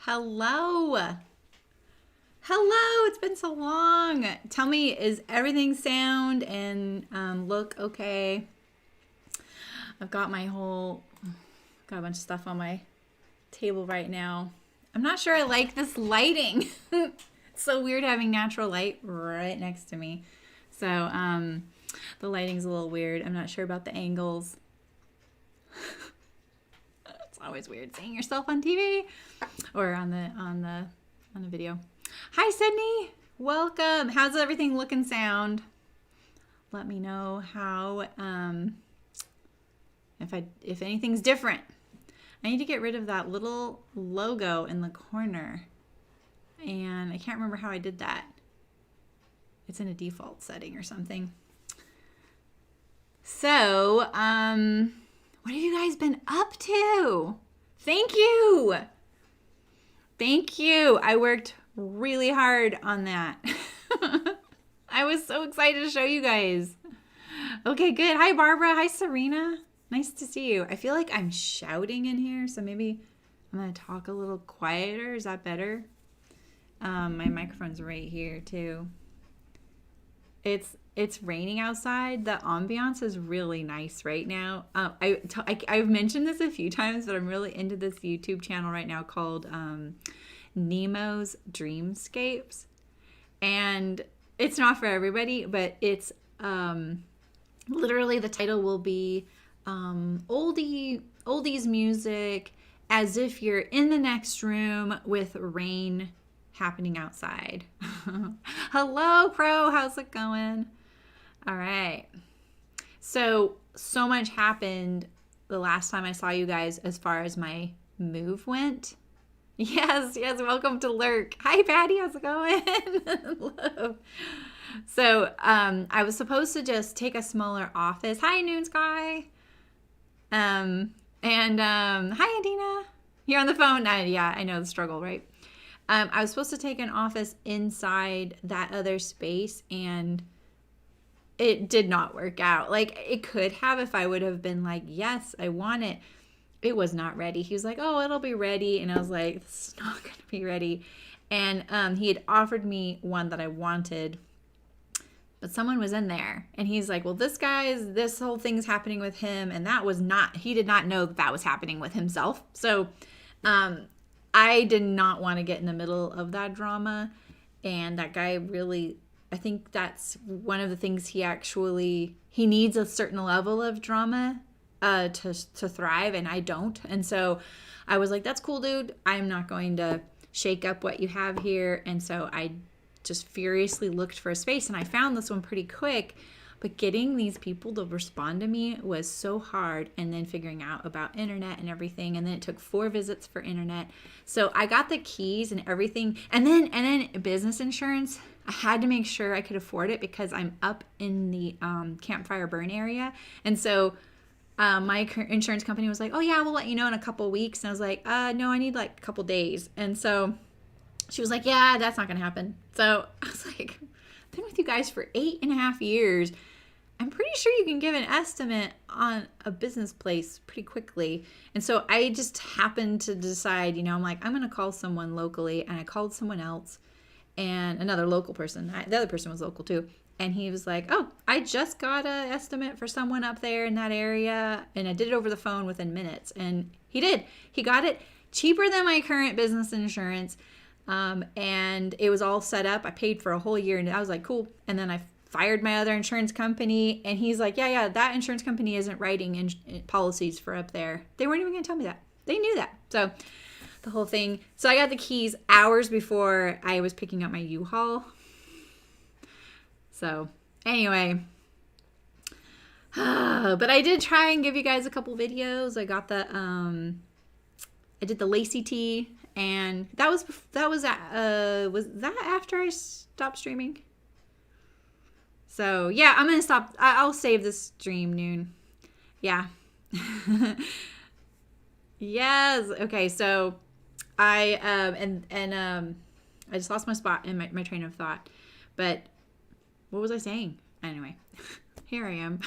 Hello. Hello. It's been so long. Tell me, is everything sound and look okay? I've got got a bunch of stuff on my table right now. I'm not sure I like this lighting. It's so weird having natural light right next to me. So the lighting's a little weird. I'm not sure about the angles. It's always weird seeing yourself on TV or on the video. Hi Sydney, welcome. How's everything look and sound? Let me know how if anything's different. I need to get rid of that little logo in the corner, and I can't remember how I did that. It's in a default setting or something. So, what have you guys been up to? Thank you. I worked really hard on that. I was so excited to show you guys. Okay, good. Hi, Barbara. Hi, Serena. Nice to see you. I feel like I'm shouting in here, so maybe I'm going to talk a little quieter. Is that better? My microphone's right here, too. It's raining outside. The ambiance is really nice right now. I've mentioned this a few times, but I'm really into this YouTube channel right now called Nemo's Dreamscapes. And it's not for everybody, but it's literally the title will be oldies music as if you're in the next room with rain happening outside. Hello, Pro. How's it going? All right. So much happened the last time I saw you guys as far as my move went. Yes. Welcome to Lurk. Hi, Patty. How's it going? Hello. So I was supposed to just take a smaller office. Hi, Noon Sky. Hi, Adina. You're on the phone. Yeah, I know the struggle, right? I was supposed to take an office inside that other space, and it did not work out. Like, it could have if I would have been like, yes, I want it. It was not ready. He was like, oh, it'll be ready. And I was like, it's not going to be ready. And he had offered me one that I wanted, but someone was in there. And he's like, well, this whole thing's happening with him. And he did not know that was happening with himself. So I did not want to get in the middle of that drama. And that guy really, I think that's one of the things he needs a certain level of drama to thrive, and I don't. And so I was like, that's cool, dude. I'm not going to shake up what you have here. And so I just furiously looked for a space, and I found this one pretty quick. But getting these people to respond to me was so hard, and then figuring out about internet and everything. And then it took 4 visits for internet. So I got the keys and everything. And then business insurance, I had to make sure I could afford it because I'm up in the campfire burn area. And so my insurance company was like, oh yeah, we'll let you know in a couple weeks. And I was like, no, I need like a couple days. And so she was like, yeah, that's not going to happen. So I was like, I've been with you guys for 8.5 years. I'm pretty sure you can give an estimate on a business place pretty quickly. And so I just happened to decide, I'm like, I'm going to call someone locally. And I called someone else and another local person. The other person was local too. And he was like, oh, I just got an estimate for someone up there in that area. And I did it over the phone within minutes. And he did. He got it cheaper than my current business insurance. And it was all set up. I paid for a whole year. And I was like, cool. And then I fired my other insurance company. And he's like, yeah, that insurance company isn't writing policies for up there. They weren't even going to tell me that. They knew that. So the whole thing. So I got the keys hours before I was picking up my U-Haul. So anyway, but I did try and give you guys a couple videos. I got I did the lacy tee, and was that after I stopped streaming? So yeah, I'm going to stop. I'll save this stream Noon. Yeah. Yes. Okay. So I I just lost my spot in my train of thought, but what was I saying? Anyway, here I am.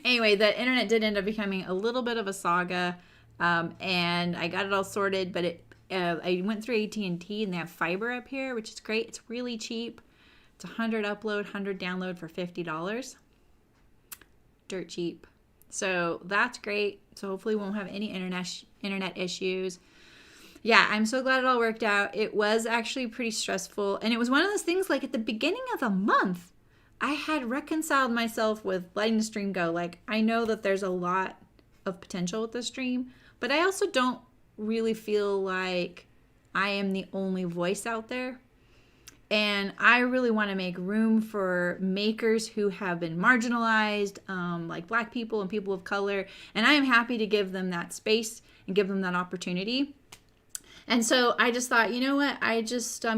Anyway, the internet did end up becoming a little bit of a saga, and I got it all sorted, but I went through AT&T and they have fiber up here, which is great. It's really cheap. It's 100 upload, 100 download for $50. Dirt cheap. So that's great. So hopefully we won't have any internet issues. Yeah, I'm so glad it all worked out. It was actually pretty stressful. And it was one of those things, like at the beginning of the month, I had reconciled myself with letting the stream go. Like, I know that there's a lot of potential with the stream, but I also don't really feel like I am the only voice out there. And I really want to make room for makers who have been marginalized, like Black people and people of color. And I am happy to give them that space and give them that opportunity. And so I just thought, you know what? I'm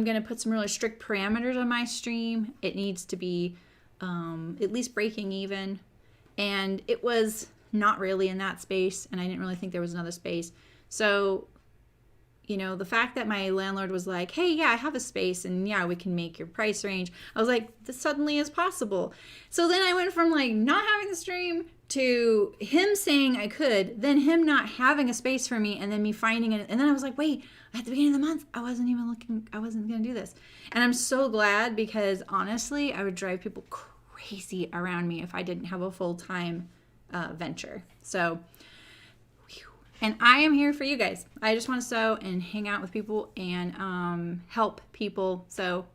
going to put some really strict parameters on my stream. It needs to be at least breaking even. And it was not really in that space. And I didn't really think there was another space. So, you know, the fact that my landlord was like, hey, yeah, I have a space and yeah, we can make your price range. I was like, this suddenly is possible. So then I went from like not having the stream to him saying I could, then him not having a space for me, and then me finding it. And then I was like, wait, at the beginning of the month, I wasn't going to do this. And I'm so glad, because honestly, I would drive people crazy around me if I didn't have a full-time venture. So, and I am here for you guys. I just want to sew and hang out with people and help people sew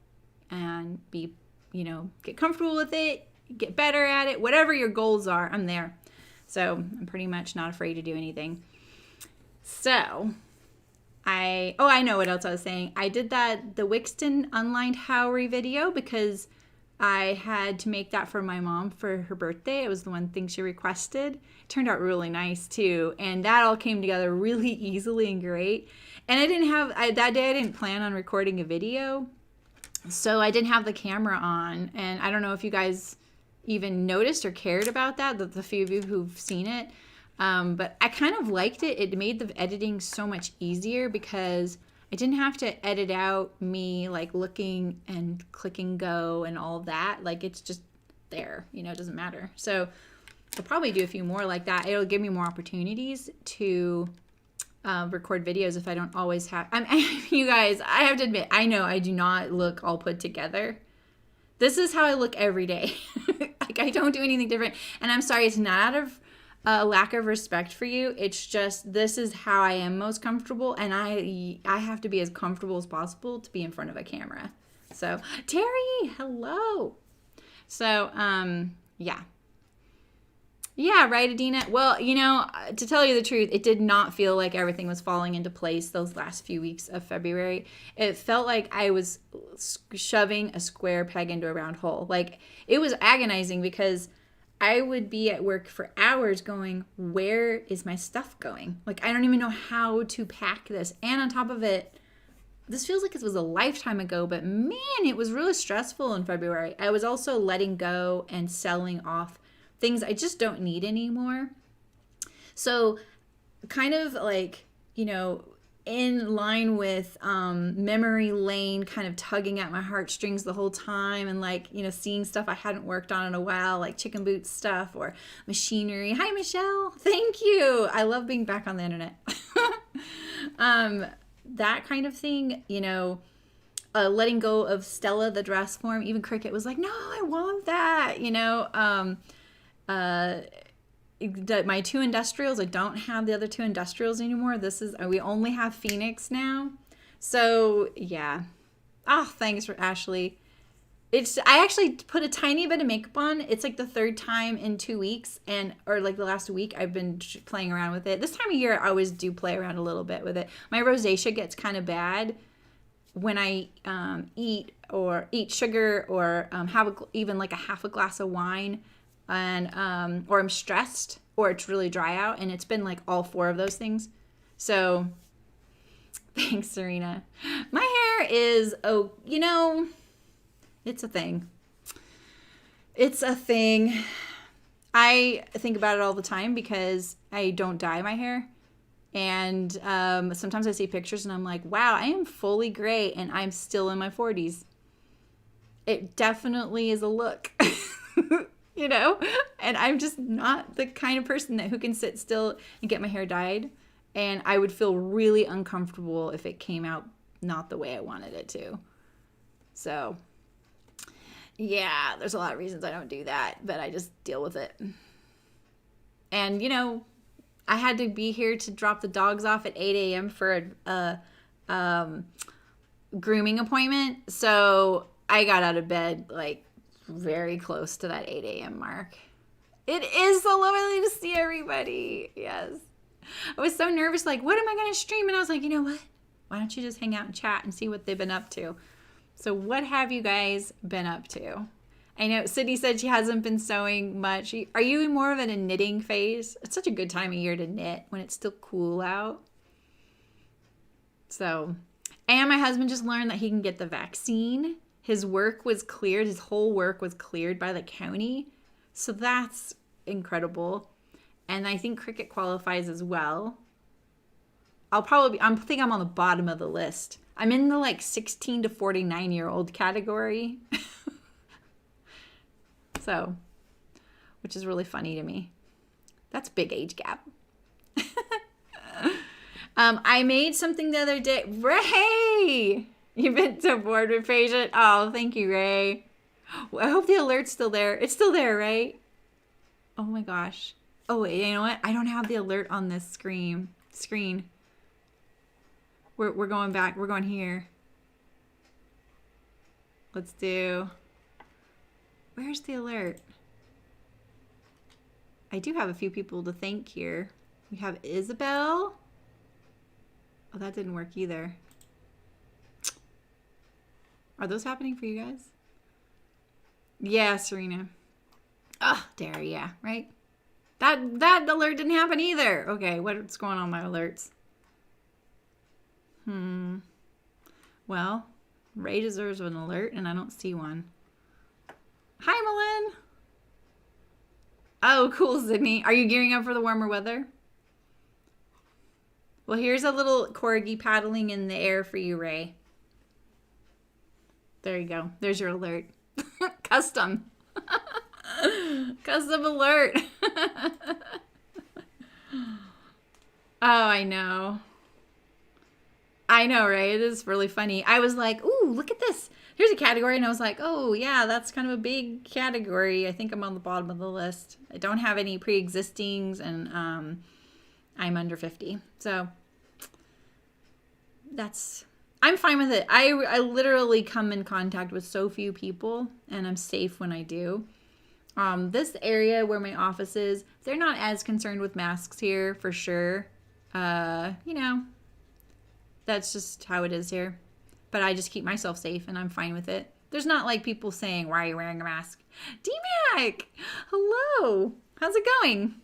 and be, you know, get comfortable with it, get better at it, whatever your goals are, I'm there. So I'm pretty much not afraid to do anything. So I know what else I was saying. I did the Wixton Unlined Howery video because I had to make that for my mom for her birthday. It was the one thing she requested. It turned out really nice too. And that all came together really easily and great. And that day I didn't plan on recording a video. So I didn't have the camera on. And I don't know if you guys even noticed or cared about that, the few of you who've seen it. But I kind of liked it. It made the editing so much easier because I didn't have to edit out me like looking and clicking go and all of that. Like, it's just there, you know, it doesn't matter. So I'll probably do a few more like that. It'll give me more opportunities to record videos if I don't always have. You guys, I have to admit, I know I do not look all put together. This is how I look every day. Like, I don't do anything different. And I'm sorry, it's not out of a lack of respect for you. It's just, this is how I am most comfortable, and I have to be as comfortable as possible to be in front of a camera. So, Terry, hello. So, yeah, right, Adina? Well, you know, to tell you the truth, it did not feel like everything was falling into place those last few weeks of February. It felt like I was shoving a square peg into a round hole. Like, it was agonizing because I would be at work for hours going, where is my stuff going? Like, I don't even know how to pack this. And on top of it, this feels like it was a lifetime ago, but man, it was really stressful in February. I was also letting go and selling off things I just don't need anymore. So kind of like, you know, in line with memory lane kind of tugging at my heartstrings the whole time, and like, you know, seeing stuff I hadn't worked on in a while, like chicken boots stuff or machinery. Hi, Michelle. Thank you. I love being back on the internet. That kind of thing, you know, letting go of Stella, the dress form. Even Cricket was like, no, I want that, you know. My two industrials, I don't have the other two industrials anymore. We only have Phoenix now. So yeah. Oh, thanks for Ashley. I actually put a tiny bit of makeup on. It's like the third time in 2 weeks, or like the last week I've been playing around with it. This time of year I always do play around a little bit with it. My rosacea gets kind of bad when I eat sugar or have even like a half a glass of wine, and or I'm stressed, or it's really dry out, and it's been like all four of those things. So thanks, Serena. My hair is, you know, it's a thing. It's a thing. I think about it all the time because I don't dye my hair. And sometimes I see pictures and I'm like, wow, I am fully gray and I'm still in my 40s. It definitely is a look. You know, and I'm just not the kind of person who can sit still and get my hair dyed. And I would feel really uncomfortable if it came out not the way I wanted it to. So, yeah, there's a lot of reasons I don't do that, but I just deal with it. And, you know, I had to be here to drop the dogs off at 8 a.m. for a grooming appointment. So I got out of bed like very close to that 8 a.m. mark. It is so lovely to see everybody. Yes. I was so nervous, like, what am I going to stream? And I was like, you know what? Why don't you just hang out and chat and see what they've been up to? So what have you guys been up to? I know Sydney said she hasn't been sewing much. Are you more of in a knitting phase? It's such a good time of year to knit when it's still cool out. So, and my husband just learned that he can get the vaccine. His work was cleared. His whole work was cleared by the county. So that's incredible. And I think Cricket qualifies as well. I think I'm on the bottom of the list. I'm in the like 16 to 49-year-old category. So, which is really funny to me. That's a big age gap. I made something the other day. Ray! You've been so bored with Patient. Oh, thank you, Ray. I hope the alert's still there. It's still there, right? Oh my gosh. Oh, wait, you know what? I don't have the alert on this screen. We're going back. We're going here. Let's do... Where's the alert? I do have a few people to thank here. We have Isabel. Oh, that didn't work either. Are those happening for you guys? Yeah, Serena. Oh, dare, yeah, right? That alert didn't happen either. Okay, what's going on with my alerts? Well, Ray deserves an alert, and I don't see one. Hi, Malin. Oh, cool, Sydney. Are you gearing up for the warmer weather? Well, here's a little corgi paddling in the air for you, Ray. There you go. There's your alert. Custom. Custom alert. Oh, I know. I know, right? It is really funny. I was like, ooh, look at this. Here's a category. And I was like, oh, yeah, that's kind of a big category. I think I'm on the bottom of the list. I don't have any pre-existings, and I'm under 50. So I'm fine with it. I literally come in contact with so few people, and I'm safe when I do. This area where my office is, they're not as concerned with masks here, for sure. You know, that's just how it is here. But I just keep myself safe, and I'm fine with it. There's not like people saying, why are you wearing a mask? D-Mac! Hello! How's it going?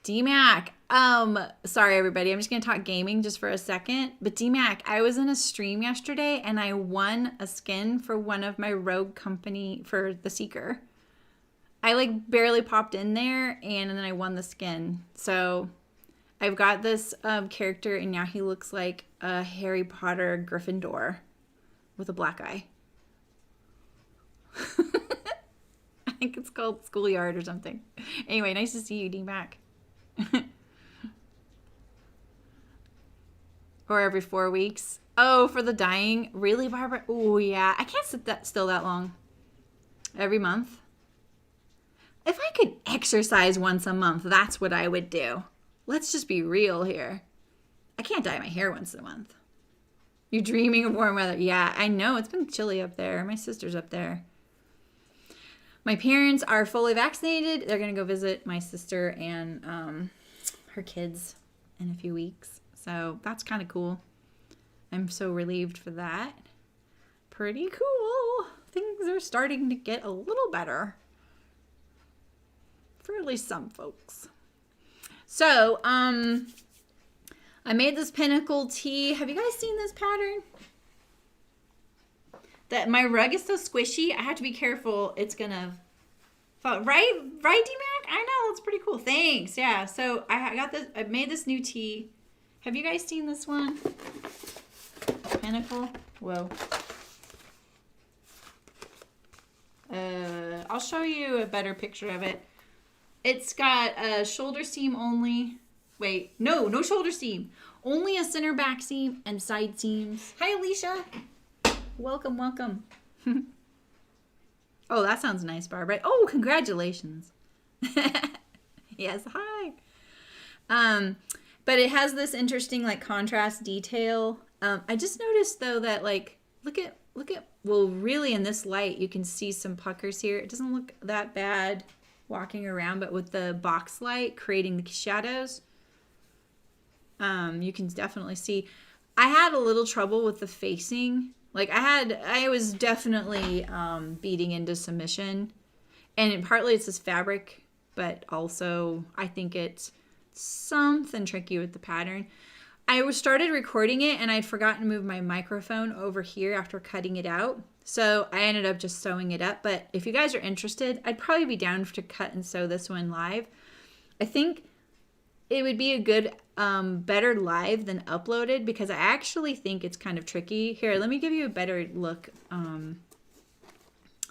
D-Mac. Sorry, everybody. I'm just going to talk gaming just for a second. But D-Mac, I was in a stream yesterday, and I won a skin for one of my rogue company for the Seeker. I, like, barely popped in there, and then I won the skin. So I've got this character, and now he looks like a Harry Potter Gryffindor with a black eye. I think it's called Schoolyard or something. Anyway, nice to see you, D-Mac. Or every 4 weeks. Oh, for the dyeing? Really, Barbara? Oh, yeah. I can't sit still that long. Every month. If I could exercise once a month, that's what I would do. Let's just be real here. I can't dye my hair once a month. You're dreaming of warm weather. Yeah, I know. It's been chilly up there. My sister's up there. My parents are fully vaccinated. They're going to go visit my sister and her kids in a few weeks. So that's kind of cool. I'm so relieved for that. Pretty cool. Things are starting to get a little better. For at least some folks. So, I made this pinnacle tee. Have you guys seen this pattern? That my rug is so squishy. I have to be careful. It's gonna fall. Right, D-Mac? I know, that's pretty cool. Thanks. Yeah. So I got this. I made this new tee. Have you guys seen this one? Pinnacle. Whoa. I'll show you a better picture of it. It's got a shoulder seam only. Wait, no shoulder seam. Only a center back seam and side seams. Hi, Alicia. Welcome, welcome. Oh, that sounds nice, Barbara. Oh, congratulations. Yes, hi. But it has this interesting like contrast detail. I just noticed though that like look at well, really in this light you can see some puckers here. It doesn't look that bad walking around, but with the box light creating the shadows, you can definitely see. I had a little trouble with the facing. Like I was definitely beating into submission, and partly it's this fabric, but also I think it's something tricky with the pattern. I started recording it and I'd forgotten to move my microphone over here after cutting it out. So I ended up just sewing it up. But if you guys are interested, I'd probably be down to cut and sew this one live. I think it would be a good, better live than uploaded because I actually think it's kind of tricky. Here, let me give you a better look,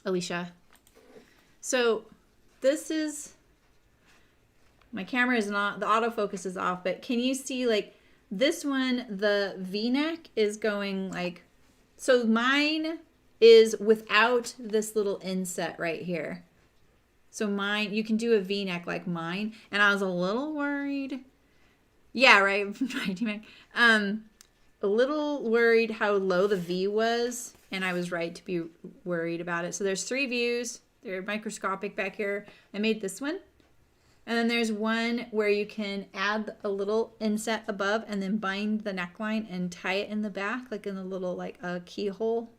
Alicia. So this is, my camera is not, the autofocus is off, but can you see like this one, the V-neck is going like, so mine is without this little inset right here. So mine, you can do a V-neck like mine. And I was a little worried. Yeah, right. A little worried how low the V was. And I was right to be worried about it. So there's 3 views. They're microscopic back here. I made this one. And then there's one where you can add a little inset above and then bind the neckline and tie it in the back, like in the little like a keyhole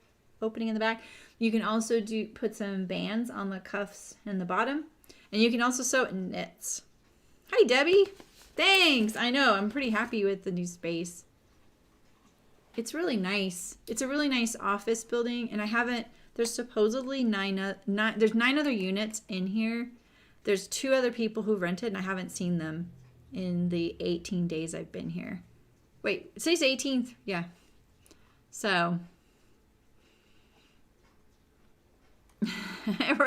opening in the back. You can also put some bands on the cuffs in the bottom. And you can also sew it in knits. Hi, Debbie. Thanks. I know. I'm pretty happy with the new space. It's really nice. It's a really nice office building. And there's supposedly there's 9 other units in here. There's 2 other people who rented, and I haven't seen them in the 18 days I've been here. Wait, it says 18th. Yeah. So.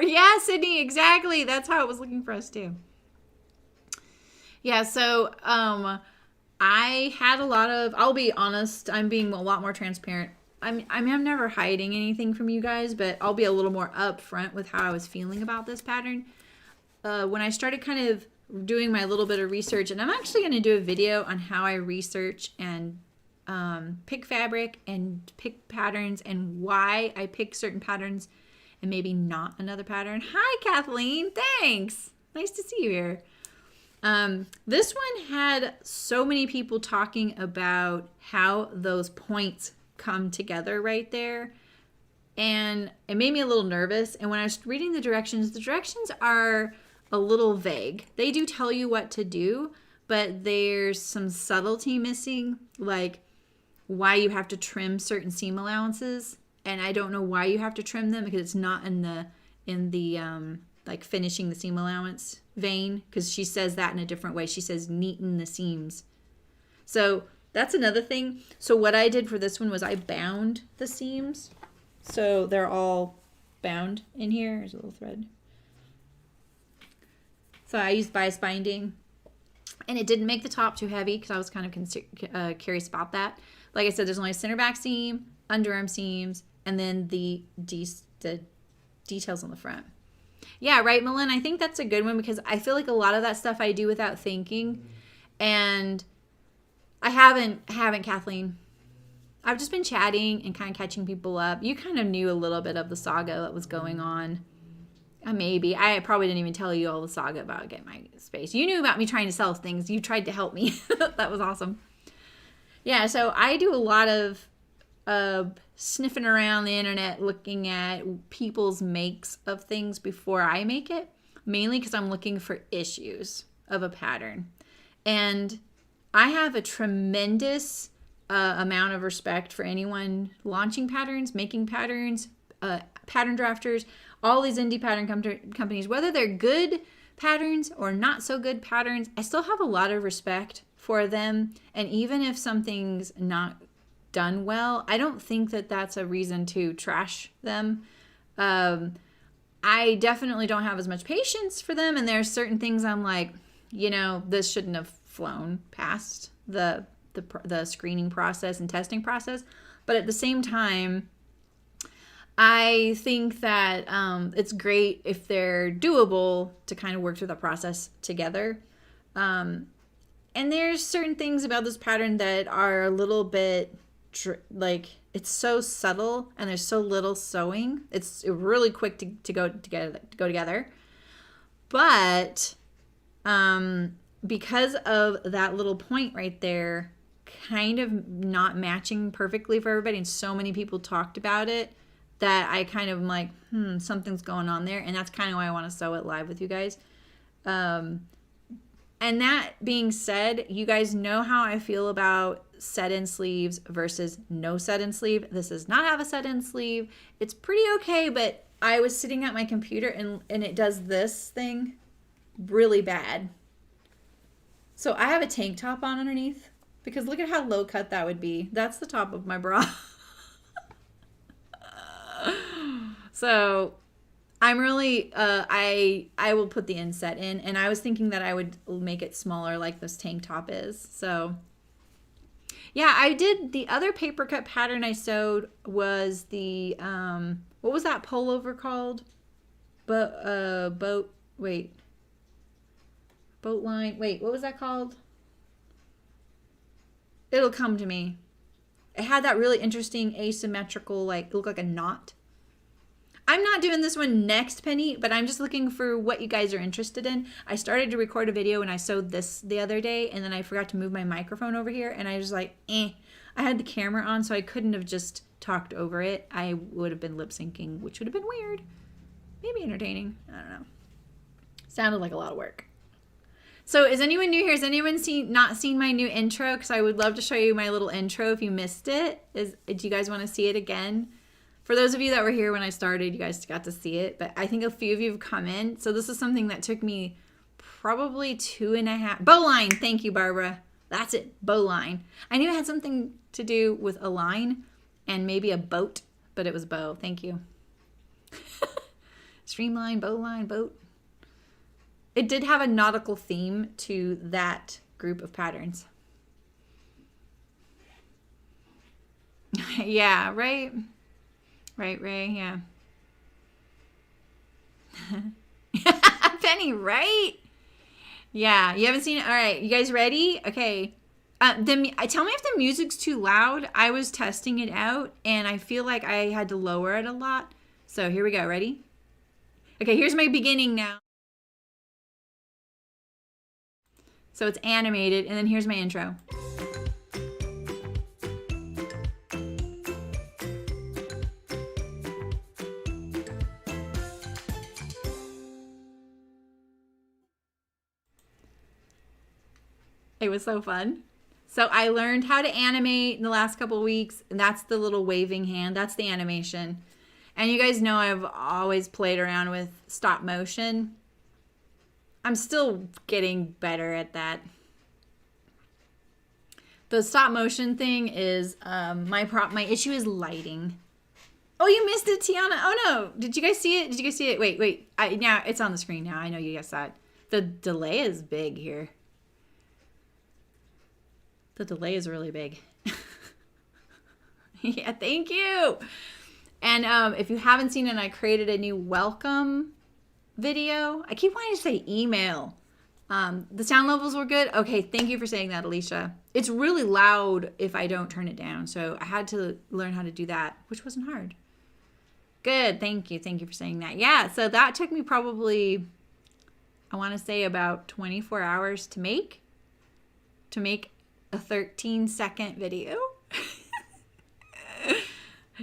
Yeah, Sydney, exactly. That's how it was looking for us, too. Yeah, so I had a lot of, I'll be honest, I'm being a lot more transparent. I'm never hiding anything from you guys, but I'll be a little more upfront with how I was feeling about this pattern. When I started kind of doing my little bit of research, and I'm actually going to do a video on how I research and pick fabric and pick patterns and why I pick certain patterns and maybe not another pattern. Hi, Kathleen. Thanks. Nice to see you here. This one had so many people talking about how those points come together right there. And it made me a little nervous. And when I was reading the directions are a little vague. They do tell you what to do, but there's some subtlety missing, like why you have to trim certain seam allowances. And I don't know why you have to trim them because it's not in the like finishing the seam allowance vein, because she says that in a different way. She says neaten the seams. So that's another thing. So what I did for this one was I bound the seams. So they're all bound in here. There's a little thread. So I used bias binding, and it didn't make the top too heavy because I was kind of curious about that. Like I said, there's only a center back seam, underarm seams, and then the details on the front. Yeah, right, Malin. I think that's a good one because I feel like a lot of that stuff I do without thinking, and I haven't, Kathleen. I've just been chatting and kind of catching people up. You kind of knew a little bit of the saga that was going on. Maybe. I probably didn't even tell you all the saga about Get My Space. You knew about me trying to sell things. You tried to help me. That was awesome. Yeah, so I do a lot of sniffing around the internet looking at people's makes of things before I make it, mainly because I'm looking for issues of a pattern. And I have a tremendous amount of respect for anyone launching patterns, making patterns, pattern drafters, all these indie pattern companies, whether they're good patterns or not so good patterns, I still have a lot of respect for them. And even if something's not done well, I don't think that that's a reason to trash them. I definitely don't have as much patience for them. And there's certain things I'm like, this shouldn't have flown past the screening process and testing process. But at the same time, I think that it's great if they're doable to kind of work through the process together. And there's certain things about this pattern that are a little bit it's so subtle and there's so little sewing. It's really quick to go together. But because of that little point right there, kind of not matching perfectly for everybody, and so many people talked about it, that I kind of am like, something's going on there. And that's kind of why I want to sew it live with you guys. And that being said, you guys know how I feel about set-in sleeves versus no set-in sleeve. This does not have a set-in sleeve. It's pretty okay, but I was sitting at my computer and it does this thing really bad. So I have a tank top on underneath because look at how low cut that would be. That's the top of my bra. So I'm really, I will put the inset in, and I was thinking that I would make it smaller like this tank top is. So yeah, I did, the other paper cut pattern I sewed was the, what was that pullover called? Boat line. Wait, what was that called? It'll come to me. It had that really interesting asymmetrical, it looked like a knot. I'm not doing this one next, Penny, but I'm just looking for what you guys are interested in. I started to record a video and I sewed this the other day, and then I forgot to move my microphone over here, and I was like, I had the camera on, so I couldn't have just talked over it. I would have been lip syncing, which would have been weird. Maybe entertaining. I don't know. Sounded like a lot of work. So is anyone new here? Has anyone not seen my new intro? Because I would love to show you my little intro if you missed it. Do you guys want to see it again? For those of you that were here when I started, you guys got to see it. But I think a few of you have come in. So this is something that took me probably 2.5. Bowline. Thank you, Barbara. That's it. Bowline. I knew it had something to do with a line and maybe a boat, but it was bow. Thank you. Streamline, bowline, boat. It did have a nautical theme to that group of patterns. Yeah, right? Right, Ray, yeah. Penny, right? Yeah, you haven't seen it? All right, you guys ready? Okay. Tell me if the music's too loud. I was testing it out, and I feel like I had to lower it a lot. So here we go. Ready? Okay, here's my beginning now. So it's animated, and then here's my intro. It was so fun. So I learned how to animate in the last couple of weeks, and that's the little waving hand. That's the animation. And you guys know I've always played around with stop motion. I'm still getting better at that. The stop motion thing is my issue is lighting. Oh, you missed it, Tiana. Oh no, did you guys see it? Did you guys see it? Wait. Now it's on the screen now. I know you guys saw it. The delay is big here. The delay is really big. Yeah, thank you. And if you haven't seen it, I created a new welcome video. I keep wanting to say email. The sound levels were good. Okay, thank you for saying that, Alicia. It's really loud if I don't turn it down. So I had to learn how to do that, which wasn't hard. Good, thank you. Thank you for saying that. Yeah, so that took me probably, I want to say about 24 hours to make a 13-second video.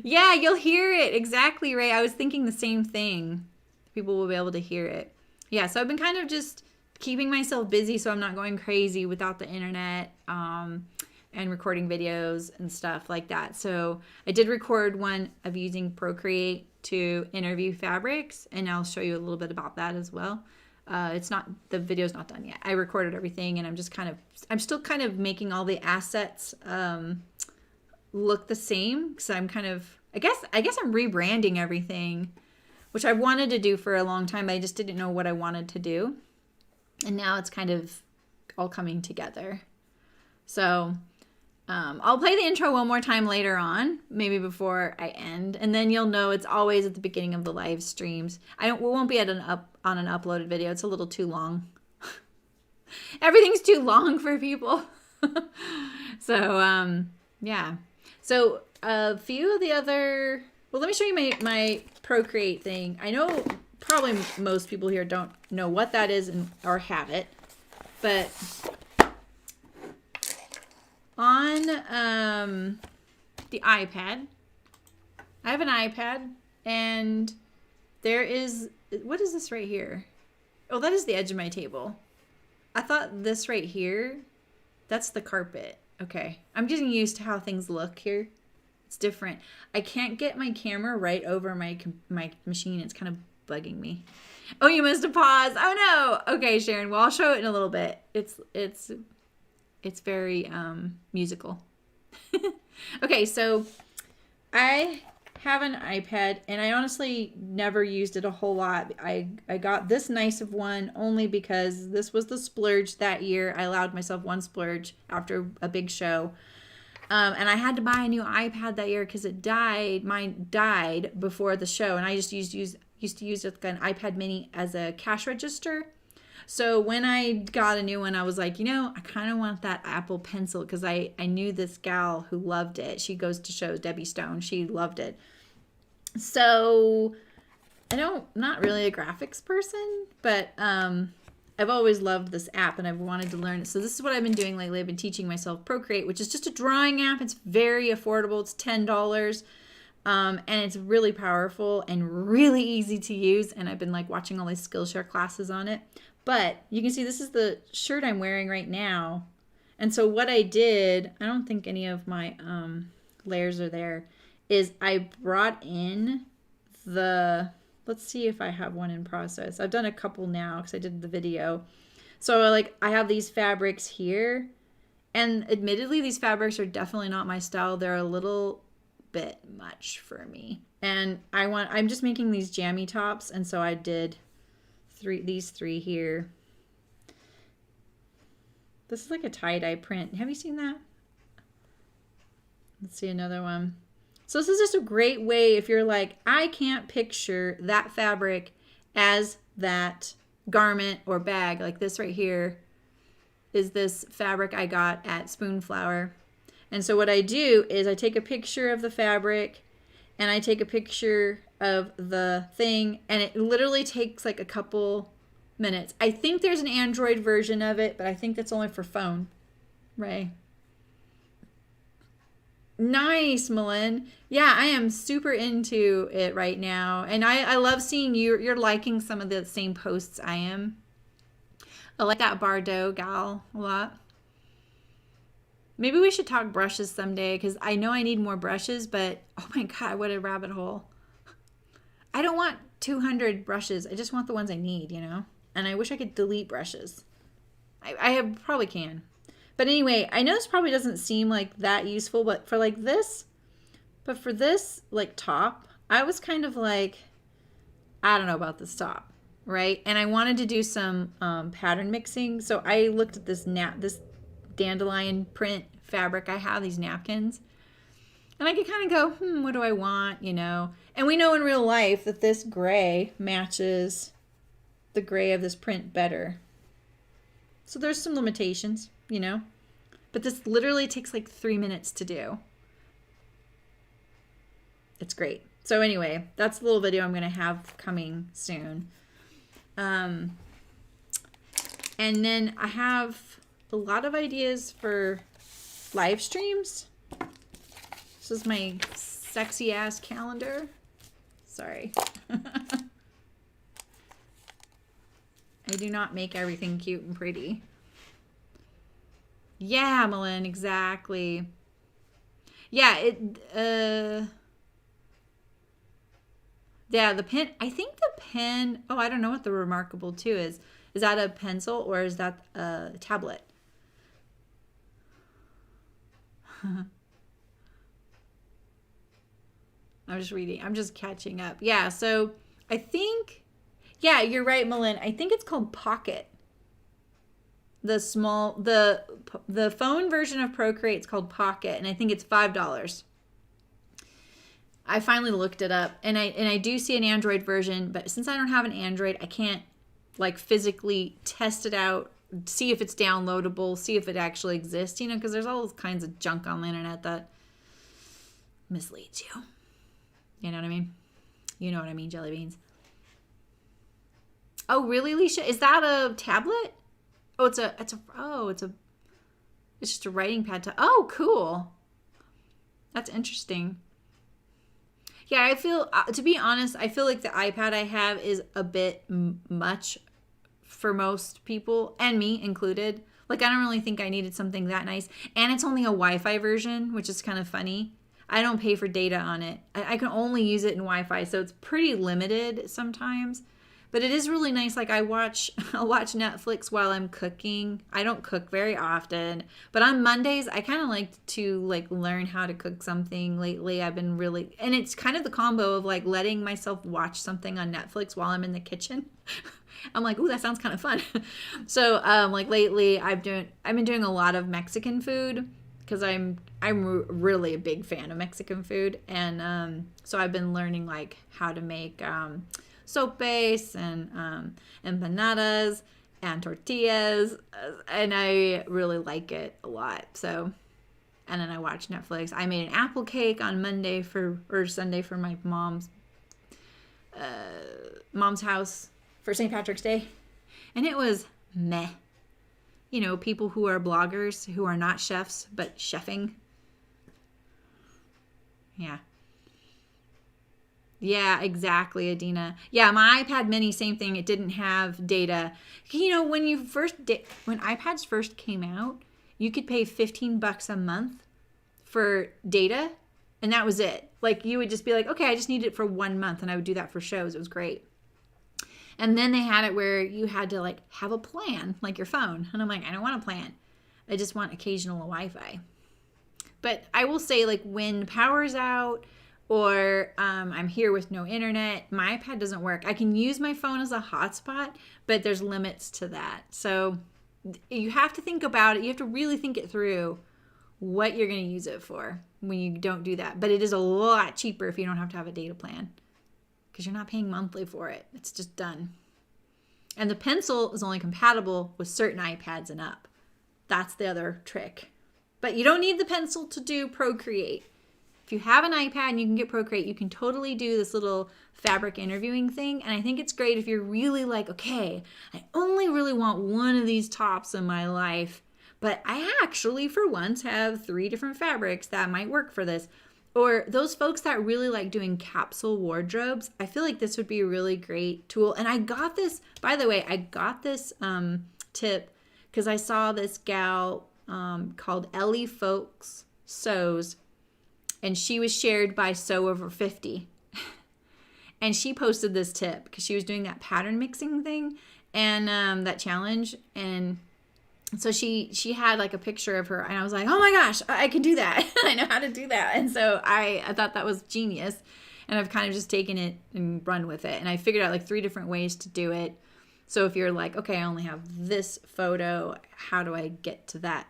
Yeah, you'll hear it. Exactly, Ray. I was thinking the same thing. People will be able to hear it. Yeah, so I've been kind of just keeping myself busy so I'm not going crazy without the internet and recording videos and stuff like that. So I did record one of using Procreate to interview fabrics, and I'll show you a little bit about that as well. The video's not done yet. I recorded everything, and I'm still kind of making all the assets look the same, because I'm kind of, I guess I'm rebranding everything, which I wanted to do for a long time. I just didn't know what I wanted to do. And now it's kind of all coming together. So I'll play the intro one more time later on, maybe before I end. And then you'll know it's always at the beginning of the live streams. We won't be on an uploaded video. It's a little too long. Everything's too long for people. So, yeah. So a few of the other... Well, let me show you my Procreate thing. I know probably most people here don't know what that is or have it. But on the iPad, I have an iPad, and there is... What is this right here? Oh, that is the edge of my table. I thought this right here, that's the carpet. Okay. I'm getting used to how things look here. It's different. I can't get my camera right over my machine. It's kind of bugging me. Oh, you must have paused. Oh no. Okay, Sharon. Well, I'll show it in a little bit. It's very musical. Okay, so I have an iPad, and I honestly never used it a whole lot. I got this nice of one only because this was the splurge that year. I allowed myself one splurge after a big show. And I had to buy a new iPad that year because it died. Mine died before the show, and I just used to use an iPad mini as a cash register. So when I got a new one, I was like, I kind of want that Apple Pencil because I knew this gal who loved it. She goes to shows, Debbie Stone. She loved it. So not really a graphics person, but I've always loved this app and I've wanted to learn it. So this is what I've been doing lately. I've been teaching myself Procreate, which is just a drawing app. It's very affordable. It's $10. And it's really powerful and really easy to use. And I've been watching all these Skillshare classes on it. But you can see this is the shirt I'm wearing right now. And so what I did, I don't think any of my layers are there, is I brought in let's see if I have one in process. I've done a couple now because I did the video. So I have these fabrics here. And admittedly, these fabrics are definitely not my style. They're a little bit much for me. And I'm just making these jammy tops. And so I did these three here. This is like a tie-dye print. Have you seen that? Let's see another one. So this is just a great way if you're like, I can't picture that fabric as that garment or bag. Like this right here is this fabric I got at Spoonflower. And so what I do is I take a picture of the fabric and I take a picture of the thing, and it literally takes a couple minutes. I think there's an Android version of it, but I think that's only for phone. Right? Nice, Malin. Yeah, I am super into it right now. And I love seeing you're liking some of the same posts I am. I like that Bardot gal a lot. Maybe we should talk brushes someday because I know I need more brushes, but oh my God, what a rabbit hole. I don't want 200 brushes. I just want the ones I need, And I wish I could delete brushes. I probably can. But anyway, I know this probably doesn't seem that useful, but for this, top, I was kind of I don't know about this top, right? And I wanted to do some pattern mixing. So I looked at this dandelion print fabric I have, these napkins. And I could kind of go, what do I want, And we know in real life that this gray matches the gray of this print better. So there's some limitations. But this literally takes 3 minutes to do. It's great. So anyway, that's the little video I'm going to have coming soon. And then I have a lot of ideas for live streams. This is my sexy ass calendar. Sorry. I do not make everything cute and pretty. Yeah, Malin, exactly. Yeah, yeah, the pen, I think the pen, I don't know what the Remarkable 2 is. Is that a pencil or is that a tablet? I'm just reading. I'm just catching up. Yeah, so I think, yeah, you're right, Malin. I think it's called Pocket. The phone version of Procreate's called Pocket, and I think it's $5. I finally looked it up, and I do see an Android version, but since I don't have an Android, I can't like physically test it out, see if it's downloadable, see if it actually exists, you know, because there's all kinds of junk on the internet that misleads you. You know what I mean? You know what I mean, jelly beans. Oh, really, Alicia? Is that a tablet? Oh, it's just a writing pad. Oh, cool. That's interesting. Yeah, I feel, to be honest, I feel like the iPad I have is a bit much for most people, and me included. Like, I don't really think I needed something that nice. And it's only a Wi-Fi version, which is kind of funny. I don't pay for data on it. I can only use it in Wi-Fi, so it's pretty limited sometimes. But it is really nice. Like, I'll watch Netflix while I'm cooking. I don't cook very often, but on Mondays I kind of like to like learn how to cook something. Lately I've been really, and it's kind of the combo of like letting myself watch something on Netflix while I'm in the kitchen. I'm like, ooh, that sounds kind of fun. So like lately I've been doing a lot of Mexican food because I'm really a big fan of Mexican food, and so I've been learning like how to make sopes and empanadas and tortillas, and I really like it a lot. So, and then I watch Netflix. I made an apple cake on Sunday for my mom's house for St. Patrick's Day, and it was meh. You know, people who are bloggers who are not chefs but chefing. Yeah. Yeah, exactly, Adina. Yeah, my iPad mini, same thing. It didn't have data. You know, when iPads first came out, you could pay $15 a month for data, and that was it. Like, you would just be like, okay, I just need it for 1 month, and I would do that for shows. It was great. And then they had it where you had to like have a plan, like your phone. And I'm like, I don't want a plan. I just want occasional Wi-Fi. But I will say, like, when power's out, or I'm here with no internet, my iPad doesn't work. I can use my phone as a hotspot, but there's limits to that. So you have to think about it. You have to really think it through what you're going to use it for when you don't do that. But it is a lot cheaper if you don't have to have a data plan, because you're not paying monthly for it. It's just done. And the pencil is only compatible with certain iPads and up. That's the other trick. But you don't need the pencil to do Procreate. If you have an iPad and you can get Procreate, you can totally do this little fabric interviewing thing. And I think it's great if you're really like, okay, I only really want one of these tops in my life, but I actually, for once, have 3 different fabrics that might work for this. Or those folks that really like doing capsule wardrobes, I feel like this would be a really great tool. And I got this, by the way, tip because I saw this gal called Ellie Folks Sews, and she was shared by Sew Over 50. And she posted this tip because she was doing that pattern mixing thing and that challenge. And so she had like a picture of her, and I was like, oh my gosh, I can do that. I know how to do that. And so I thought that was genius. And I've kind of just taken it and run with it. And I figured out like 3 different ways to do it. So if you're like, okay, I only have this photo, how do I get to that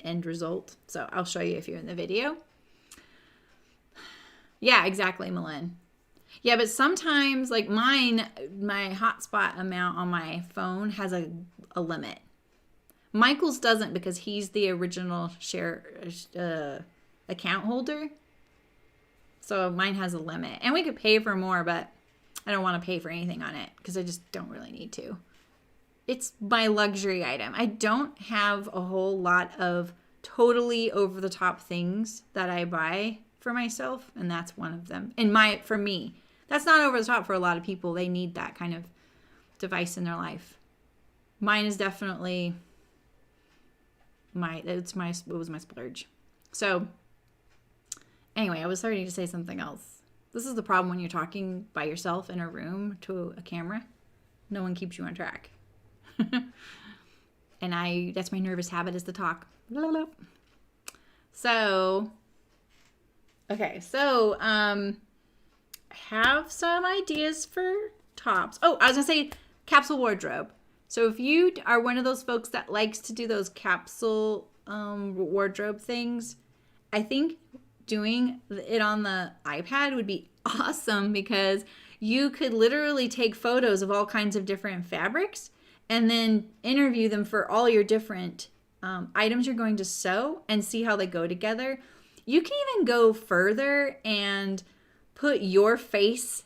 end result? So I'll show you if you're in the video. Yeah, exactly, Malin. Yeah, but sometimes, like my hotspot amount on my phone has a limit. Michael's doesn't, because he's the original share account holder. So mine has a limit. And we could pay for more, but I don't want to pay for anything on it because I just don't really need to. It's my luxury item. I don't have a whole lot of totally over-the-top things that I buy for myself, and that's one of them. For me, that's not over the top for a lot of people. They need that kind of device in their life. Mine is definitely it was my splurge. So anyway, I was starting to say something else. This is the problem when you're talking by yourself in a room to a camera. No one keeps you on track. And that's my nervous habit, is to talk. So, okay. So, have some ideas for tops. Oh, I was gonna say capsule wardrobe. So if you are one of those folks that likes to do those capsule wardrobe things, I think doing it on the iPad would be awesome, because you could literally take photos of all kinds of different fabrics and then interview them for all your different items you're going to sew and see how they go together. You can even go further and put your face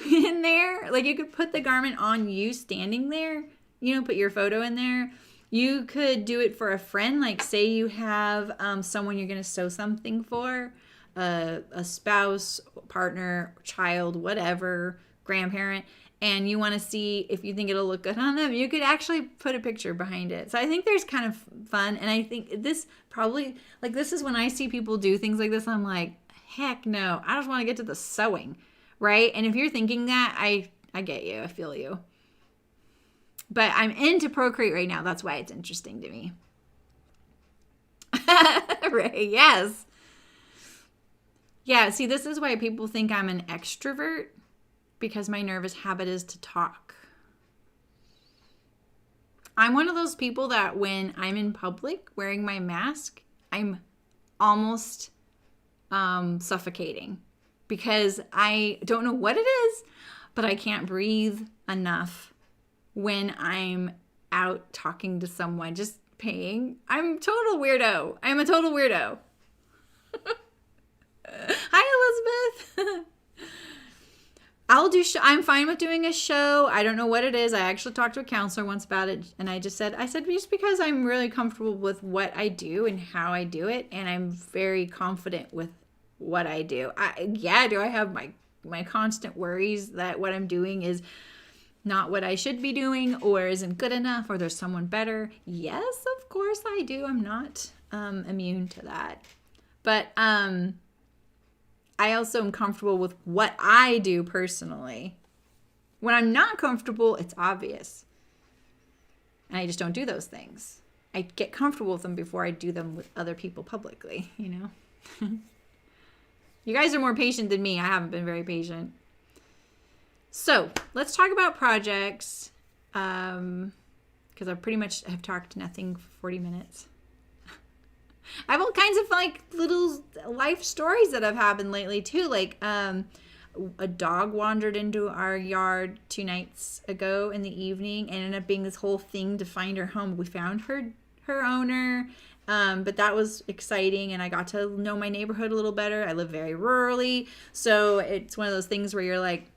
in there. Like, you could put the garment on you standing there, put your photo in there. You could do it for a friend. Like, say you have someone you're going to sew something for, a spouse, partner, child, whatever, grandparent, and you want to see if you think it'll look good on them. You could actually put a picture behind it. So I think there's kind of fun. And I think this probably, like, this is when I see people do things like this, I'm like, heck no, I just want to get to the sewing, right? And if you're thinking that, I get you. I feel you. But I'm into Procreate right now. That's why it's interesting to me. Right, yes. Yeah, see, this is why people think I'm an extrovert, because my nervous habit is to talk. I'm one of those people that when I'm in public wearing my mask, I'm almost suffocating, because I don't know what it is, but I can't breathe enough when I'm out talking to someone, just paying. I'm a total weirdo. Hi, Elizabeth. I'm fine with doing a show. I don't know what it is. I actually talked to a counselor once about it, and I said just because I'm really comfortable with what I do and how I do it, and I'm very confident with what I do. Do I have my constant worries that what I'm doing is not what I should be doing, or isn't good enough, or there's someone better? Yes, of course I do. I'm not immune to that. But I also am comfortable with what I do personally. When I'm not comfortable, it's obvious. And I just don't do those things. I get comfortable with them before I do them with other people publicly, You guys are more patient than me. I haven't been very patient. So let's talk about projects, because I pretty much have talked nothing for 40 minutes. I have all kinds of little life stories that have happened lately too. Like a dog wandered into our yard 2 nights ago in the evening and ended up being this whole thing to find her home. We found her owner, but that was exciting, and I got to know my neighborhood a little better. I live very rurally, so it's one of those things where you're like,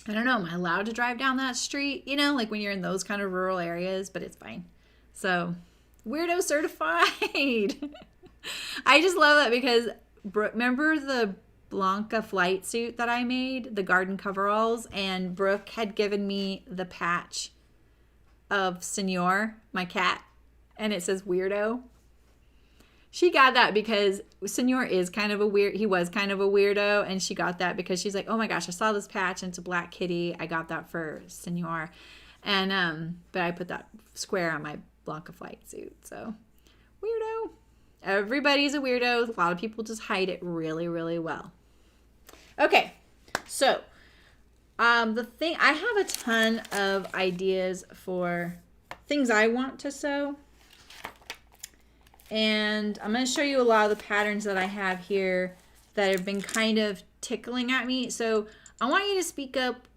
I don't know, am I allowed to drive down that street? Like when you're in those kind of rural areas, but it's fine. So, weirdo certified. I just love that, because remember the Blanca flight suit that I made, the garden coveralls, and Brooke had given me the patch of Senor, my cat, and it says weirdo. She got that because Senor is kind of he was kind of a weirdo, and she got that because she's like, oh my gosh, I saw this patch and it's a black kitty. I got that for Senor. And, but I put that square on my Blanca flight suit. So, weirdo. Everybody's a weirdo. A lot of people just hide it really, really well. Okay. So, I have a ton of ideas for things I want to sew. And I'm going to show you a lot of the patterns that I have here that have been kind of tickling at me. So I want you to speak up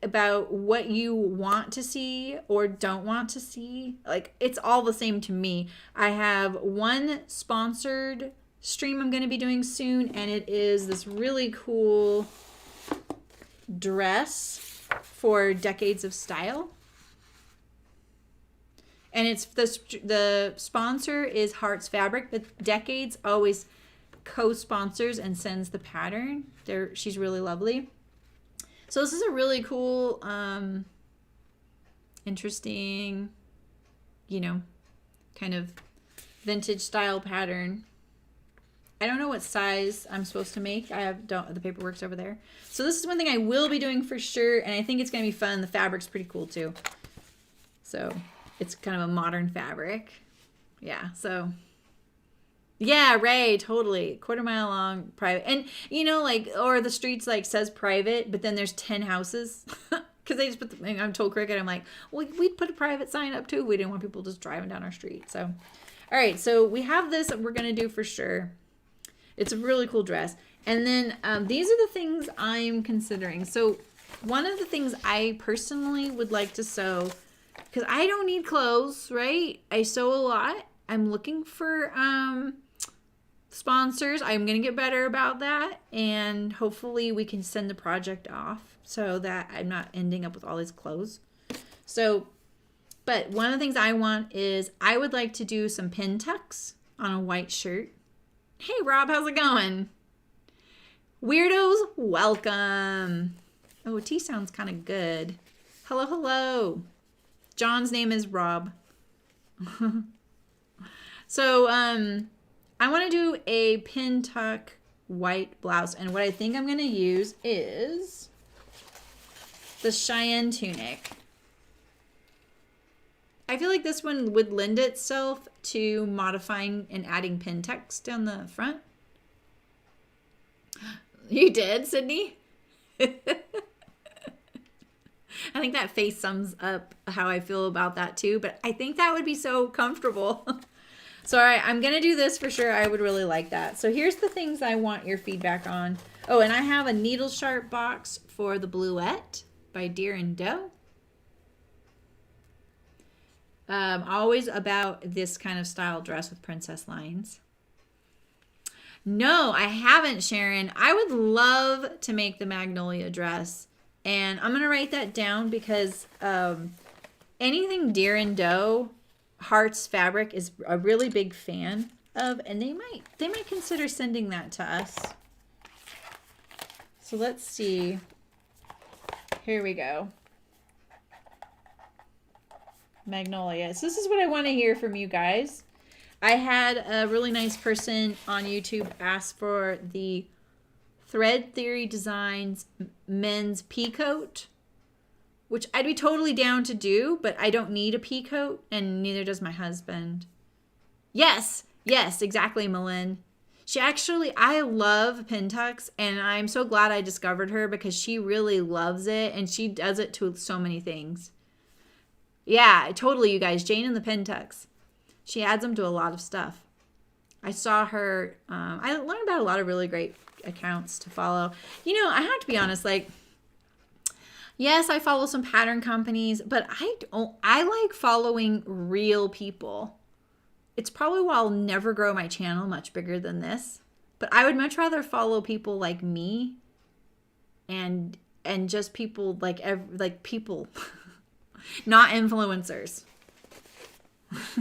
about what you want to see or don't want to see. Like, it's all the same to me. I have one sponsored stream I'm going to be doing soon, and it is this really cool dress for Decades of Style. And it's the sponsor is Hearts Fabric, but Decades always co-sponsors and sends the pattern. She's really lovely. So this is a really cool, interesting, kind of vintage style pattern. I don't know what size I'm supposed to make. The paperwork's over there. So this is one thing I will be doing for sure, and I think it's going to be fun. The fabric's pretty cool too. So it's kind of a modern fabric. Yeah, so Yeah, Ray, totally. Quarter mile long, private. And, you know, like, or the streets, like, says private, but then there's 10 houses. Because they just put the, I'm told Cricket, I'm like, well, we'd put a private sign up too. We didn't want people just driving down our street. So, all right. So we have this that we're going to do for sure. It's a really cool dress. And then these are the things I'm considering. So one of the things I personally would like to sew, because I don't need clothes, right? I sew a lot. I'm looking for sponsors. I'm going to get better about that. And hopefully we can send the project off so that I'm not ending up with all these clothes. So, but one of the things I want is I would like to do some pin tucks on a white shirt. Hey, Rob, how's it going? Weirdos, welcome. Oh, T sounds kind of good. Hello, hello. John's name is Rob. So, I want to do a pin tuck white blouse. And what I think I'm going to use is the Cheyenne tunic. I feel like this one would lend itself to modifying and adding pin tucks down the front. You did, Sydney? I think that face sums up how I feel about that too, but I think that would be so comfortable. So, all right, I'm going to do this for sure. I would really like that. So here's the things I want your feedback on. Oh, and I have a needle sharp box for the Bluette by Deer and Doe. Always about this kind of style dress with princess lines. No, I haven't, Sharon. I would love to make the Magnolia dress. And I'm going to write that down because anything Deer and Doe, Hearts Fabric is a really big fan of, and they might consider sending that to us. So let's see. Here we go. Magnolia. So this is what I want to hear from you guys. I had a really nice person on YouTube ask for the Thread Theory Designs men's pea coat, which I'd be totally down to do, but I don't need a pea coat, and neither does my husband. Yes, exactly, Malin. I love pin tucks, and I'm so glad I discovered her because she really loves it, and she does it to so many things. Yeah, totally, you guys. Jane and the pin tucks. She adds them to a lot of stuff. I saw her, I learned about a lot of really great accounts to follow. You know, I have to be honest, like, yes, I follow some pattern companies, but I like following real people. It's probably why I'll never grow my channel much bigger than this, but I would much rather follow people like me and just people like people, not influencers.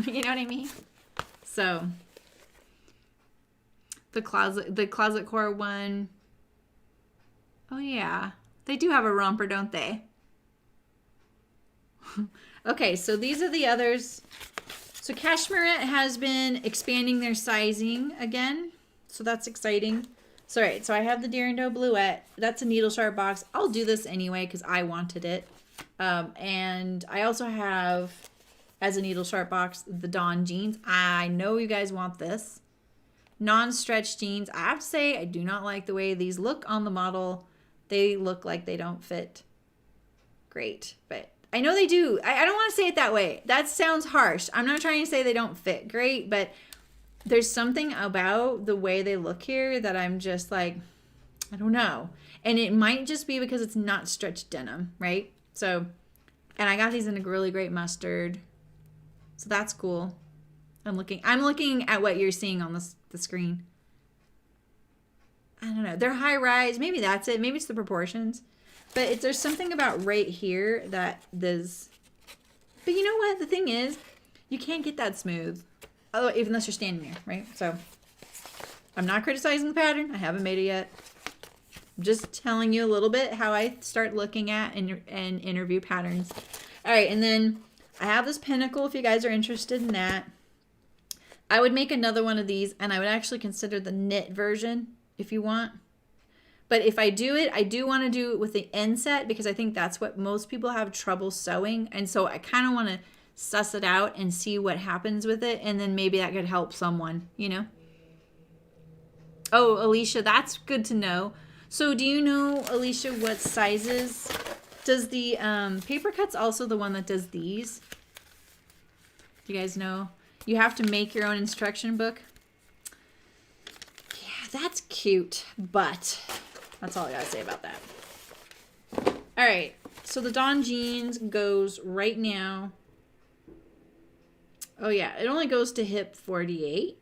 You know what I mean? So the closet core one. Oh yeah. They do have a romper, don't they? Okay, so these are the others. So Cashmerette has been expanding their sizing again. So that's exciting. So, all right, so I have the Deer and Doe Bluette. That's a needle sharp box. I'll do this anyway because I wanted it. And I also have, as a needle sharp box, the Dawn jeans. I know you guys want this. Non-stretch jeans. I have to say, I do not like the way these look on the model. They look like they don't fit great, but I know they do. I don't want to say it that way. That sounds harsh. I'm not trying to say they don't fit great, but there's something about the way they look here that I'm just like, I don't know. And it might just be because it's not stretched denim, right? So, and I got these in a really great mustard. So that's cool. I'm looking at what you're seeing on the screen. I don't know. They're high rise. Maybe that's it. Maybe it's the proportions. But there's something about right here that there's... But you know what? The thing is, you can't get that smooth. Oh, even unless you're standing there, right? So, I'm not criticizing the pattern. I haven't made it yet. I'm just telling you a little bit how I start looking at and interview patterns. All right, and then I have this pinnacle if you guys are interested in that. I would make another one of these, and I would actually consider the knit version if you want. But if I do it, I do want to do it with the inset because I think that's what most people have trouble sewing. And so I kind of want to suss it out and see what happens with it. And then maybe that could help someone, you know? Oh, Alicia, that's good to know. So do you know, Alicia, what sizes? Does the paper cuts also the one that does these? Do you guys know? You have to make your own instruction book. Yeah, that's cute, but that's all I gotta say about that. All right, so the Dawn jeans goes right now. Oh yeah, it only goes to hip 48,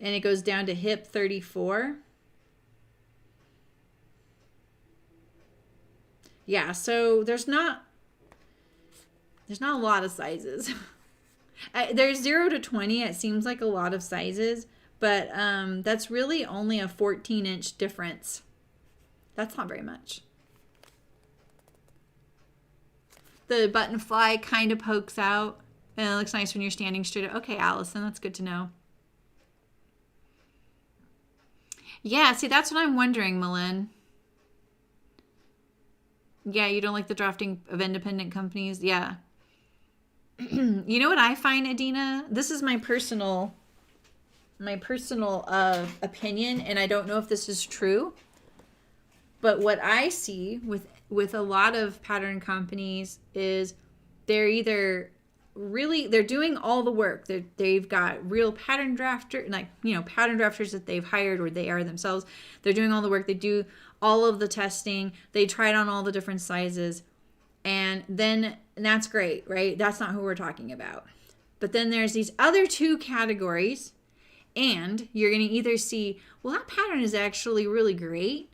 and it goes down to hip 34. Yeah, so there's not a lot of sizes. There's 0 to 20. It seems like a lot of sizes, but that's really only a 14-inch difference. That's not very much. The button fly kind of pokes out, and it looks nice when you're standing straight up. Okay, Allison, that's good to know. Yeah, see, that's what I'm wondering, Malin. Yeah, you don't like the drafting of independent companies? Yeah. You know what I find, Adina? This is my personal opinion, and I don't know if this is true. But what I see with a lot of pattern companies is they're either they're doing all the work. They've got real pattern drafter, like, you know, pattern drafters that they've hired or they are themselves. They're doing all the work. They do all of the testing. They try it on all the different sizes. And that's great, right? That's not who we're talking about. But then there's these other two categories, and you're going to either see, well, that pattern is actually really great,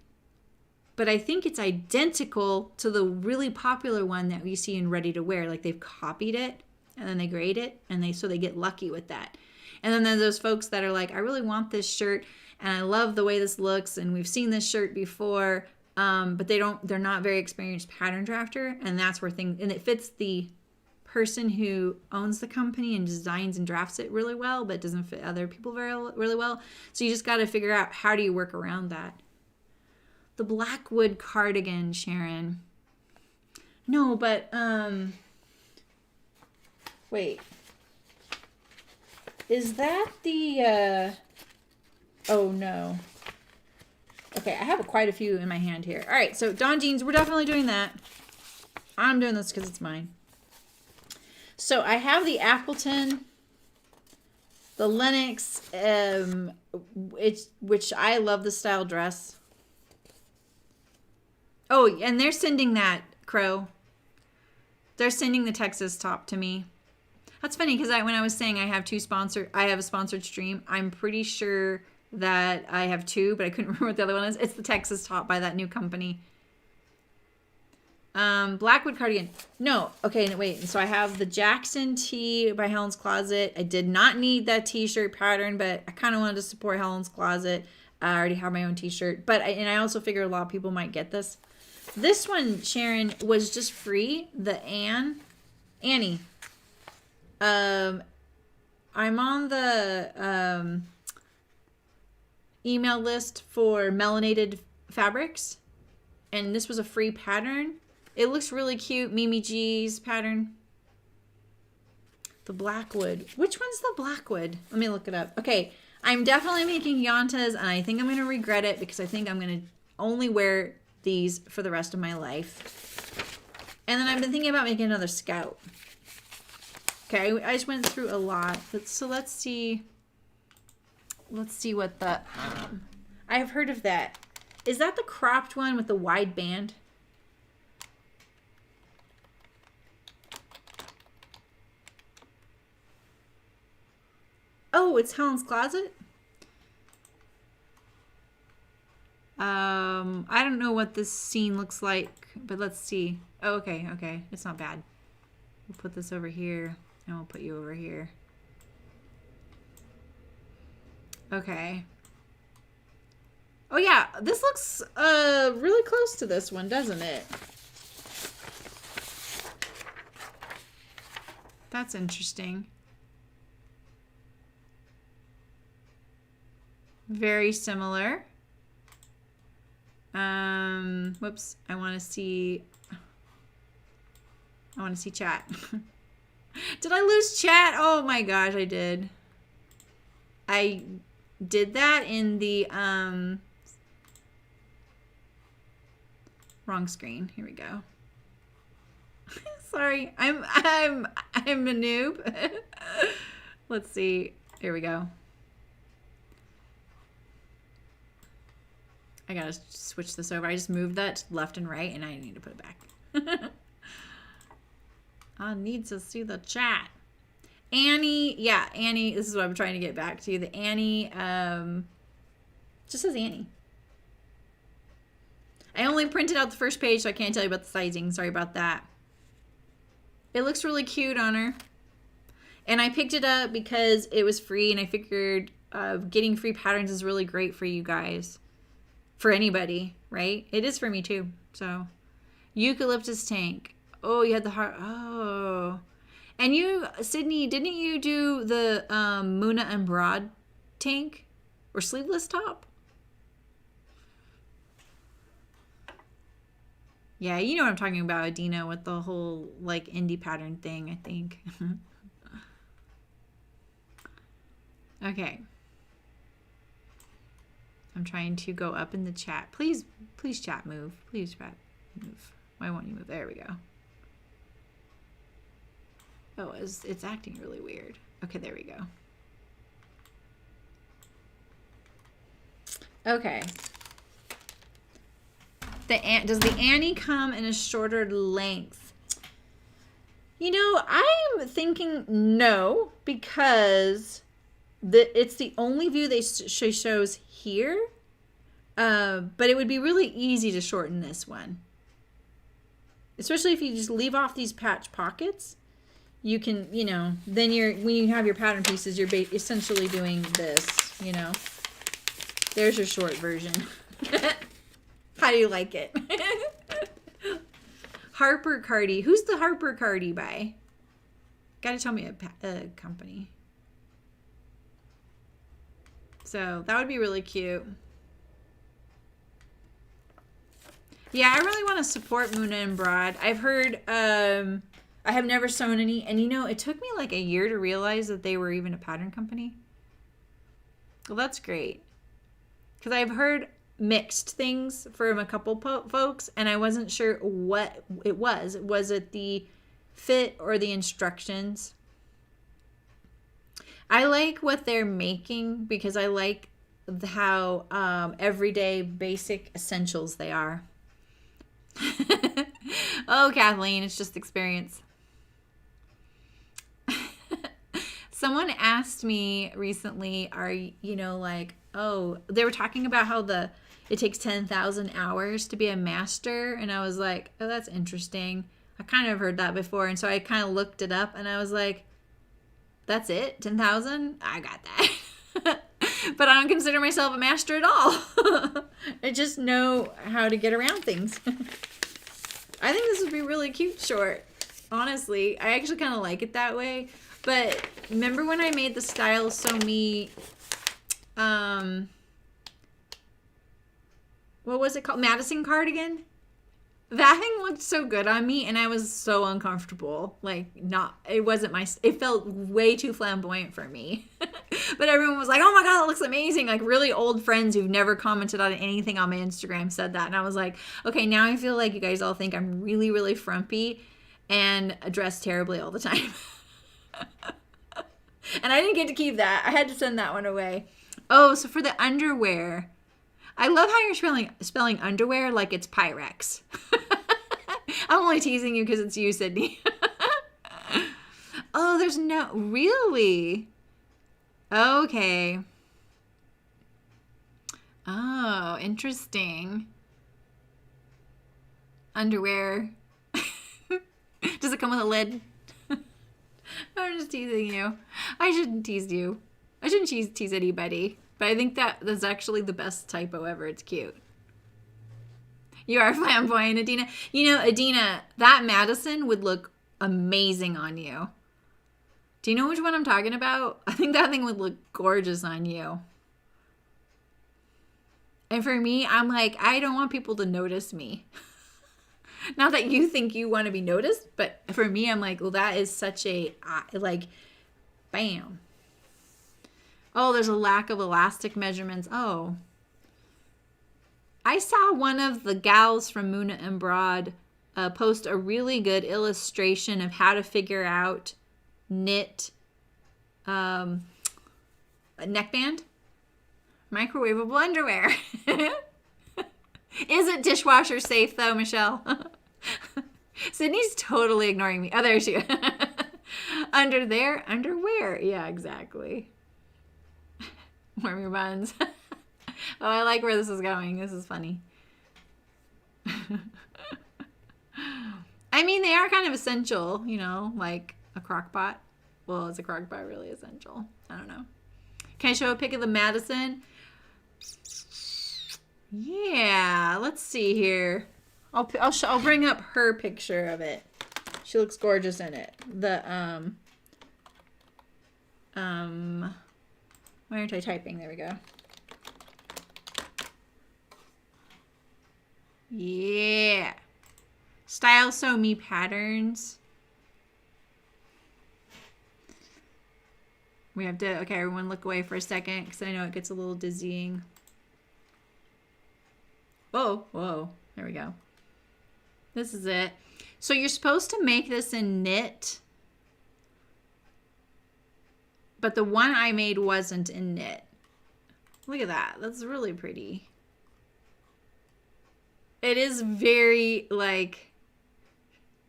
but I think it's identical to the really popular one that we see in ready to wear. Like, they've copied it and then they grade it, and so they get lucky with that. And then there's those folks that are like, I really want this shirt and I love the way this looks, and we've seen this shirt before, but they're not very experienced pattern drafter, and that's where and it fits the person who owns the company and designs and drafts it really well, but doesn't fit other people really well. So you just got to figure out, how do you work around that? The Blackwood cardigan, Sharon. No, but wait. Is that the oh no. Okay, I have quite a few in my hand here. All right, so Dawn jeans, we're definitely doing that. I'm doing this because it's mine. So I have the Appleton, the Lennox, which I love the style dress. Oh, and they're sending that, Crow. They're sending the Texas top to me. That's funny because when I was saying I have a sponsored stream, I'm pretty sure that I have two, but I couldn't remember what the other one is. It's the Texas top by that new company. Blackwood cardigan. No, okay, wait. So I have the Jackson tee by Helen's Closet. I did not need that t-shirt pattern, but I kind of wanted to support Helen's Closet. I already have my own t-shirt, and I also figure a lot of people might get this. This one, Sharon, was just free. The Annie. I'm on the email list for melanated fabrics, and this was a free pattern. It looks really cute. Mimi G's pattern. The Blackwood. Which one's the Blackwood? Let me look it up. Okay, I'm definitely making Yantas, and I think I'm going to regret it because I think I'm going to only wear these for the rest of my life. And then I've been thinking about making another Scout. Okay, I just went through a lot. So let's see. Let's see what the... I have heard of that. Is that the cropped one with the wide band? Oh, it's Helen's Closet? I don't know what this scene looks like, but let's see. Oh, okay. It's not bad. We'll put this over here, and we'll put you over here. Okay. Oh yeah, this looks really close to this one, doesn't it? That's interesting. Very similar. Whoops, I want to see chat. Did I lose chat? Oh my gosh, I did. did that in the wrong screen. Here we go. Sorry, I'm a noob. Let's see. Here we go. I gotta switch this over. I just moved that to left and right, and I need to put it back. I need to see the chat. Annie, yeah, Annie. This is what I'm trying to get back to. The Annie, just says Annie. I only printed out the first page, so I can't tell you about the sizing. Sorry about that. It looks really cute on her. And I picked it up because it was free, and I figured getting free patterns is really great for you guys. For anybody, right? It is for me too. So, eucalyptus tank. Oh, you had the heart. Oh. And you, Sydney, didn't you do the Muna and Broad tank? Or sleeveless top? Yeah, you know what I'm talking about, Adina, with the whole, like, indie pattern thing, I think. Okay. I'm trying to go up in the chat. Please chat, move. Please chat, move. Why won't you move? There we go. Oh, it's acting really weird. Okay, there we go. Okay. Does the Annie come in a shorter length? You know, I'm thinking no, because it's the only view she shows here. But it would be really easy to shorten this one. Especially if you just leave off these patch pockets. You can, you know, then when you have your pattern pieces, you're essentially doing this, you know. There's your short version. How do you like it? Harper Cardi. Who's the Harper Cardi by? Gotta tell me a company. So that would be really cute. Yeah, I really want to support Muna and Broad. I've heard, I have never sewn any, and you know, it took me like a year to realize that they were even a pattern company. Well, that's great. Because I've heard mixed things from a couple folks, and I wasn't sure what it was. Was it the fit or the instructions? I like what they're making because I like how everyday basic essentials they are. Oh, Kathleen, it's just experience. Someone asked me recently, oh, they were talking about how it takes 10,000 hours to be a master. And I was like, oh, that's interesting. I kind of heard that before. And so I kind of looked it up and I was like, that's it? 10,000? I got that. But I don't consider myself a master at all. I just know how to get around things. I think this would be really cute short. Honestly, I actually kind of like it that way. But remember when I made the Style Sew Me, what was it called? Madison cardigan? That thing looked so good on me, and I was so uncomfortable. It felt way too flamboyant for me. But everyone was like, oh my God, it looks amazing. Like really old friends who've never commented on anything on my Instagram said that. And I was like, okay, now I feel like you guys all think I'm really, really frumpy and dress terribly all the time. And I didn't get to keep that. I had to send that one away. Oh, so for the underwear, I love how you're spelling underwear like it's Pyrex. I'm only teasing you because it's you, Sydney. Oh, there's no... Really? Okay. Oh, interesting. Underwear. Does it come with a lid? I'm just teasing you. I shouldn't tease you. I shouldn't tease anybody. But I think that's actually the best typo ever. It's cute. You are flamboyant, Adina. You know, Adina, that Madison would look amazing on you. Do you know which one I'm talking about? I think that thing would look gorgeous on you. And for me, I'm like, I don't want people to notice me. Not that you think you want to be noticed, but for me, I'm like, well, that is such a, bam. Oh, there's a lack of elastic measurements. Oh. I saw one of the gals from Muna and Broad post a really good illustration of how to figure out knit neckband. Microwavable underwear. Is it dishwasher safe though, Michelle? Sydney's totally ignoring me. Oh, there she is. Under there, underwear. Yeah, exactly. Warm your buns. Oh, I like where this is going. This is funny. I mean, they are kind of essential, you know, like a crock pot. Well, is a crock pot really essential? I don't know. Can I show a pic of the Madison? Yeah, let's see here. I'll bring up her picture of it. She looks gorgeous in it. The why aren't I typing? There we go. Yeah. Style Sew Me Patterns. We have to, okay, everyone look away for a second because I know it gets a little dizzying. Whoa, whoa, there we go. This is it. So you're supposed to make this in knit, but the one I made wasn't in knit. Look at that. That's really pretty. It is very like,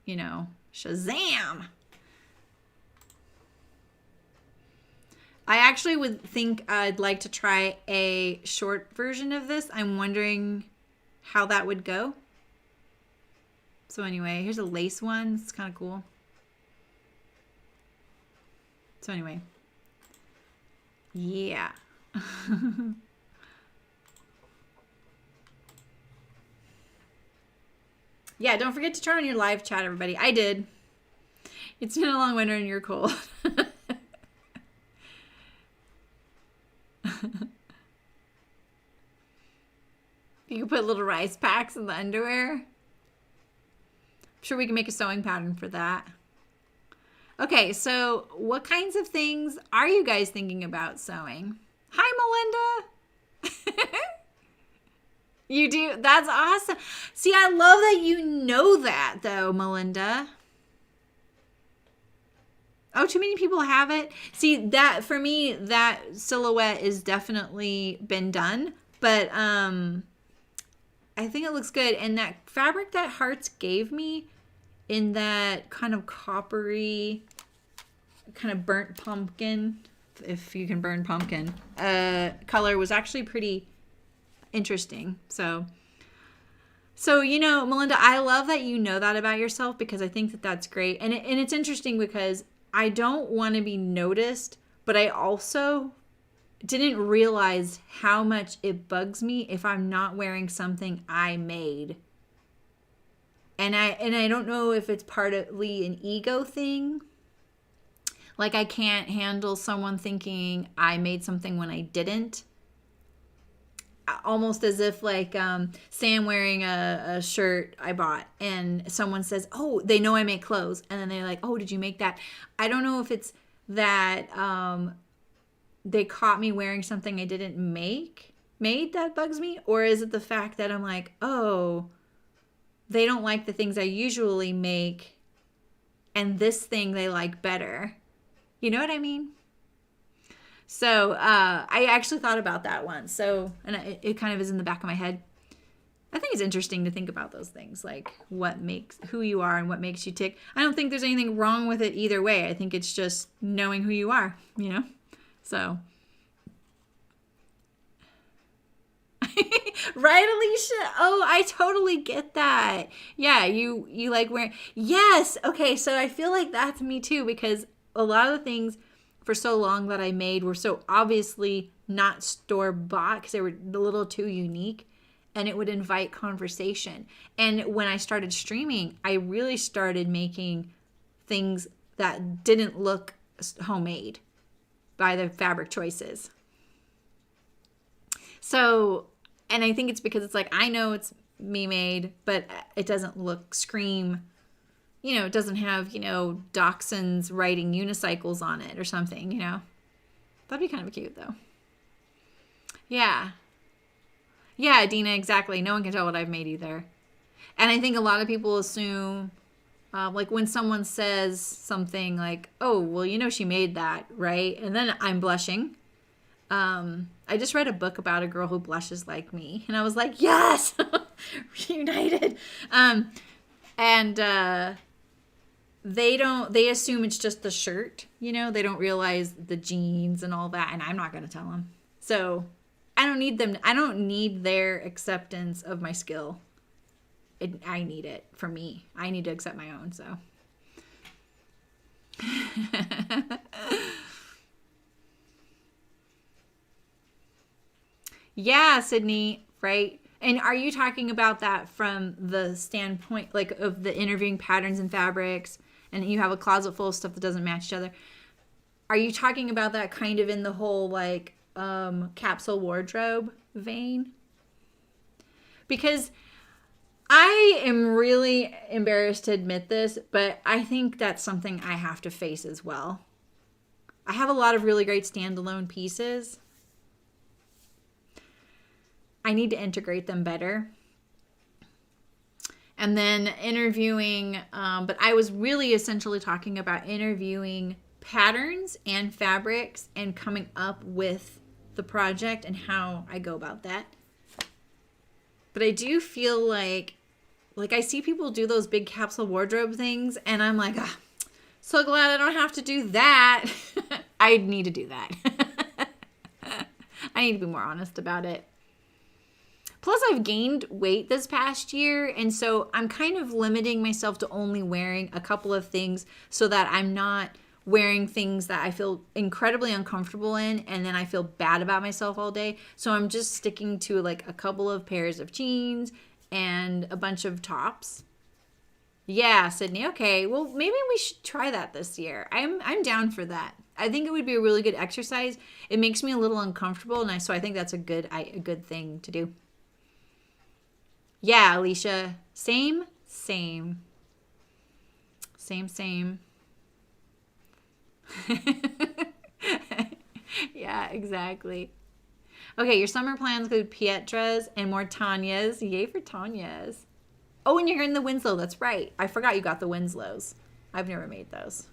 you know, Shazam. I actually would think I'd like to try a short version of this. I'm wondering how that would go. So anyway, here's a lace one. It's kind of cool. So anyway. Yeah. Yeah, don't forget to turn on your live chat, everybody. I did. It's been a long winter and you're cold. You can put little rice packs in the underwear. I'm sure we can make a sewing pattern for that. Okay, so what kinds of things are you guys thinking about sewing? Hi, Melinda. You do? That's awesome. See, I love that you know that, though, Melinda. Oh, too many people have it. See, that for me, that silhouette is definitely been done, but I think it looks good. And that fabric that Hearts gave me in that kind of coppery, kind of burnt pumpkin, if you can burn pumpkin, color was actually pretty interesting. So you know, Melinda, I love that you know that about yourself because I think that that's great. And it's interesting because I don't want to be noticed, but I also didn't realize how much it bugs me if I'm not wearing something I made. And I don't know if it's partly an ego thing. Like I can't handle someone thinking I made something when I didn't. Almost as if like Sam wearing a shirt I bought and someone says, oh, they know I make clothes. And then they're like, oh, did you make that? I don't know if it's that they caught me wearing something I didn't made that bugs me. Or is it the fact that I'm like, oh, they don't like the things I usually make and this thing they like better. You know what I mean? So I actually thought about that once. So, and it kind of is in the back of my head. I think it's interesting to think about those things, like what makes who you are and what makes you tick. I don't think there's anything wrong with it either way. I think it's just knowing who you are, you know? So. Right, Alicia? Oh, I totally get that. Yeah, you like wearing. Yes. Okay, so I feel like that's me too because a lot of the things for so long that I made were so obviously not store-bought because they were a little too unique and it would invite conversation. And when I started streaming, I really started making things that didn't look homemade by the fabric choices. So, and I think it's because it's like, I know it's me made, but it doesn't scream, you know, it doesn't have, you know, dachshunds riding unicycles on it or something, you know. That'd be kind of cute though. Yeah. Yeah, Dina, exactly. No one can tell what I've made either. And I think a lot of people assume, like when someone says something like, oh, well, you know, she made that, right? And then I'm blushing. I just read a book about a girl who blushes like me. And I was like, yes, reunited. They assume it's just the shirt, you know, they don't realize the jeans and all that. And I'm not going to tell them. So I don't need their acceptance of my skill. I need it for me. I need to accept my own, so. Yeah, Sydney, right? And are you talking about that from the standpoint, like, of the interviewing patterns and fabrics, and you have a closet full of stuff that doesn't match each other? Are you talking about that kind of in the whole, like, capsule wardrobe vein? Because I am really embarrassed to admit this, but I think that's something I have to face as well. I have a lot of really great standalone pieces. I need to integrate them better. And then interviewing, but I was really essentially talking about interviewing patterns and fabrics and coming up with the project and how I go about that. But I do feel like I see people do those big capsule wardrobe things, and I'm like, so glad I don't have to do that. I need to do that. I need to be more honest about it. Plus, I've gained weight this past year, and so I'm kind of limiting myself to only wearing a couple of things so that I'm not wearing things that I feel incredibly uncomfortable in, and then I feel bad about myself all day. So I'm just sticking to like a couple of pairs of jeans and a bunch of tops. Yeah, Sydney. Okay, well, maybe we should try that this year. I'm down for that. I think it would be a really good exercise. It makes me a little uncomfortable, and so I think that's a good thing to do. Yeah, Alicia. Same. Yeah, exactly. Okay, your summer plans include Pietras and more Tanyas. Yay for Tanyas. Oh, and you're in the Winslow. That's right. I forgot you got the Winslows. I've never made those.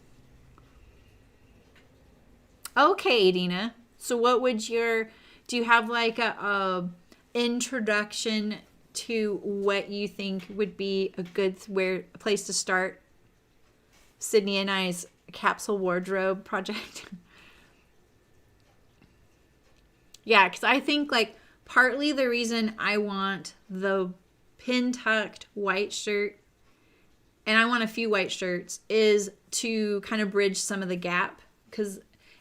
Okay, Dina. So what would do you have like a introduction to what you think would be a good place to start Sydney and I's capsule wardrobe project? Yeah, because I think like partly the reason I want the pin tucked white shirt and I want a few white shirts is to kind of bridge some of the gap.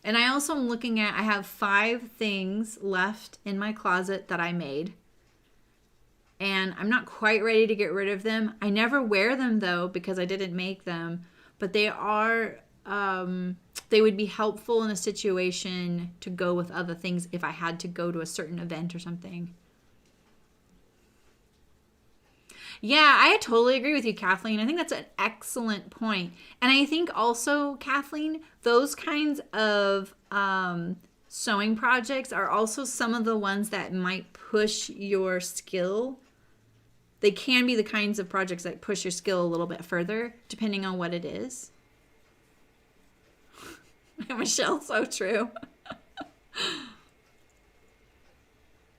And I also am looking at, I have 5 things left in my closet that I made. And I'm not quite ready to get rid of them. I never wear them though because I didn't make them. But they are, they would be helpful in a situation to go with other things if I had to go to a certain event or something. Yeah, I totally agree with you, Kathleen. I think that's an excellent point. And I think also, Kathleen, those kinds of sewing projects are also some of the ones that might push your skill. They can be the kinds of projects that push your skill a little bit further, depending on what it is. Michelle, so true.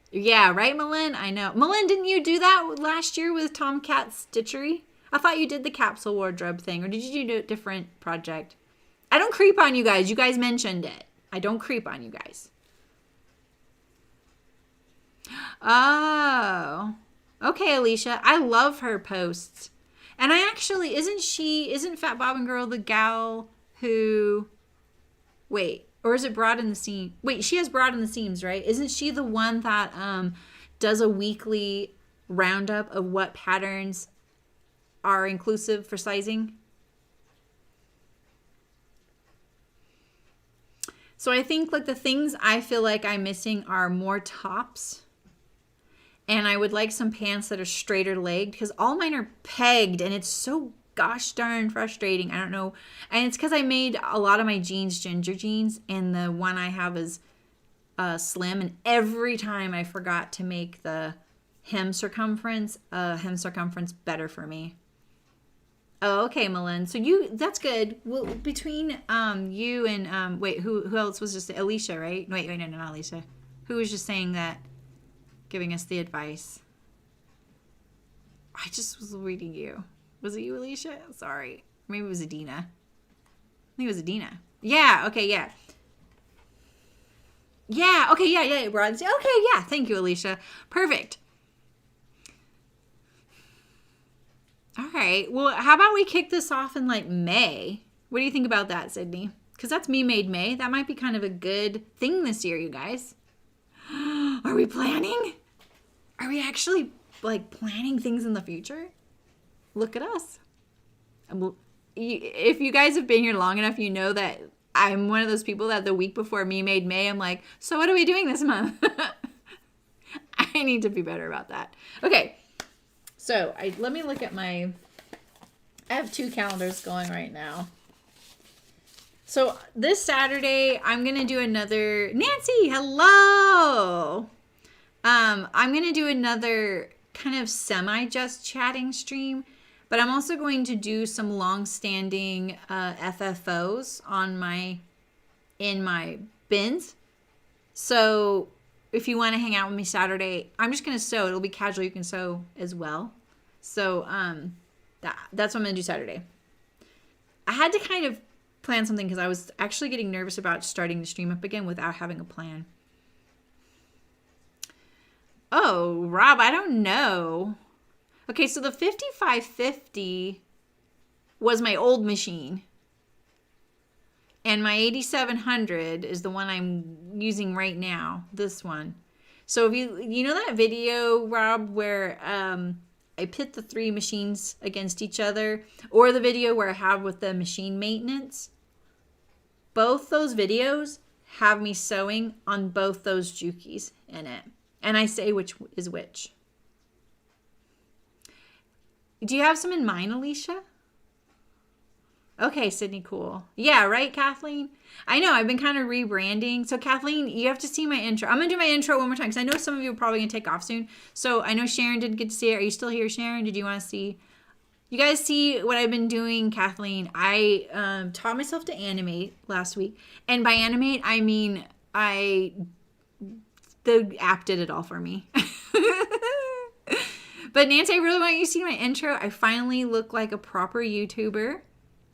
Yeah, right, Malin? I know. Malin, didn't you do that last year with Tomcat Stitchery? I thought you did the capsule wardrobe thing, or did you do a different project? I don't creep on you guys. You guys mentioned it. I don't creep on you guys. Oh. Okay, Alicia. I love her posts. And I actually, isn't Fat Bobbin Girl the gal who, wait, or is it Broad in the Seam? Wait, she has Broad in the Seams, right? Isn't she the one that does a weekly roundup of what patterns are inclusive for sizing? So I think like the things I feel like I'm missing are more tops. And I would like some pants that are straighter legged because all mine are pegged and it's so gosh darn frustrating. I don't know. And it's because I made a lot of my jeans ginger jeans, and the one I have is slim, and every time I forgot to make the hem circumference better for me. Oh, okay, Malin. So that's good. Well, between you and wait, who else was just Alicia, right? Wait, no, not Alicia. Who was just saying that, giving us the advice? I just was reading you. Was it you, Alicia? Sorry. Maybe it was Adina. I think it was Adina. Yeah, okay, yeah. Yeah, okay, yeah, Rod. Okay, yeah. Thank you, Alicia. Perfect. All right. Well, how about we kick this off in like May? What do you think about that, Sydney? Because that's Me Made May. That might be kind of a good thing this year, you guys. Are we planning? Are we actually like planning things in the future? Look at us. If you guys have been here long enough, you know that I'm one of those people that the week before Me Made May, I'm like, so what are we doing this month? I need to be better about that. Okay. So let me look at I have 2 calendars going right now. So this Saturday, I'm going to do another, Nancy, hello. I'm going to do another kind of semi-just chatting stream, but I'm also going to do some long-standing FFOs in my bins. So if you want to hang out with me Saturday, I'm just going to sew. It'll be casual. You can sew as well. So that's what I'm going to do Saturday. I had to kind of plan something because I was actually getting nervous about starting the stream up again without having a plan. Oh, Rob, I don't know. Okay, so the 5550 was my old machine. And my 8700 is the one I'm using right now, this one. So if you know that video, Rob, where I pit the 3 machines against each other, or the video where I have with the machine maintenance, both those videos have me sewing on both those Jukies in it. And I say which is which. Do you have some in mind, Alicia? Okay, Sydney, cool. Yeah, right, Kathleen? I know, I've been kind of rebranding. So, Kathleen, you have to see my intro. I'm going to do my intro one more time because I know some of you are probably going to take off soon. So, I know Sharon didn't get to see it. Are you still here, Sharon? Did you want to see? You guys see what I've been doing, Kathleen? I taught myself to animate last week. And by animate, I mean the app did it all for me. But Nancy, I really want you to see my intro. I finally look like a proper YouTuber.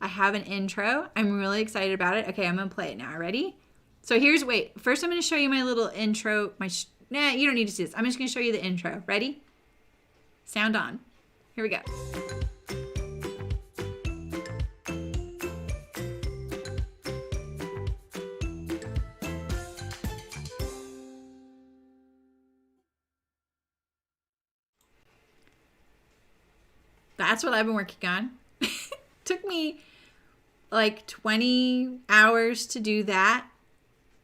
I have an intro. I'm really excited about it. Okay, I'm going to play it now. Ready? So first I'm going to show you my little intro. You don't need to see this. I'm just going to show you the intro. Ready? Sound on. Here we go. That's what I've been working on. Took me like 20 hours to do that,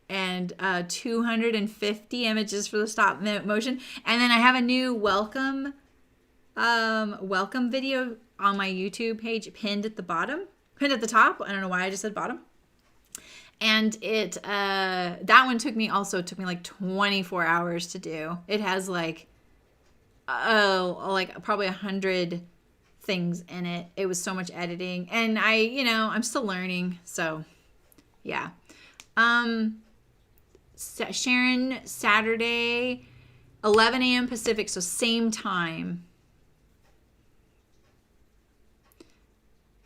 and 250 images for the stop motion. And then I have a new welcome video on my YouTube page pinned at the top. I don't know why I just said bottom. And that one took me like 24 hours to do. It has like probably 100 things in it. It was so much editing, and I'm still learning. So yeah. Sharon, Saturday, 11 a.m. Pacific, so same time.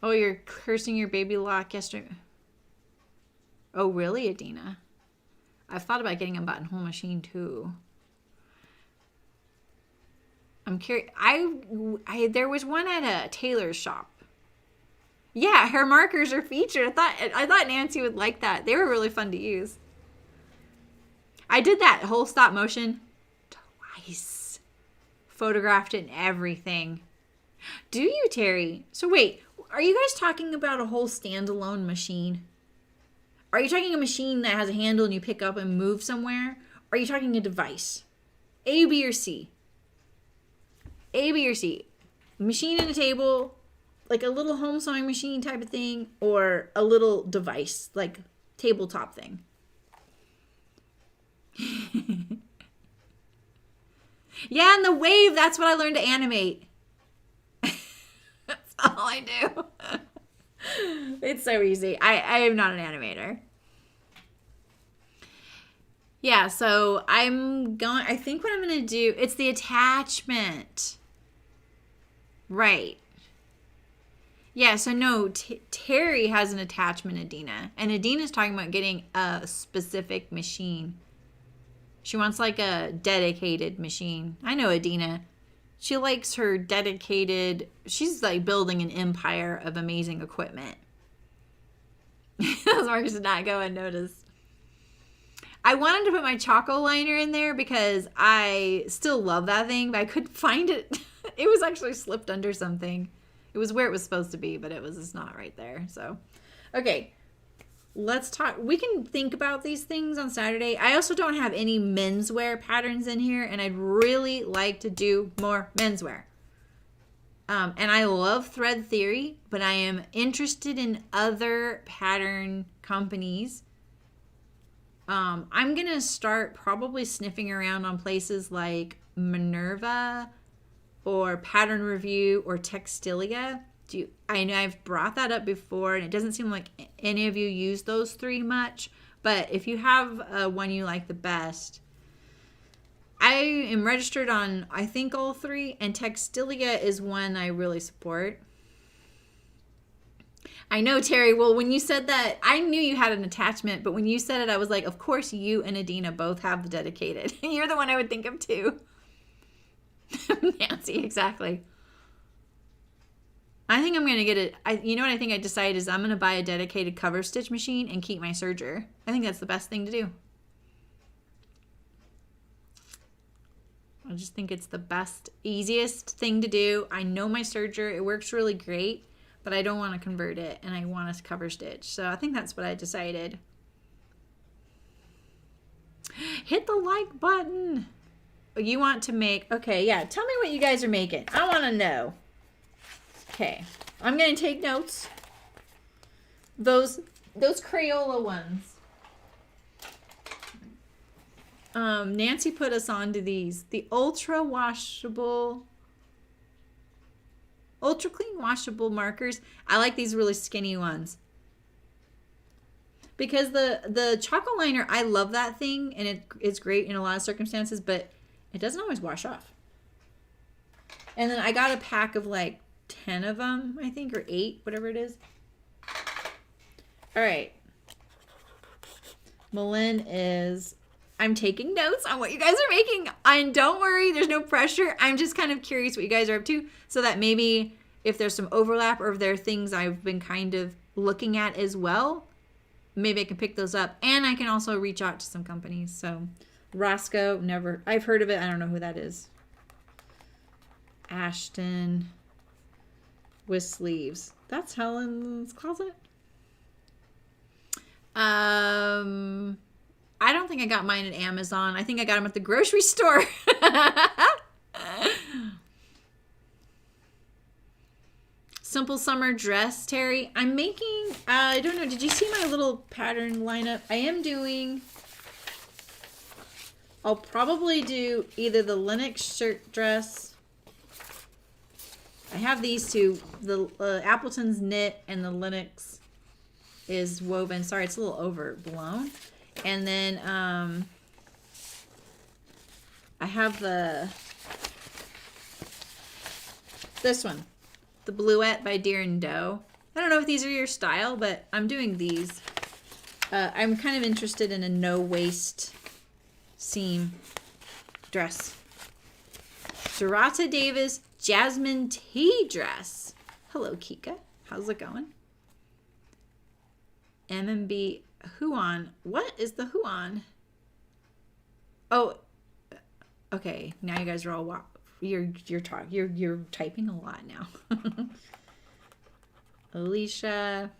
Oh, you're cursing your baby lock yesterday. Oh, really, Adina? I've thought about getting a buttonhole machine too. I'm curious. There was one at a tailor's shop. Yeah, her markers are featured. I thought Nancy would like that. They were really fun to use. I did that whole stop motion twice. Photographed it and everything. Do you, Terry? So wait, are you guys talking about a whole standalone machine? Are you talking a machine that has a handle and you pick up and move somewhere? Or are you talking a device? A, B, or C? A, B, or C? Machine and a table, like a little home sewing machine type of thing, or a little device, like tabletop thing. Yeah, and the wave, that's what I learned to animate. That's all I do. It's so easy. I am not an animator. Yeah, so I think what I'm going to do, it's the attachment. Right. Yeah, so no, Terry has an attachment, Adina. And Adina's talking about getting a specific machine. She wants like a dedicated machine. I know Adina. She likes her dedicated, she's like building an empire of amazing equipment. Those markers did not go unnoticed. I wanted to put my Choco liner in there because I still love that thing, but I couldn't find it. It was actually slipped under something. It was where it was supposed to be, but it was just not right there. So, okay. Let's talk. We can think about these things on Saturday. I also don't have any menswear patterns in here, and I'd really like to do more menswear. And I love thread theory, but I am interested in other pattern companies. I'm going to start probably sniffing around on places like Minerva or Pattern Review or Textilia. I know I've brought that up before, and it doesn't seem like any of you use those three much. But if you have one you like the best, I am registered on, I think, all three, and Textilia is one I really support. I know, Terry. Well, when you said that, I knew you had an attachment, but when you said it, I was like, of course you and Adina both have the dedicated. You're the one I would think of too. Nancy, exactly. I think I'm going to get it. You know what I think I decided is I'm going to buy a dedicated cover stitch machine and keep my serger. I think that's the best thing to do. I just think it's the best, easiest thing to do. I know my serger. It works really great, but I don't want to convert it, and I want to cover stitch. So I think that's what I decided. Hit the like button. You want to make, okay, yeah. Tell me what you guys are making. I want to know. Okay, I'm going to take notes. Those Crayola ones. Nancy put us onto these. The ultra clean washable markers. I like these really skinny ones. Because the Choco liner, I love that thing, and it's great in a lot of circumstances, but it doesn't always wash off. And then I got a pack of like 10 of them, I think, or 8, whatever it is. All right. Malin is, I'm taking notes on what you guys are making. And don't worry, there's no pressure. I'm just kind of curious what you guys are up to, so that maybe if there's some overlap or if there are things I've been kind of looking at as well, maybe I can pick those up. And I can also reach out to some companies. So Roscoe, never, I've heard of it. I don't know who that is. Ashton with sleeves. That's Helen's Closet. I don't think I got mine at Amazon. I think I got them at the grocery store. Simple summer dress, Terry. I'm making, I don't know, did you see my little pattern lineup? I am doing, I'll probably do either the Lennox shirt dress. I have these two, the Appleton's knit and the Lennox is woven. Sorry, it's a little overblown. And then I have this one, the Bluette by Deer and Doe. I don't know if these are your style, but I'm doing these. I'm kind of interested in a no waist seam dress. Dorota Davis Jasmine tea dress. Hello, Kika. How's it going? M&B Huon. What is the Huon? Oh, okay. Now you guys are all you're typing a lot now. Alicia.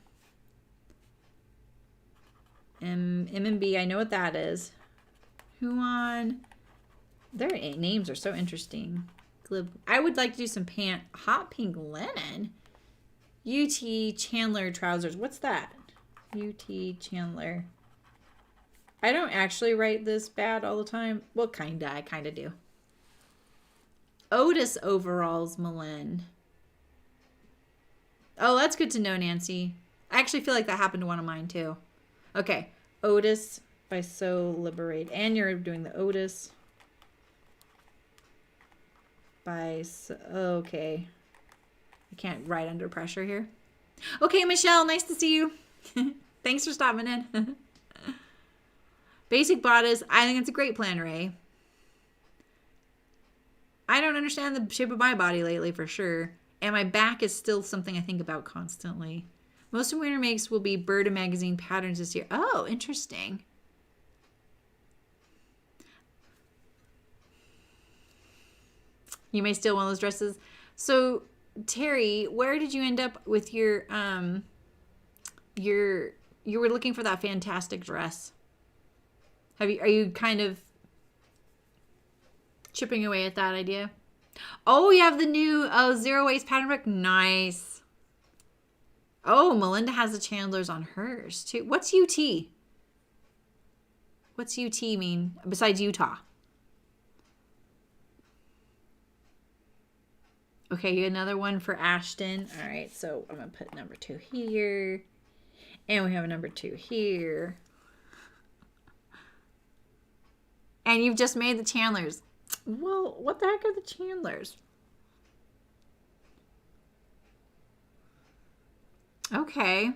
M&B. I know what that is. Huon. Their names are so interesting. I would like to do some hot pink linen. UT Chandler trousers. What's that? UT Chandler. I don't actually write this bad all the time. Well, kinda. I kinda do. Otis overalls, Malin. Oh, that's good to know, Nancy. I actually feel like that happened to one of mine, too. Okay. Otis by So Liberate. And you're doing the Otis by So... Okay. I can't write under pressure here. Okay, Michelle, nice to see you. Thanks for stopping in. Basic bodice. I think it's a great plan, Ray. I don't understand the shape of my body lately for sure. And my back is still something I think about constantly. Most of winter makes will be Bird magazine patterns this year. Oh, interesting. You may steal one of those dresses. So, Terry, where did you end up with your you were looking for that fantastic dress? Are you kind of chipping away at that idea? Oh, you have the new zero waist pattern book. Nice. Oh, Melinda has the Chandlers on hers too. What's UT? What's UT mean besides Utah? Okay, another one for Ashton. All right, so I'm going to put number 2 here. And we have a number 2 here. And you've just made the Chandlers. Well, what the heck are the Chandlers? Okay.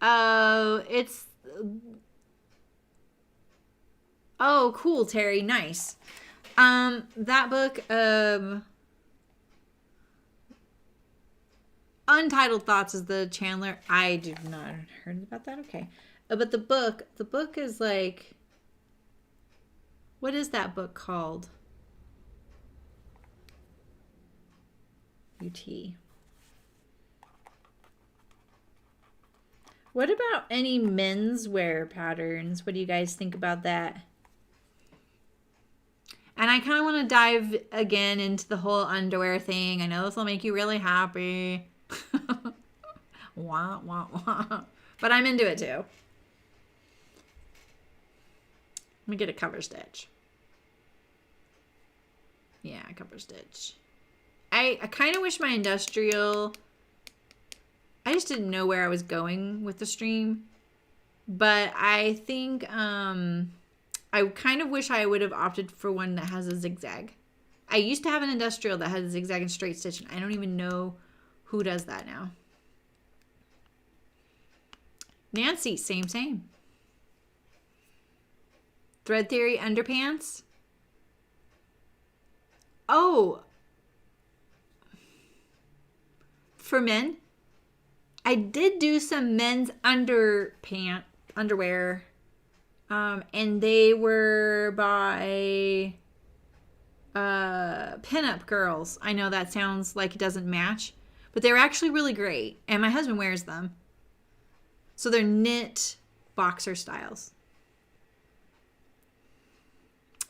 It's... Oh, cool, Terry. Nice. That book, Untitled Thoughts is the Chandler. I did not heard about that. Okay. But the book is like, what is that book called? UT. What about any menswear patterns? What do you guys think about that? And I kind of want to dive again into the whole underwear thing. I know this will make you really happy. Wah, wah, wah. But I'm into it too. Let me get a cover stitch. Yeah, cover stitch. I kind of wish my industrial... I just didn't know where I was going with the stream. But I think... I kind of wish I would have opted for one that has a zigzag. I used to have an industrial that had a zigzag and straight stitch, and I don't even know who does that now. Nancy, same. Thread Theory underpants. Oh. For men. I did do some men's underwear. And they were by pinup girls. I know that sounds like it doesn't match, but they were actually really great. And my husband wears them. So they're knit boxer styles.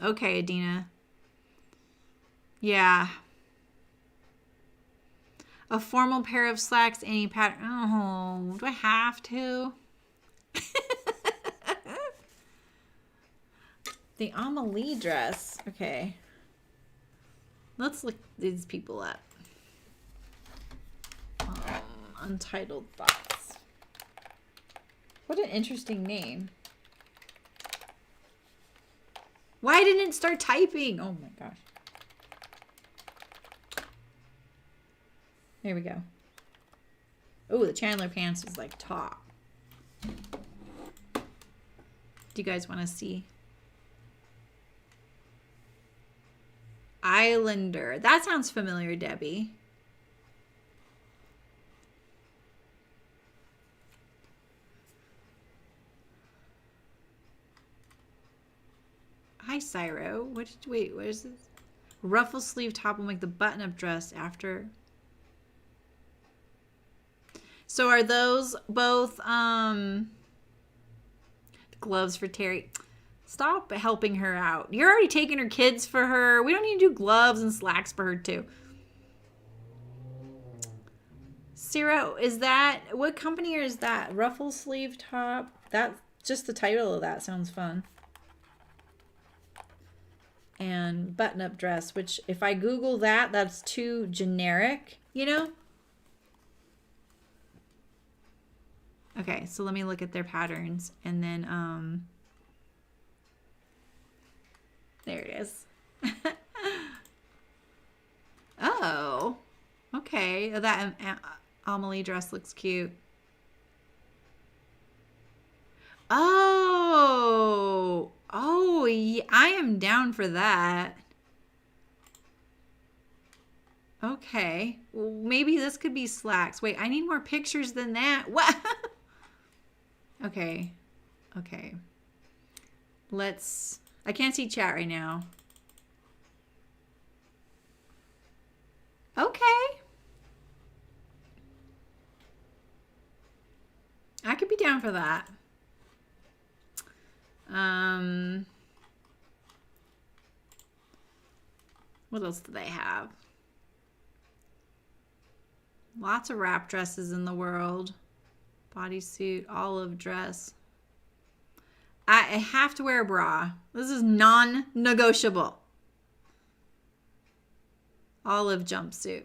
Okay, Adina. Yeah. A formal pair of slacks, any pattern. Oh, do I have to? The Amelie dress. Okay. Let's look these people up. Untitled Thoughts. What an interesting name. Why didn't it start typing? Oh my gosh. There we go. Oh, the Chandler pants is like top. Do you guys want to see? Islander. That sounds familiar, Debbie. Hi, Cyro. Wait, what is this? Ruffle sleeve top will make the button-up dress after. So are those both gloves for Terry? Stop helping her out. You're already taking her kids for her. We don't need to do gloves and slacks for her too. Sarah, is that, what company is that? Ruffle sleeve top? That, just the title of that sounds fun. And button-up dress, which if I Google that, that's too generic, you know? Okay, so let me look at their patterns and then, there it is. Oh, okay. That Amelie dress looks cute. Oh, yeah, I am down for that. Okay, well, maybe this could be slacks. Wait, I need more pictures than that. What? Okay, okay. Let's, I can't see chat right now. Okay. I could be down for that. What else do they have? Lots of wrap dresses in the world. Bodysuit, olive dress. I have to wear a bra. This is non-negotiable. Olive jumpsuit.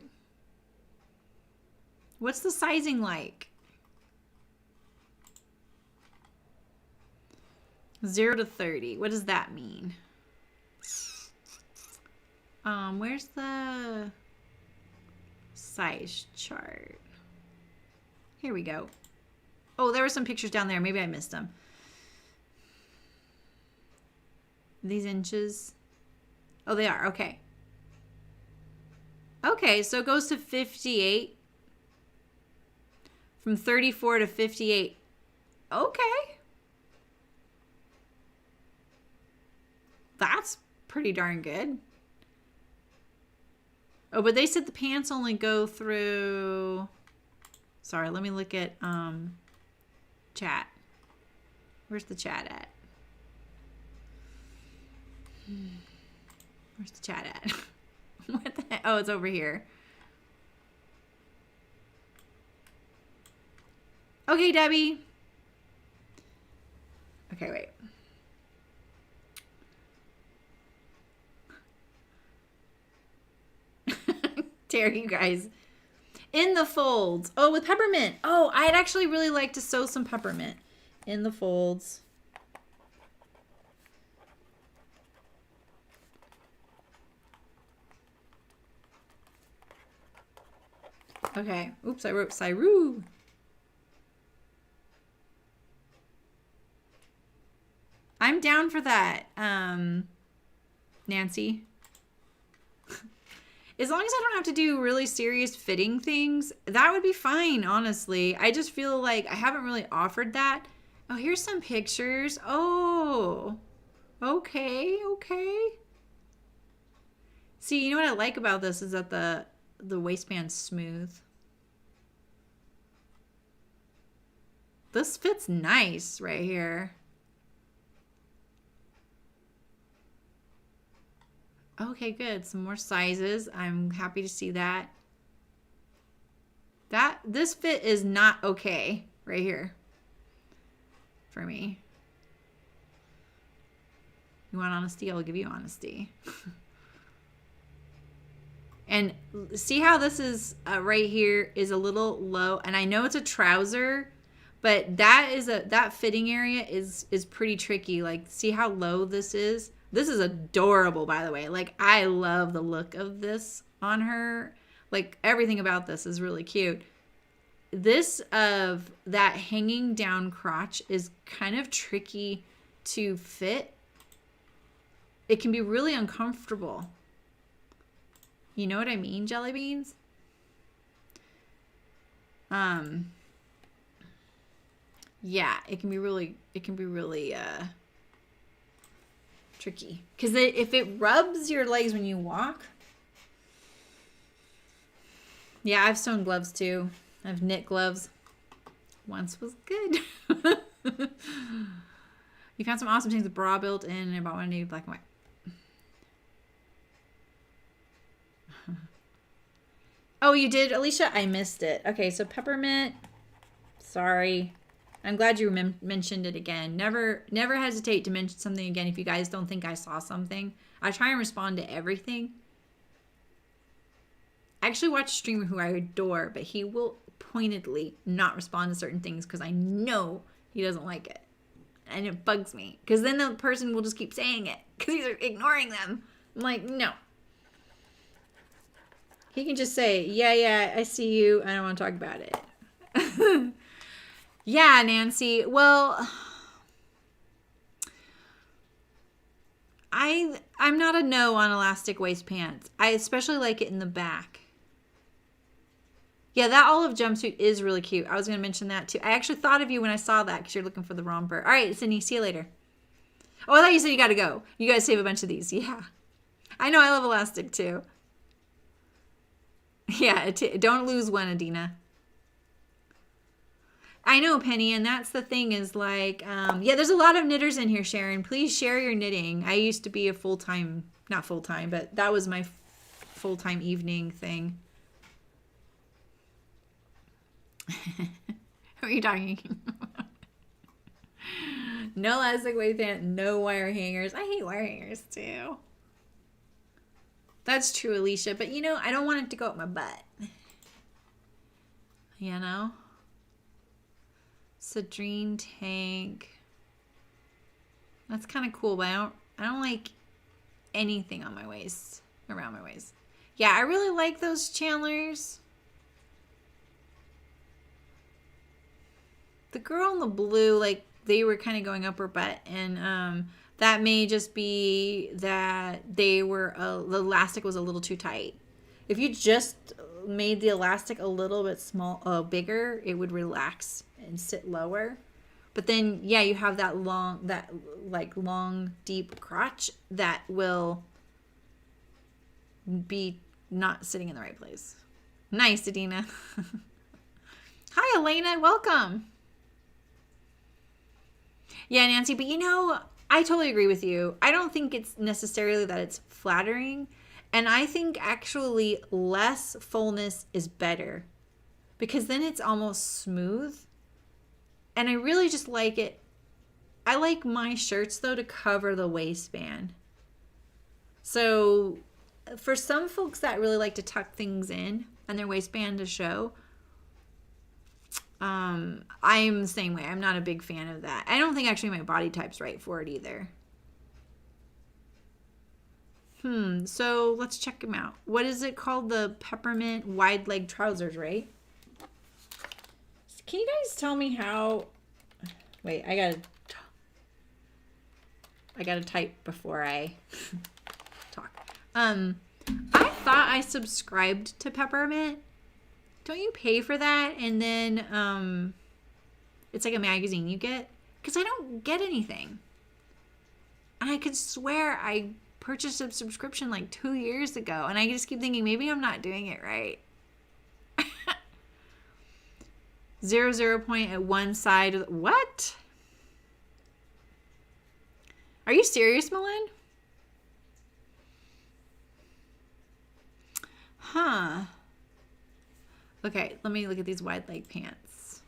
What's the sizing like? 0 to 30. What does that mean? Where's the size chart? Here we go. Oh, there were some pictures down there. Maybe I missed them. These inches. Oh, they are. Okay. Okay, so it goes to 58. From 34 to 58. Okay. That's pretty darn good. Oh, but they said the pants only go through... Sorry, let me look at chat. Where's the chat at? Where's the chat at? What the heck? Oh, it's over here. Okay, Debbie. Okay, wait. Dare you guys. In the folds. Oh, with peppermint. Oh, I'd actually really like to sew some peppermint in the folds. Okay. Oops, I wrote Cyru. I'm down for that, Nancy. As long as I don't have to do really serious fitting things, that would be fine, honestly. I just feel like I haven't really offered that. Oh, here's some pictures. Oh, okay, okay. See, you know what I like about this is that the waistband's smooth. This fits nice right here. Okay, good. Some more sizes. I'm happy to see that. This fit is not okay right here for me. You want honesty? I'll give you honesty. And see how this is right here is a little low, and I know it's a trouser, but that fitting area is pretty tricky. Like, see how low this is? This is adorable, by the way. Like, I love the look of this on her. Like, everything about this is really cute. This of that hanging down crotch is kind of tricky to fit. It can be really uncomfortable. You know what I mean, jelly beans? Yeah, it can be really tricky. Because if it rubs your legs when you walk. Yeah, I've sewn gloves too. I've knit gloves. Once was good. You found some awesome things with bra built in and about one new black and white. Oh, you did, Alicia? I missed it. Okay, so peppermint. Sorry. I'm glad you mentioned it again. Never hesitate to mention something again if you guys don't think I saw something. I try and respond to everything. I actually watch a streamer who I adore, but he will pointedly not respond to certain things because I know he doesn't like it. And it bugs me because then the person will just keep saying it because he's ignoring them. I'm like, no. He can just say, yeah, I see you. I don't want to talk about it. Yeah, Nancy. Well, I'm not a no on elastic waist pants. I especially like it in the back. Yeah, that olive jumpsuit is really cute. I was going to mention that too. I actually thought of you when I saw that because you're looking for the romper. All right, Sydney, see you later. Oh, I thought you said you got to go. You got to save a bunch of these. Yeah. I know, I love elastic too. Yeah, don't lose one, Adina. I know, Penny, and that's the thing is like, yeah, there's a lot of knitters in here, Sharon. Please share your knitting. I used to be a full-time, not full-time, but that was my full-time evening thing. What are you talking? No elastic waist pant, no wire hangers. I hate wire hangers too. That's true, Alicia. But you know, I don't want it to go up my butt. You know? Citrine tank. That's kind of cool, but I don't like anything on my waist, around my waist. Yeah, I really like those Chandlers. The girl in the blue, like, they were kind of going up her butt, and that may just be that they were, the elastic was a little too tight. If you just made the elastic a little bit bigger, it would relax and sit lower. But then, yeah, you have that long, deep crotch that will be not sitting in the right place. Nice, Adina. Hi, Elena. Welcome. Yeah, Nancy, but you know, I totally agree with you. I don't think it's necessarily that it's flattering. And I think actually less fullness is better because then it's almost smooth. And I really just like it. I like my shirts, though, to cover the waistband. So for some folks that really like to tuck things in and their waistband to show, I'm the same way. I'm not a big fan of that. I don't think actually my body type's right for it either. So let's check them out. What is it called? The peppermint wide leg trousers, right? Can you guys tell me how... Wait, I gotta type before I talk. I thought I subscribed to Peppermint. Don't you pay for that? And then it's like a magazine you get? Because I don't get anything. And I could swear I purchased a subscription like 2 years ago. And I just keep thinking maybe I'm not doing it right. 0 point at one side. What? Are you serious, Malin? Huh. Okay, let me look at these wide leg pants.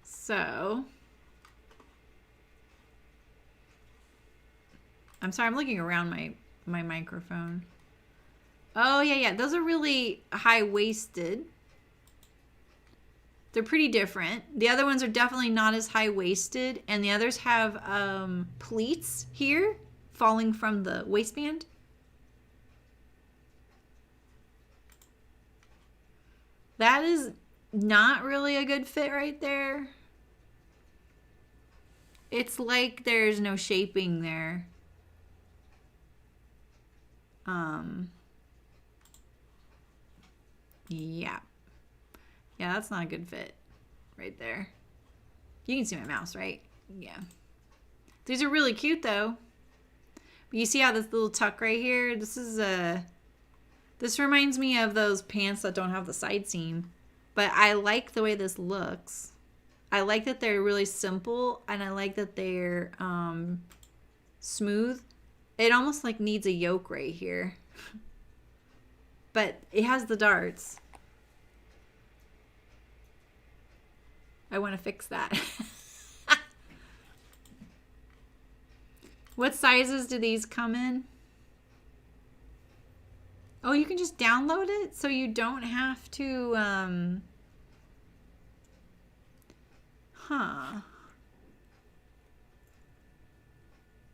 So, I'm sorry, I'm looking around my microphone. Oh, yeah. Those are really high-waisted. They're pretty different. The other ones are definitely not as high-waisted. And the others have pleats here falling from the waistband. That is not really a good fit right there. It's like there's no shaping there. Yeah. Yeah, that's not a good fit right there. You can see my mouse, right? Yeah. These are really cute though. But you see how this little tuck right here? This reminds me of those pants that don't have the side seam. But I like the way this looks. I like that they're really simple, and I like that they're smooth. It almost like needs a yoke right here. But it has the darts. I want to fix that. What sizes do these come in? Oh, you can just download it so you don't have to,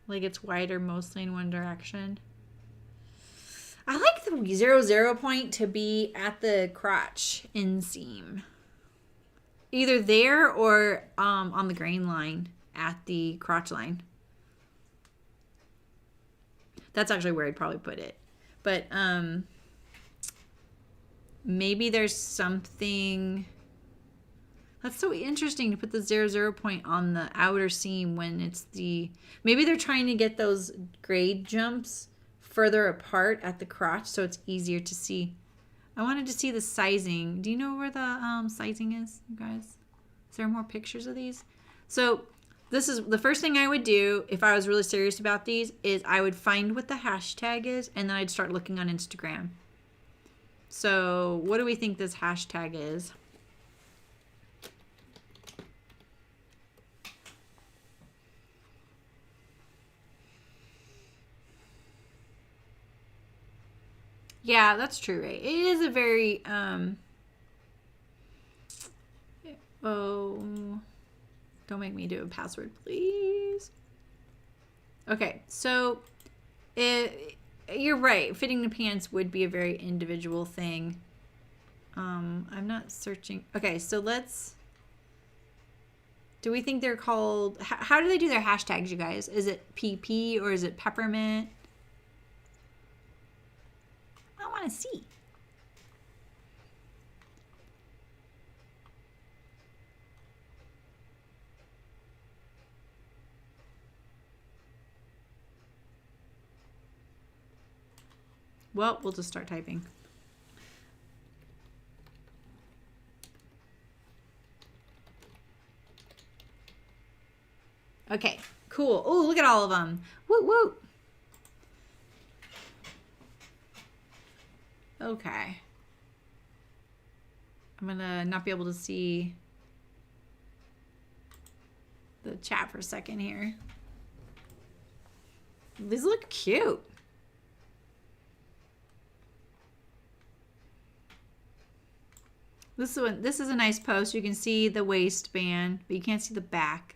like it's wider mostly in one direction. I like the 0 point to be at the crotch inseam. Either there or on the grain line at the crotch line. That's actually where I'd probably put it. But maybe there's something... That's so interesting to put the 0 point on the outer seam when it's the... Maybe they're trying to get those grade jumps further apart at the crotch so it's easier to see. I wanted to see the sizing. Do you know where the sizing is, you guys? Is there more pictures of these? So this is the first thing I would do if I was really serious about these is I would find what the hashtag is and then I'd start looking on Instagram. So what do we think this hashtag is? Yeah, that's true, right? It is a very, oh, don't make me do a password, please. Okay, so you're right. Fitting the pants would be a very individual thing. I'm not searching. Okay, so let's, do we think they're called, how do they do their hashtags, you guys? Is it PP or is it peppermint? I want to see. Well, we'll just start typing. Okay, cool. Oh, look at all of them. Woo woo. Okay. I'm gonna not be able to see the chat for a second here. These look cute. This is a nice post. You can see the waistband, but you can't see the back.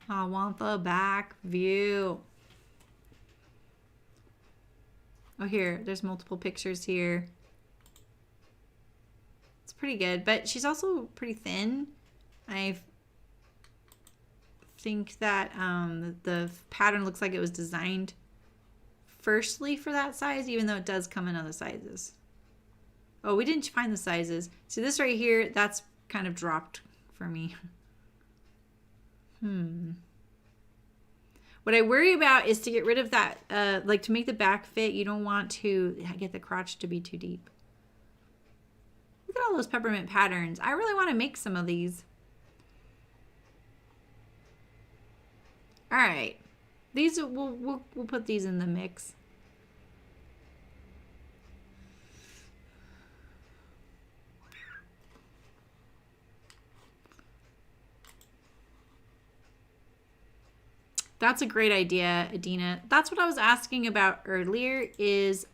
I want the back view. Oh, here, there's multiple pictures here. It's pretty good, but she's also pretty thin. I think that the pattern looks like it was designed firstly for that size, even though it does come in other sizes. Oh, we didn't find the sizes. See this right here, that's kind of dropped for me. What I worry about is to get rid of that, like to make the back fit, you don't want to get the crotch to be too deep. Look at all those peppermint patterns. I really want to make some of these. All right, these we'll put these in the mix. That's a great idea, Adina. That's what I was asking about earlier is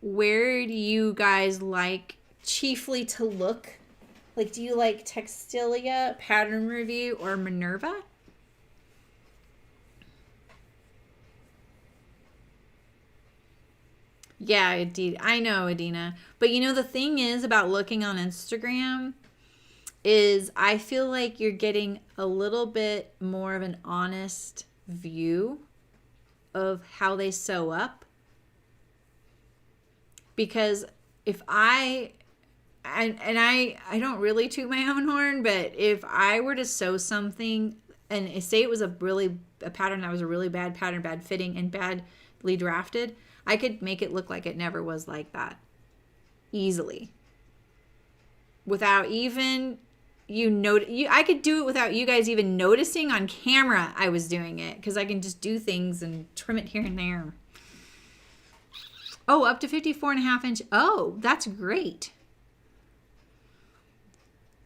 where do you guys like chiefly to look? Like, do you like Textilia, Pattern Review, or Minerva? Yeah, I know, Adina. But you know, the thing is about looking on Instagram is I feel like you're getting a little bit more of an honest view of how they sew up. Because if I don't really toot my own horn, but if I were to sew something and say it was a pattern that was a really bad pattern, bad fitting, and badly drafted, I could make it look like it never was like that easily. Without even I could do it without you guys even noticing on camera I was doing it, because I can just do things and trim it here and there. Oh, up to 54.5 inch. Oh, that's great.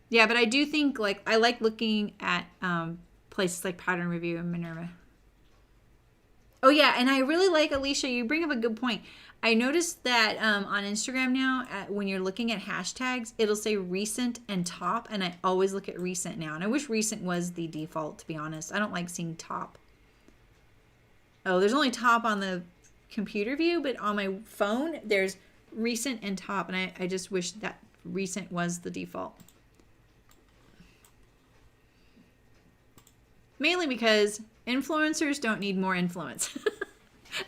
Yeah, but I do think, like, I like looking at places like Pattern Review and Minerva. Oh, yeah, and I really like, Alicia, you bring up a good point. I noticed that on Instagram now, when you're looking at hashtags, it'll say recent and top, and I always look at recent now. And I wish recent was the default, to be honest. I don't like seeing top. Oh, there's only top on the computer view, but on my phone, there's recent and top, and I just wish that recent was the default. Mainly because influencers don't need more influence.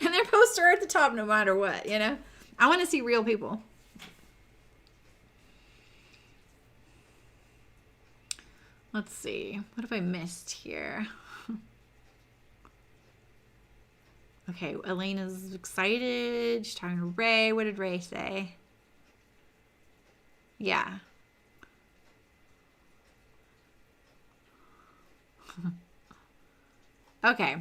And their posts are at the top no matter what, you know? I want to see real people. Let's see. What have I missed here? Okay, Elena's excited. She's talking to Ray. What did Ray say? Yeah. Okay.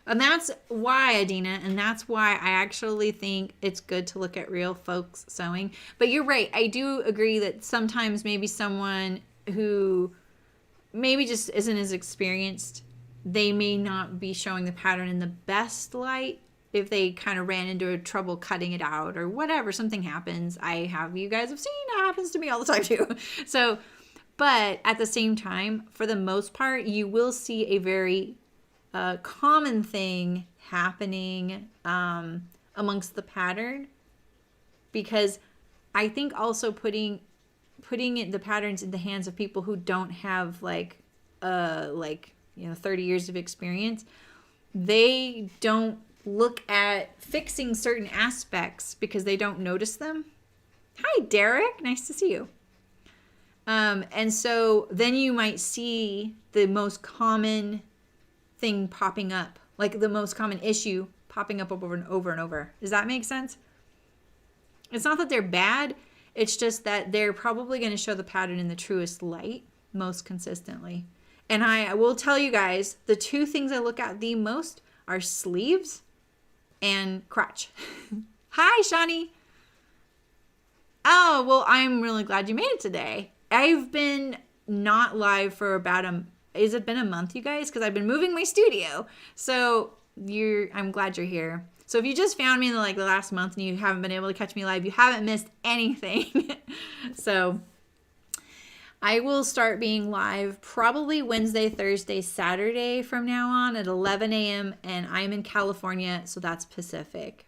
And that's why, Adina, and that's why I actually think it's good to look at real folks sewing. But you're right. I do agree that sometimes maybe someone who maybe just isn't as experienced, they may not be showing the pattern in the best light if they kind of ran into trouble cutting it out or whatever. Something happens. You guys have seen, it happens to me all the time too. So, but at the same time, for the most part, you will see a very common thing happening amongst the pattern, because I think also putting the patterns in the hands of people who don't have 30 years of experience, they don't look at fixing certain aspects because they don't notice them. Hi, Derek. Nice to see you. And so then you might see the most common thing popping up, like the most common issue popping up over and over and over. Does that make sense? It's not that they're bad. It's just that they're probably going to show the pattern in the truest light most consistently. And I will tell you guys, the two things I look at the most are sleeves and crotch. Hi, Shawnee. Oh, well, I'm really glad you made it today. I've been not live for about has it been a month, you guys? Because I've been moving my studio. So I'm glad you're here. So if you just found me in the last month and you haven't been able to catch me live, you haven't missed anything. So I will start being live probably Wednesday, Thursday, Saturday from now on at 11 a.m. And I'm in California, so that's Pacific.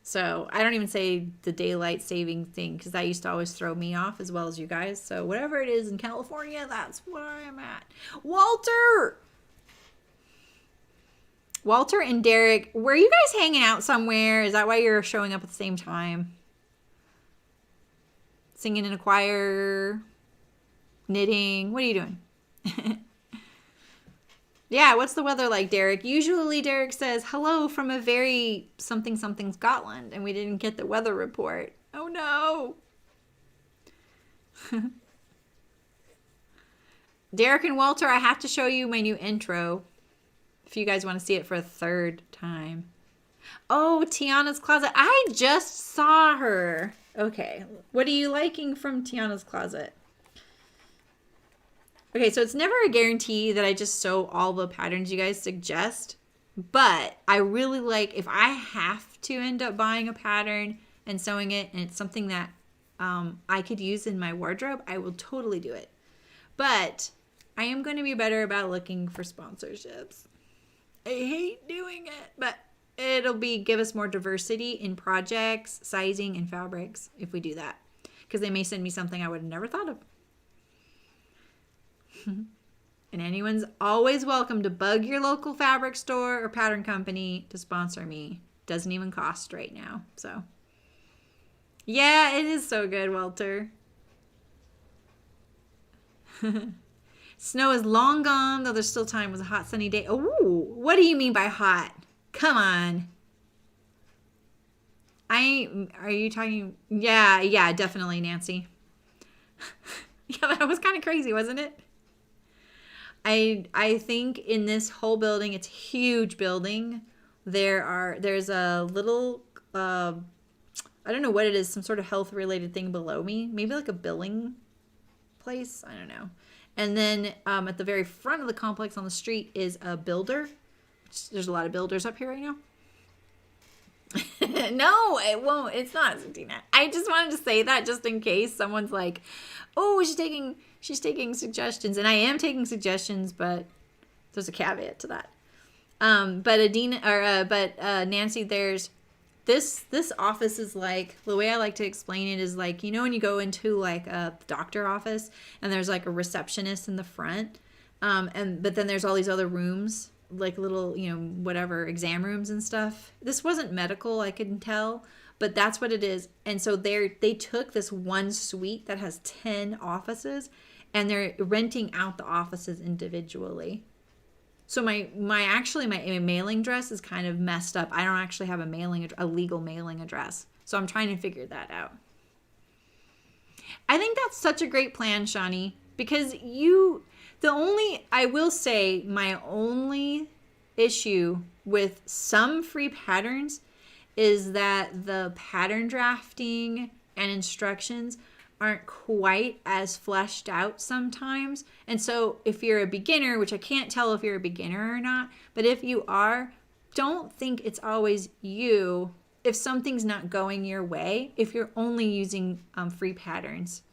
So I don't even say the daylight saving thing, because that used to always throw me off as well as you guys. So whatever it is in California, that's where I'm at. Walter and Derek, were you guys hanging out somewhere? Is that why you're showing up at the same time? Singing in a choir? Knitting? What are you doing? Yeah, what's the weather like, Derek? Usually Derek says, hello from a very something Scotland, and we didn't get the weather report. Oh no. Derek and Walter, I have to show you my new intro if you guys want to see it for a third time. Oh, Tiana's Closet. I just saw her. Okay, what are you liking from Tiana's Closet? Okay, so it's never a guarantee that I just sew all the patterns you guys suggest, but I really like, if I have to end up buying a pattern and sewing it, and it's something that I could use in my wardrobe, I will totally do it. But I am going to be better about looking for sponsorships. I hate doing it, but it'll give us more diversity in projects, sizing, and fabrics if we do that, because they may send me something I would have never thought of. And anyone's always welcome to bug your local fabric store or pattern company to sponsor me. Doesn't even cost right now. So yeah, it is so good, Walter. Snow is long gone, though there's still time. It was a hot sunny day. Oh, what do you mean by hot? Come on. Are you talking? Yeah, definitely, Nancy. Yeah, that was kind of crazy, wasn't it? I think in this whole building, it's a huge building. There's a little I don't know what it is, some sort of health related thing below me, maybe like a billing place. I don't know. And then at the very front of the complex on the street is a builder. There's a lot of builders up here right now. No, it won't. It's not, Tina. I just wanted to say that just in case someone's like, "Oh, she's taking suggestions," and I am taking suggestions, but there's a caveat to that. But Nancy, there's this office is like, the way I like to explain it is like, when you go into like a doctor office and there's like a receptionist in the front, but then there's all these other rooms, like little, whatever, exam rooms and stuff. This wasn't medical, I couldn't tell, but that's what it is. And so they took this one suite that has 10 offices and they're renting out the offices individually. So my mailing address is kind of messed up. I don't actually have a legal mailing address. So I'm trying to figure that out. I think that's such a great plan, Shawnee, because I will say my only issue with some free patterns is that the pattern drafting and instructions aren't quite as fleshed out sometimes. And so if you're a beginner, which I can't tell if you're a beginner or not, but if you are, don't think it's always you if something's not going your way, if you're only using free patterns.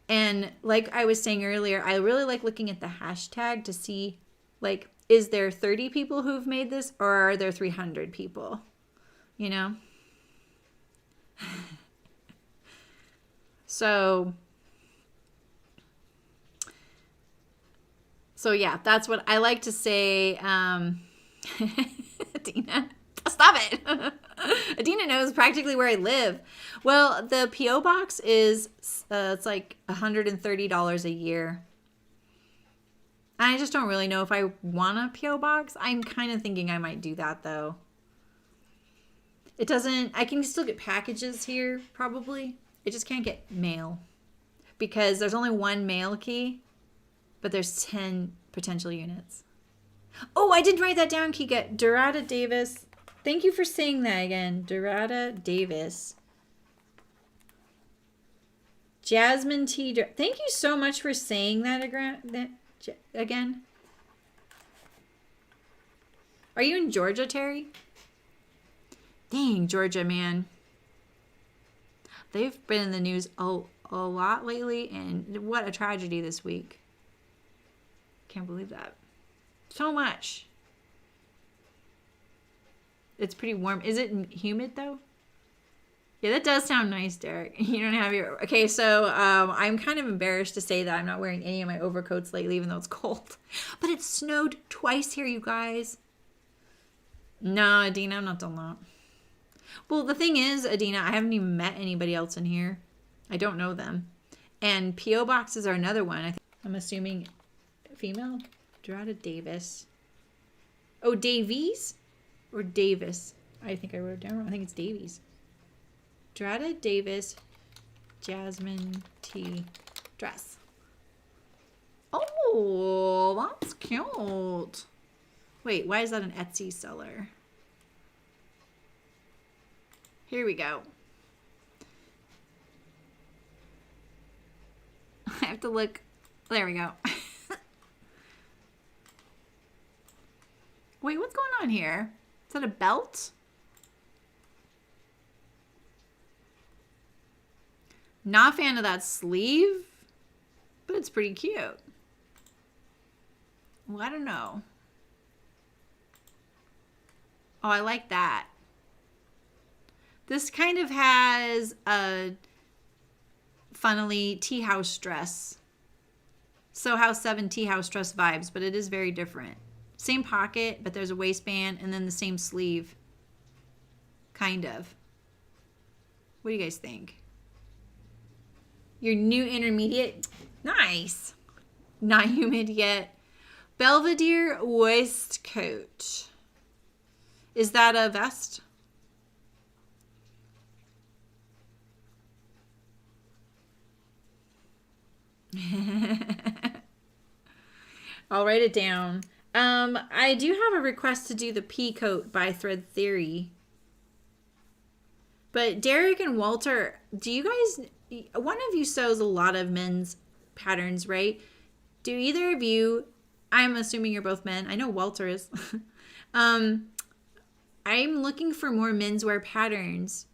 And like I was saying earlier, I really like looking at the hashtag to see, like, is there 30 people who've made this or are there 300 people? So yeah, that's what I like to say. Adina, stop it. Adina knows practically where I live. Well, the P.O. box is, it's like $130 a year. I just don't really know if I want a P.O. box. I'm kind of thinking I might do that though. I can still get packages here probably. It just can't get mail because there's only one mail key, but there's 10 potential units. Oh, I didn't write that down, Kika. Dorada Davis. Thank you for saying that again. Dorada Davis. Jasmine T. Thank you so much for saying that again. Are you in Georgia, Terry? Dang, Georgia, man. They've been in the news a lot lately, and what a tragedy this week. Can't believe that. So much. It's pretty warm. Is it humid, though? Yeah, that does sound nice, Derek. You don't have your... Okay, so I'm kind of embarrassed to say that I'm not wearing any of my overcoats lately, even though it's cold. But it snowed twice here, you guys. No, Adina, I'm not done that. Well, the thing is, Adina, I haven't even met anybody else in here. I don't know them. And P.O. boxes are another one. I'm assuming female. Dorada Davis. Oh, Davies? Or Davis? I think I wrote it down wrong. I think it's Davies. Dorada Davis, Jasmine T. dress. Oh, that's cute. Wait, why is that an Etsy seller? Here we go. I have to look. There we go. Wait, what's going on here? Is that a belt? Not a fan of that sleeve, but it's pretty cute. Well, I don't know. Oh, I like that. This kind of has a funnily tea house dress. So House 7 tea house dress vibes, but it is very different. Same pocket, but there's a waistband and then the same sleeve. Kind of. What do you guys think? Your new intermediate? Nice. Not humid yet. Belvedere waistcoat. Is that a vest? I'll write it down. I do have a request to do the pea coat by Thread Theory. But Derek and Walter, do you guys, one of you sews a lot of men's patterns, right? Do either of you, I'm assuming you're both men. I know Walter is. I'm looking for more menswear patterns.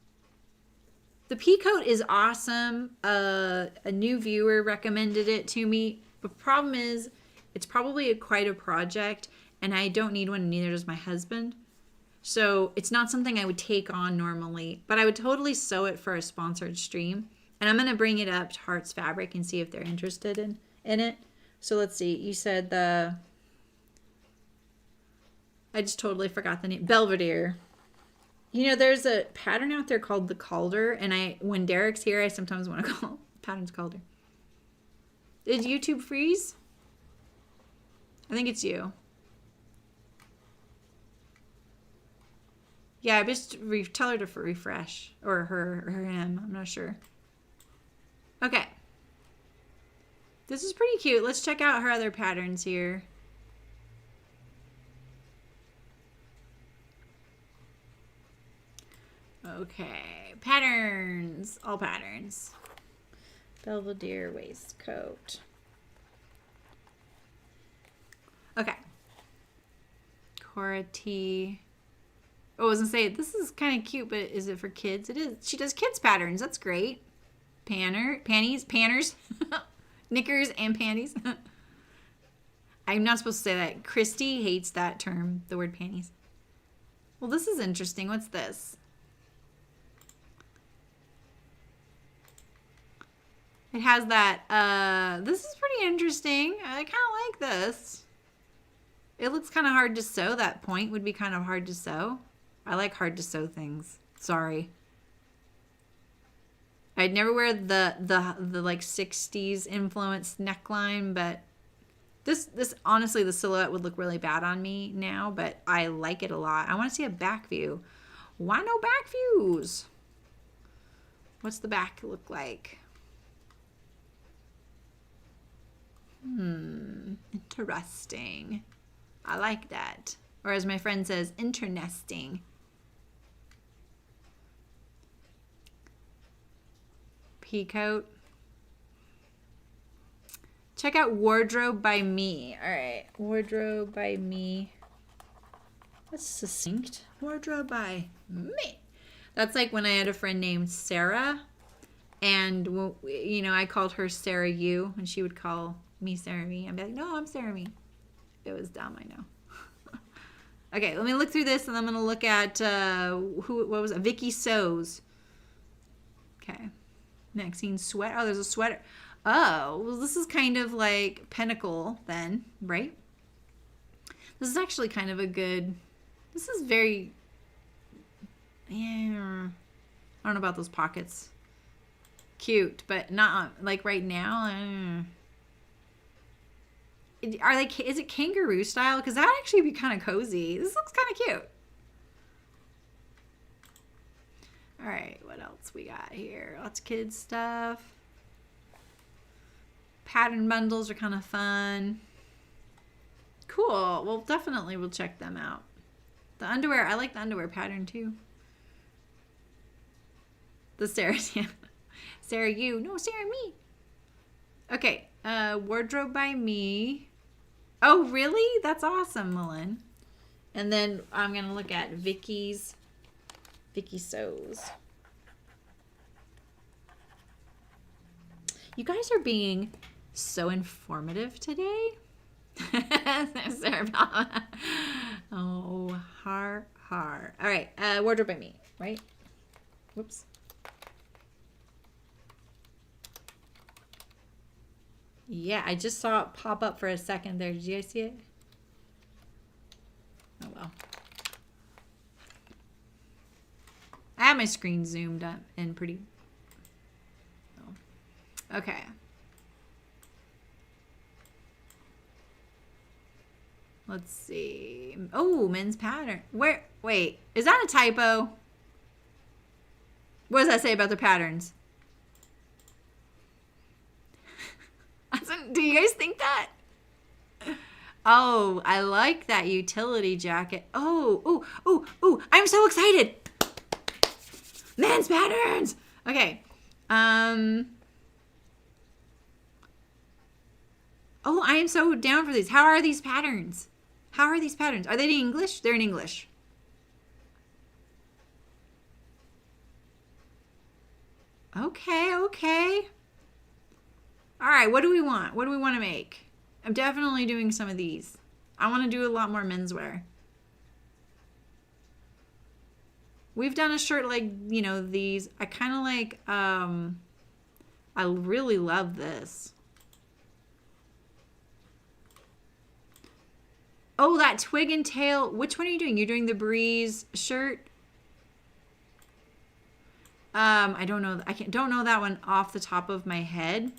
The pea coat is awesome. A new viewer recommended it to me. The problem is, it's probably quite a project, and I don't need one, and neither does my husband. So it's not something I would take on normally, but I would totally sew it for a sponsored stream. And I'm going to bring it up to Hearts Fabric and see if they're interested in it. So let's see. You said I just totally forgot the name. Belvedere. You know, there's a pattern out there called the Calder, and when Derek's here, I sometimes want to call patterns Calder. Did YouTube freeze? I think it's you. Yeah, just tell her to refresh. Or her or him. I'm not sure. Okay. This is pretty cute. Let's check out her other patterns here. Okay. Patterns. All patterns. Belvedere waistcoat. Okay. Cora T. Oh, I was gonna say, this is kind of cute, but is it for kids? It is. She does kids patterns. That's great. Panties, panners, knickers and panties. I'm not supposed to say that. Christy hates that term, the word panties. Well, this is interesting. What's this? It has that, this is pretty interesting. I kind of like this. It looks kind of hard to sew. That point would be kind of hard to sew. I like hard to sew things. Sorry. I'd never wear the like 60s influenced neckline, but this honestly, the silhouette would look really bad on me now, but I like it a lot. I want to see a back view. Why no back views? What's the back look like? Interesting. I like that. Or as my friend says, internesting. Pea coat. Check out Wardrobe by Me. All right, Wardrobe by Me. That's succinct. Wardrobe by Me. That's like when I had a friend named Sarah, and you know, I called her Sarah U, and she would call me Sarah Me. I'd be like, no, I'm Sarah Me. It was dumb, I know. Okay, let me look through this, and I'm gonna look at what was it? Vicky Sews. Okay. Maxine sweater. Oh, there's a sweater. Oh, well, this is kind of like Pinnacle then, right? This is actually kind of a good. This is very. Yeah, I don't know about those pockets. Cute, but not like right now. Are they? Is it kangaroo style? Because that actually be kind of cozy. This looks kind of cute. All right, what else we got here? Lots of kids stuff. Pattern bundles are kind of fun. Cool. Well, definitely we'll check them out. The underwear, I like the underwear pattern too. The Sarah, yeah. Sarah you. No, Sarah me. Okay, Wardrobe by Me. Oh, really? That's awesome, Mullen. And then I'm going to look at Vicky Sews. You guys are being so informative today. Oh, har. All right, Wardrobe by Me, right? Whoops. Yeah, I just saw it pop up for a second there. Did you guys see it? Oh, well. I have my screen zoomed up and pretty. Oh. Okay. Let's see. Oh, men's pattern. Where? Wait, is that a typo? What does that say about the patterns? Do you guys think that? Oh, I like that utility jacket. Oh, I'm so excited. Men's patterns. Okay. Oh, I am so down for these. How are these patterns? Are they in English? They're in English. Okay. All right, what do we want? What do we want to make? I'm definitely doing some of these. I want to do a lot more menswear. We've done a shirt like, these. I kind of like, I really love this. Oh, that twig and tail. Which one are you doing? You're doing the Breeze shirt? I don't know. Don't know that one off the top of my head.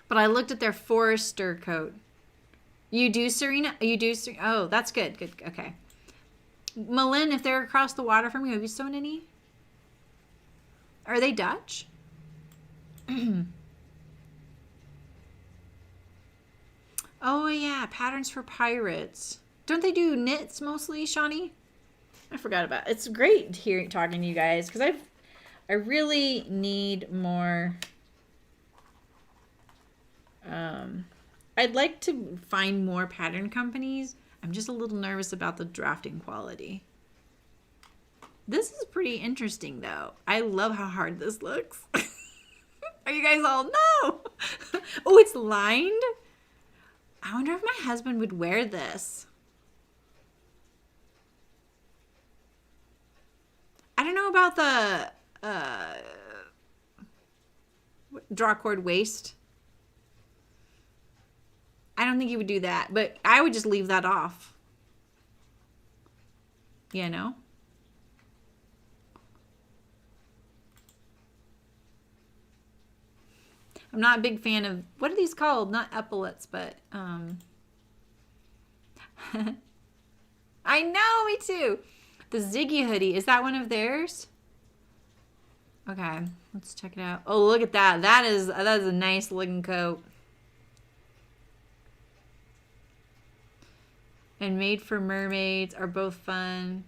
But I looked at their Forester coat. You do, Serena? You do, Serena? Oh, that's good. Good. Okay. Malin, if they're across the water from you, have you sewn any? Are they Dutch? Oh, yeah. Patterns for pirates. Don't they do knits mostly, Shawnee? I forgot about it. It's great talking to you guys because I really need more. I'd like to find more pattern companies. I'm just a little nervous about the drafting quality. This is pretty interesting, though. I love how hard this looks. Are you guys all? No! Oh, it's lined? I wonder if my husband would wear this. I don't know about the draw cord waist. I don't think he would do that, but I would just leave that off. You know? I'm not a big fan of, what are these called? Not epaulets, but, I know, me too. The Ziggy Hoodie, is that one of theirs? Okay, let's check it out. Oh, look at that. That is a nice looking coat. And Made for Mermaids are both fun.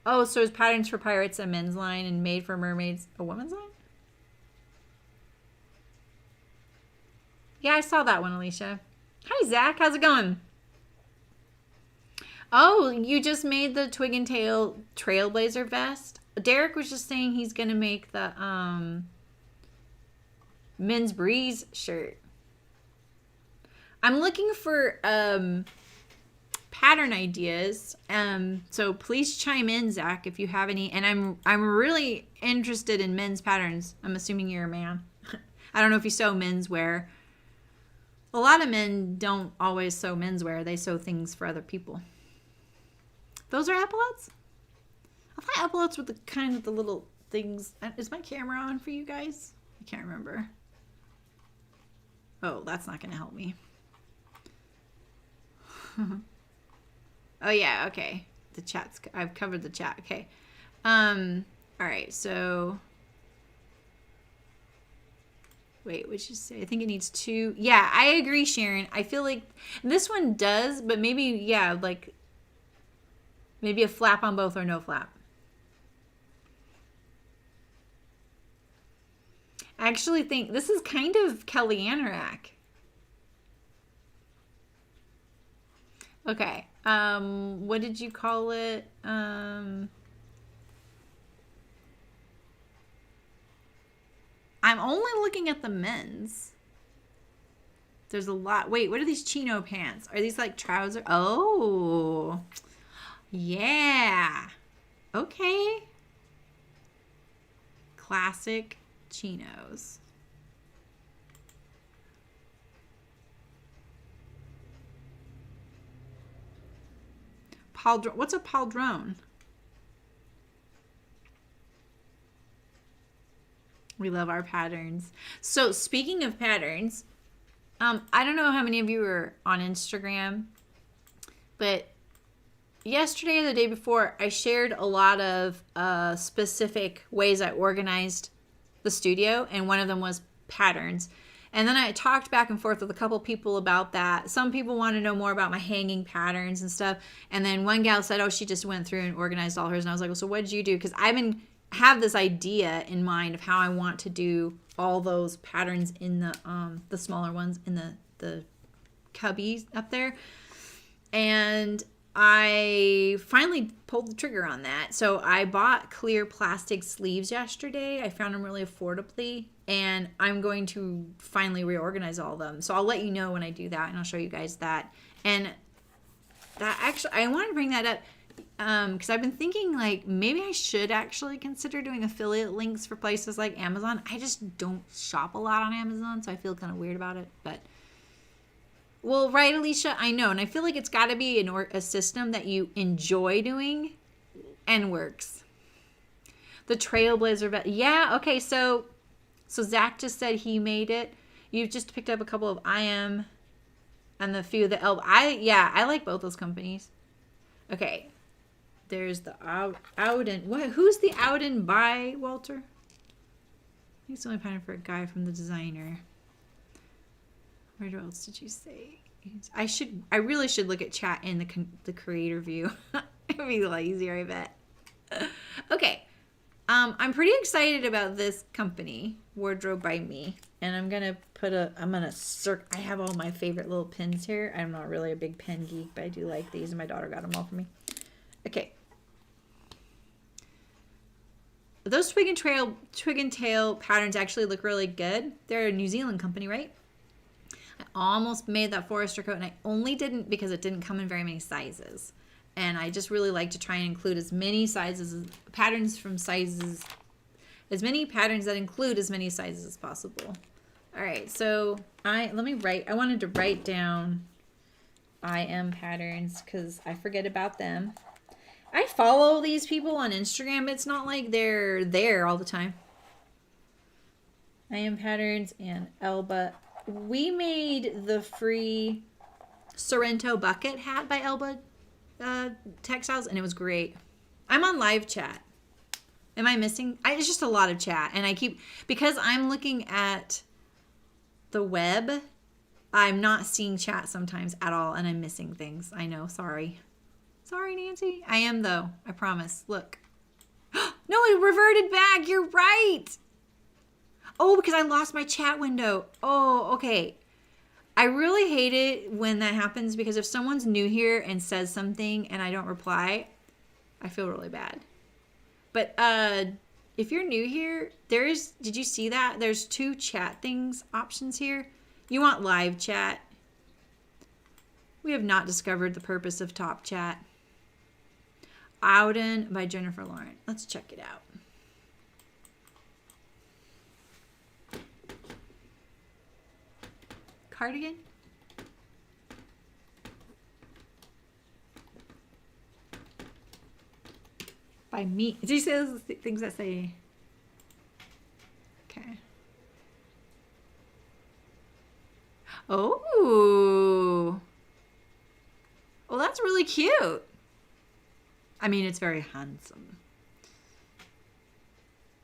Oh, so is Patterns for Pirates a men's line and Made for Mermaids a women's line? Yeah, I saw that one, Alicia. Hi, Zach. How's it going? Oh, you just made the Twig and Tail Trailblazer vest? Derek was just saying he's going to make the Men's Breeze shirt. I'm looking for pattern ideas. So please chime in, Zach, if you have any. And I'm really interested in men's patterns. I'm assuming you're a man. I don't know if you sew menswear. A lot of men don't always sew menswear. They sew things for other people. Those are epaulets? I thought epaulets were the kind of the little things. Is my camera on for you guys? I can't remember. Oh, that's not going to help me. Oh, yeah, okay. The chat's, I've covered the chat. Okay. All right, so... Wait, what'd you say? I think it needs 2. Yeah, I agree, Sharon. I feel like this one does, but maybe, yeah, like maybe a flap on both or no flap. I actually think this is kind of Kelly Anorak. Okay. What did you call it? I'm only looking at the men's. There's a lot. Wait, what are these chino pants? Are these like trousers? Oh, yeah. Okay. Classic chinos. What's a pauldron? We love our patterns. So speaking of patterns, I don't know how many of you are on Instagram, but yesterday or the day before, I shared a lot of specific ways I organized the studio, and one of them was patterns. And then I talked back and forth with a couple people about that. Some people want to know more about my hanging patterns and stuff. And then one gal said, oh, she just went through and organized all hers. And I was like, well, so what did you do? Because have this idea in mind of how I want to do all those patterns in the smaller ones in the cubbies up there. And I finally pulled the trigger on that. So I bought clear plastic sleeves yesterday. I found them really affordably, and I'm going to finally reorganize all of them. So I'll let you know when I do that, and I'll show you guys that. And that actually, I wanted to bring that up because I've been thinking like maybe I should actually consider doing affiliate links for places like Amazon. I just don't shop a lot on Amazon, so I feel kind of weird about it, but well, right, Alicia, I know. And I feel like it's got to be a system that you enjoy doing and works. The Trailblazer, yeah, okay, so Zach just said he made it. You've just picked up a couple of I Am and the few of the Elb. I like both those companies. Okay, there's the Ouden. Who's the Ouden by, Walter? I think it's only pattern for a guy from the designer. Where else did you say? I really should look at chat in the creator view. It'd be a lot easier, I bet. Okay. I'm pretty excited about this company, Wardrobe by Me. And I'm going to I have all my favorite little pins here. I'm not really a big pen geek, but I do like these, and my daughter got them all for me. Okay. Those twig and tail patterns actually look really good. They're a New Zealand company, right? I almost made that Forester coat, and I only didn't because it didn't come in very many sizes. And I just really like to try and include as many sizes, patterns from sizes, as many patterns that include as many sizes as possible. All right, so I wanted to write down I Am patterns because I forget about them. I follow these people on Instagram. It's not like they're there all the time. I Am patterns and Elba. We made the free Sorrento bucket hat by Elba Textiles, and it was great. I'm on live chat. Am I missing? It's just a lot of chat, and because I'm looking at the web, I'm not seeing chat sometimes at all, and I'm missing things. I know. Sorry, Nancy. I am though. I promise. Look. No, it reverted back. You're right. Oh, because I lost my chat window. Oh, okay. I really hate it when that happens because if someone's new here and says something and I don't reply, I feel really bad. But if you're new here, did you see that? There's 2 chat things options here. You want live chat. We have not discovered the purpose of top chat. Ouden by Jennifer Lauren. Let's check it out. Cardigan? By me. Did you say those things that say? Okay. Oh. Well, that's really cute. I mean, it's very handsome.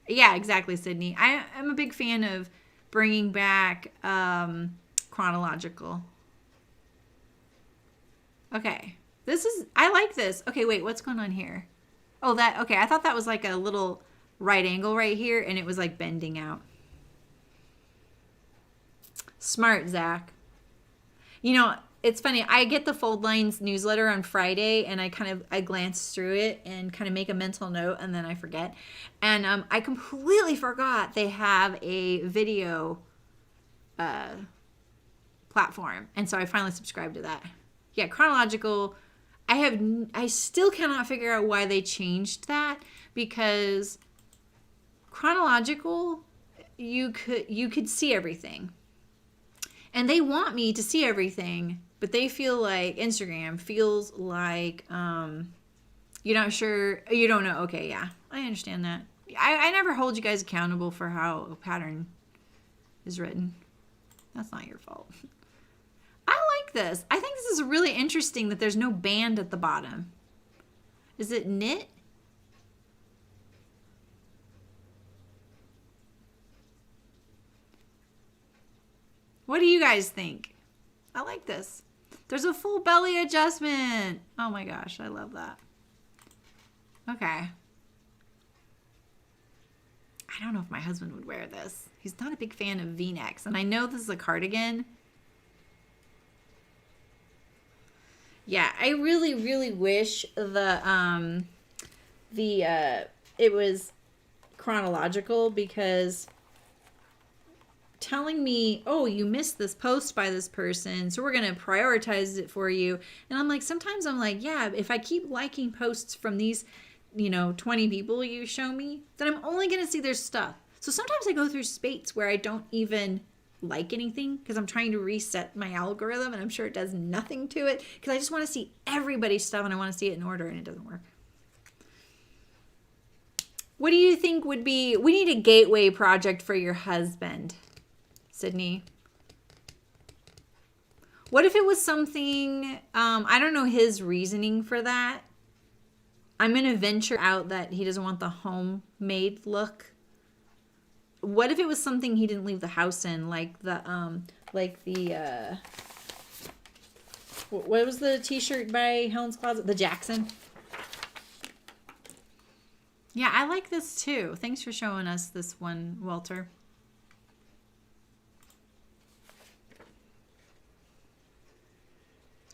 Yeah, exactly, Sydney. I'm a big fan of bringing back chronological. Okay. I like this. Okay, wait, what's going on here? Oh, okay, I thought that was like a little right angle right here, and it was like bending out. Smart, Zach. You know, it's funny. I get the Fold Lines newsletter on Friday, and I glance through it and kind of make a mental note, and then I forget. And I completely forgot they have a video platform, and so I finally subscribed to that. Yeah, chronological. I still cannot figure out why they changed that, because chronological, you could see everything, and they want me to see everything, but they feel like Instagram feels like you're not sure, you don't know. Okay, yeah, I understand that. I never hold you guys accountable for how a pattern is written. That's not your fault. I like this. I think this is really interesting that there's no band at the bottom. Is it knit? What do you guys think? I like this. There's a full belly adjustment. Oh my gosh, I love that. Okay. I don't know if my husband would wear this. He's not a big fan of V-necks. And I know this is a cardigan. Yeah, I really, really wish it was chronological, because telling me, oh, you missed this post by this person, so we're going to prioritize it for you. And I'm like, sometimes I'm like, yeah, if I keep liking posts from these, 20 people you show me, then I'm only going to see their stuff. So sometimes I go through spates where I don't even like anything because I'm trying to reset my algorithm, and I'm sure it does nothing to it because I just want to see everybody's stuff and I want to see it in order, and it doesn't work. What do you think would be, we need a gateway project for your husband, Sydney? What if it was something, I don't know his reasoning for that. I'm going to venture out that he doesn't want the homemade look. What if it was something he didn't leave the house in, like the what was the t-shirt by Helen's Closet? The Jackson. Yeah, I like this too. Thanks for showing us this one, Walter.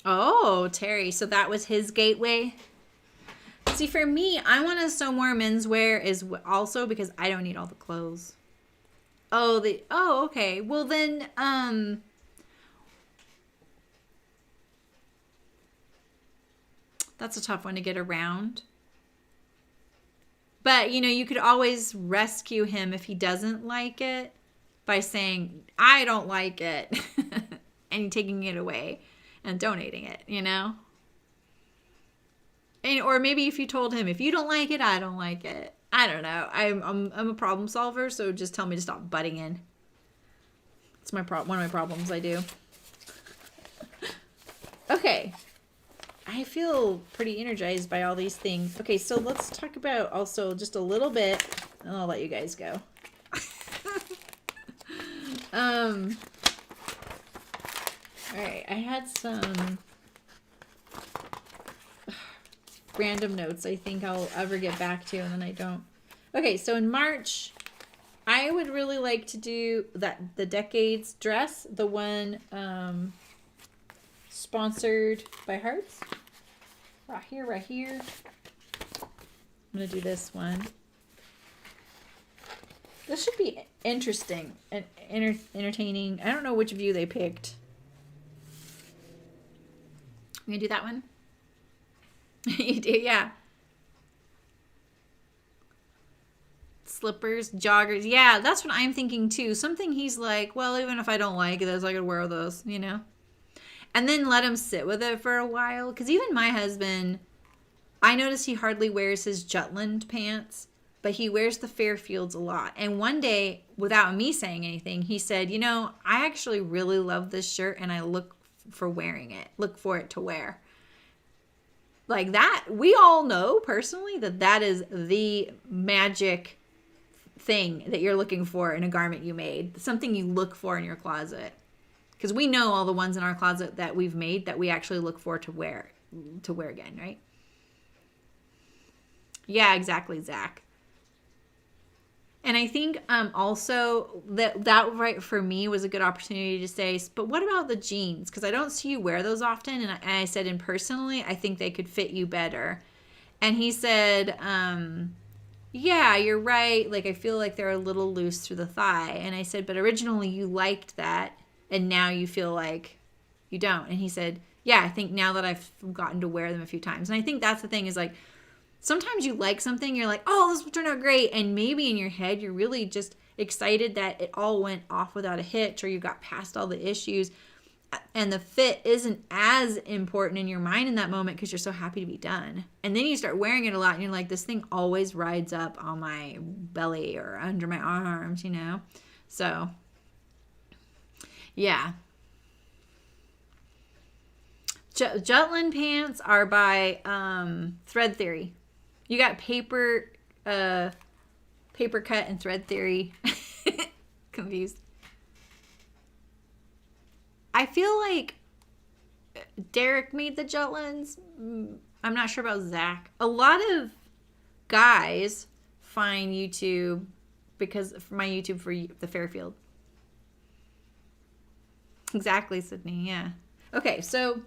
Oh, Terry. So that was his gateway. See, for me, I want to sew more menswear is also because I don't need all the clothes. Oh, okay. Well then, that's a tough one to get around. But, you could always rescue him if he doesn't like it by saying, I don't like it, and taking it away and donating it, And, or maybe if you told him, if you don't like it, I don't like it. I don't know. I'm a problem solver, so just tell me to stop butting in. It's one of my problems I do. Okay. I feel pretty energized by all these things. Okay, so let's talk about also just a little bit, and I'll let you guys go. All right, I had some random notes I think I'll ever get back to, and then I don't. Okay, so in March, I would really like to do the Decades dress, the one sponsored by Hearts. Right here. I'm going to do this one. This should be interesting and entertaining. I don't know which view they picked. I'm going to do that one. You do, yeah. Slippers, joggers. Yeah, that's what I'm thinking too. Something he's like, well, even if I don't like it, I could wear those, And then let him sit with it for a while. Because even my husband, I notice he hardly wears his Jutland pants, but he wears the Fairfields a lot. And one day, without me saying anything, he said, I actually really love this shirt and I look for it to wear. Like that, we all know personally that is the magic thing that you're looking for in a garment you made. Something you look for in your closet. Because we know all the ones in our closet that we've made that we actually look for to wear again, right? Yeah, exactly, Zach. And I think also that right for me was a good opportunity to say, but what about the jeans? Because I don't see you wear those often. And I said, and personally, I think they could fit you better. And he said, yeah, you're right. Like, I feel like they're a little loose through the thigh. And I said, but originally you liked that. And now you feel like you don't. And he said, yeah, I think now that I've gotten to wear them a few times. And I think that's the thing is like, sometimes you like something, you're like, oh, this will turn out great. And maybe in your head, you're really just excited that it all went off without a hitch or you got past all the issues. And the fit isn't as important in your mind in that moment because you're so happy to be done. And then you start wearing it a lot and you're like, this thing always rides up on my belly or under my arms, So, yeah. Jutland pants are by Thread Theory. You got paper cut and Thread Theory. Confused. feel like Derek made the gel lens. I'm not sure about Zach. A lot of guys find YouTube because for my YouTube for the Fairfield. Exactly, Sydney. Yeah. Okay, so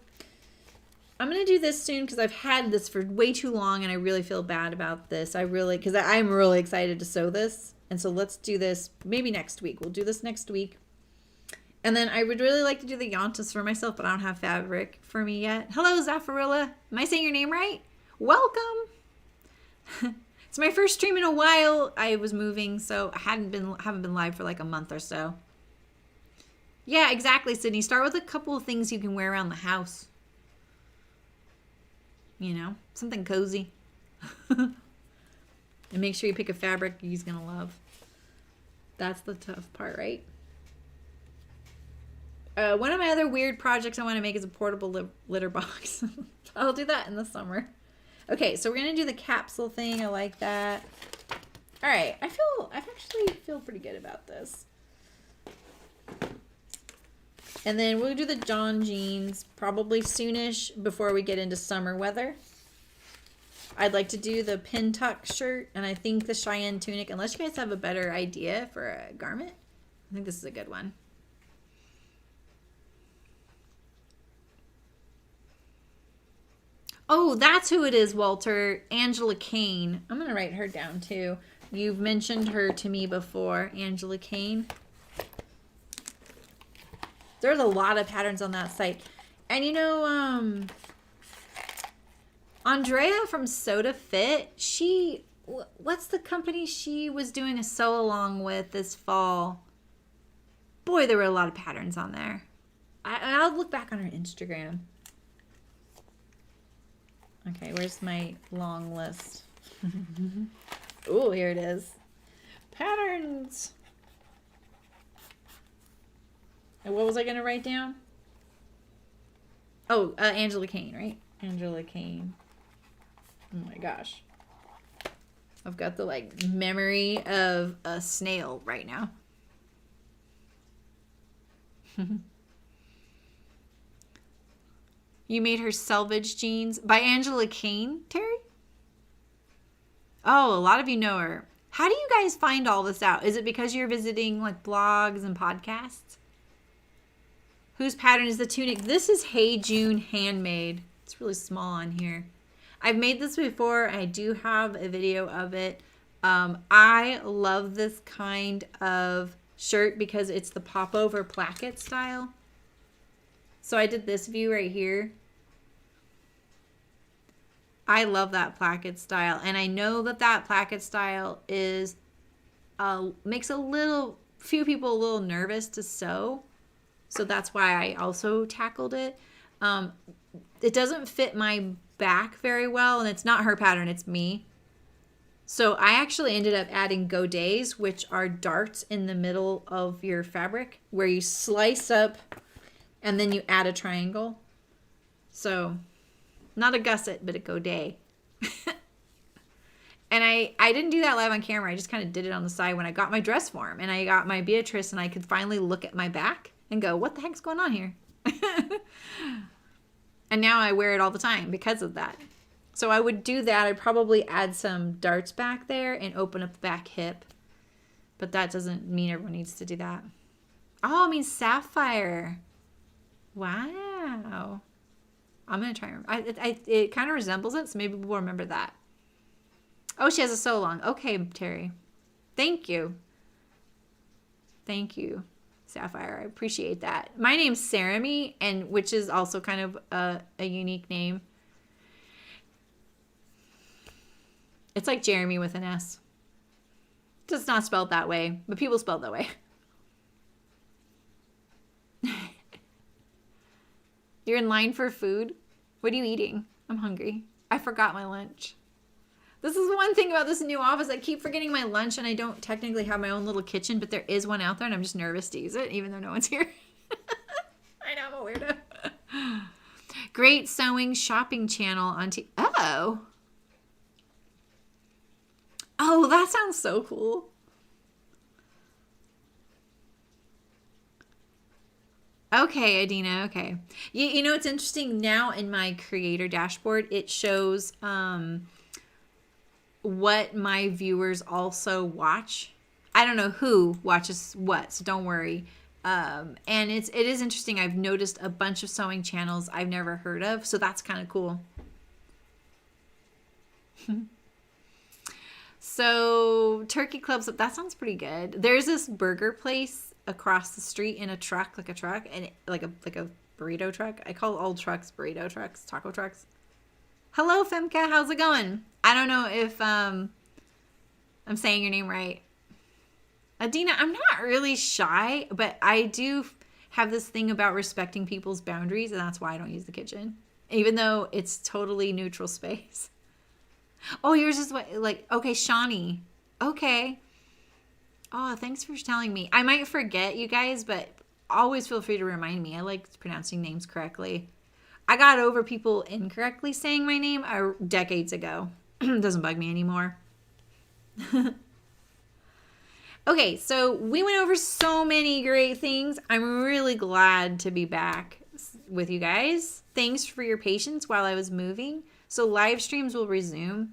I'm going to do this soon because I've had this for way too long and I really feel bad about this. Because I'm really excited to sew this. And so let's do this maybe next week. We'll do this next week. And then I would really like to do the Yantas for myself, but I don't have fabric for me yet. Hello, Zaffarilla. Am I saying your name right? Welcome. It's my first stream in a while. I was moving, so I haven't been live for like a month or so. Yeah, exactly, Sydney. Start with a couple of things you can wear around the house. You know, something cozy. And make sure you pick a fabric he's going to love. That's the tough part, right? One of my other weird projects I want to make is a portable litter box. I'll do that in the summer. Okay, so we're going to do the capsule thing. I like that. All right, I actually feel pretty good about this. And then we'll do the John jeans probably soonish before we get into summer weather. I'd like to do the pin tuck shirt and I think the Cheyenne tunic, unless you guys have a better idea for a garment. I think this is a good one. Oh, that's who it is, Walter. Angela Kane. I'm going to write her down too. You've mentioned her to me before, Angela Kane. There's a lot of patterns on that site. And you know, Andrea from Soda Fit, what's the company she was doing a sew along with this fall? Boy, there were a lot of patterns on there. I'll look back on her Instagram. Okay, where's my long list? Oh, here it is. Patterns. And what was I going to write down? Oh, Angela Kane, right? Angela Kane. Oh my gosh. I've got the like memory of a snail right now. You made her Selvage Jeans by Angela Kane, Terry? Oh, a lot of you know her. How do you guys find all this out? Is it because you're visiting like blogs and podcasts? Whose pattern is the tunic? This is Hey June handmade. It's really small on here. I've made this before. I do have a video of it. I love this kind of shirt because it's the popover placket style. So I did this view right here. I love that placket style. And I know that placket style is makes few people a little nervous to sew. So that's why I also tackled it. It doesn't fit my back very well. And it's not her pattern, it's me. So I actually ended up adding godets, which are darts in the middle of your fabric where you slice up and then you add a triangle. So not a gusset, but a godet. And I didn't do that live on camera. I just kind of did it on the side when I got my dress form. And I got my Beatrice and I could finally look at my back and go, what the heck's going on here? And now I wear it all the time because of that. So I would do that. I'd probably add some darts back there and open up the back hip. But that doesn't mean everyone needs to do that. Oh, it means sapphire. Wow. I'm going to try and remember. It kind of resembles it, so maybe we'll remember that. Oh, she has a sew along. Okay, Terry. Thank you. Thank you, Sapphire. I appreciate that. My name's Sarami, and which is also kind of a unique name. It's like Jeremy with an S. It's not spelled that way, but people spell it that way. You're in line for food? What are you eating? I'm hungry. I forgot my lunch. This is one thing about this new office. I keep forgetting my lunch, and I don't technically have my own little kitchen, but there is one out there, and I'm just nervous to use it, even though no one's here. I know, I'm a weirdo. Great sewing shopping channel on Oh, that sounds so cool. Okay, Adina. Okay. You know, it's interesting now in my creator dashboard, it shows what my viewers also watch. I don't know who watches what, so don't worry. And it is interesting. I've noticed a bunch of sewing channels I've never heard of, so that's kind of cool. So Turkey Clubs, that sounds pretty good. There's this burger place across the street in a truck, like a truck, and like a burrito truck. I call all trucks burrito trucks, taco trucks. Hello, Femke. How's it going? I don't know if I'm saying your name right. Adina, I'm not really shy, but I do have this thing about respecting people's boundaries, and that's why I don't use the kitchen, even though it's totally neutral space. Oh, yours is what, like, okay, Shawnee. Okay. Oh, thanks for telling me. I might forget, you guys, but always feel free to remind me. I like pronouncing names correctly. I got over people incorrectly saying my name decades ago. Doesn't bug me anymore. Okay, so we went over so many great things. I'm really glad to be back with you guys. Thanks for your patience while I was moving. So live streams will resume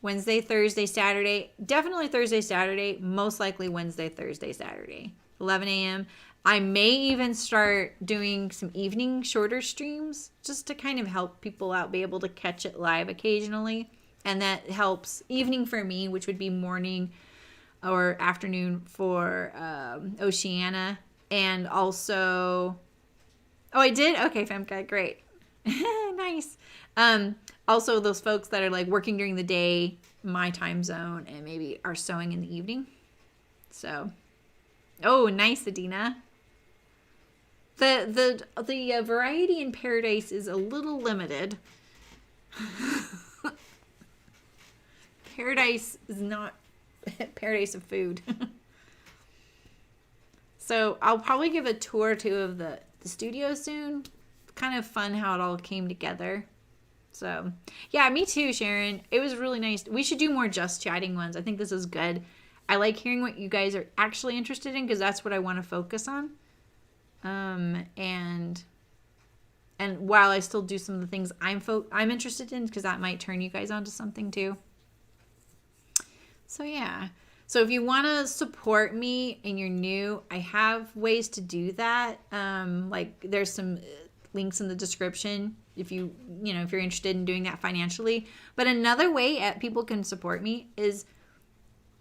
Wednesday, Thursday, Saturday. Definitely Thursday, Saturday. Most likely Wednesday, Thursday, Saturday. 11 a.m. I may even start doing some evening shorter streams just to kind of help people out, be able to catch it live occasionally. And that helps evening for me, which would be morning or afternoon for Oceana. And also, oh, I did? Okay, Femke, great. Nice. Also, those folks that are like working during the day, my time zone, and maybe are sewing in the evening. So, oh, nice, Adina. The variety in Paradise is a little limited. Paradise is not paradise of food. So I'll probably give a tour or two of the studio soon. Kind of fun how it all came together. So yeah, me too, Sharon. It was really nice. We should do more just chatting ones. I think this is good. I like hearing what you guys are actually interested in because that's what I want to focus on. And while I still do some of the things I'm interested in, because that might turn you guys onto something too. So yeah. So if you want to support me and you're new, I have ways to do that. Like there's some links in the description if you're interested in doing that financially. But another way people can support me is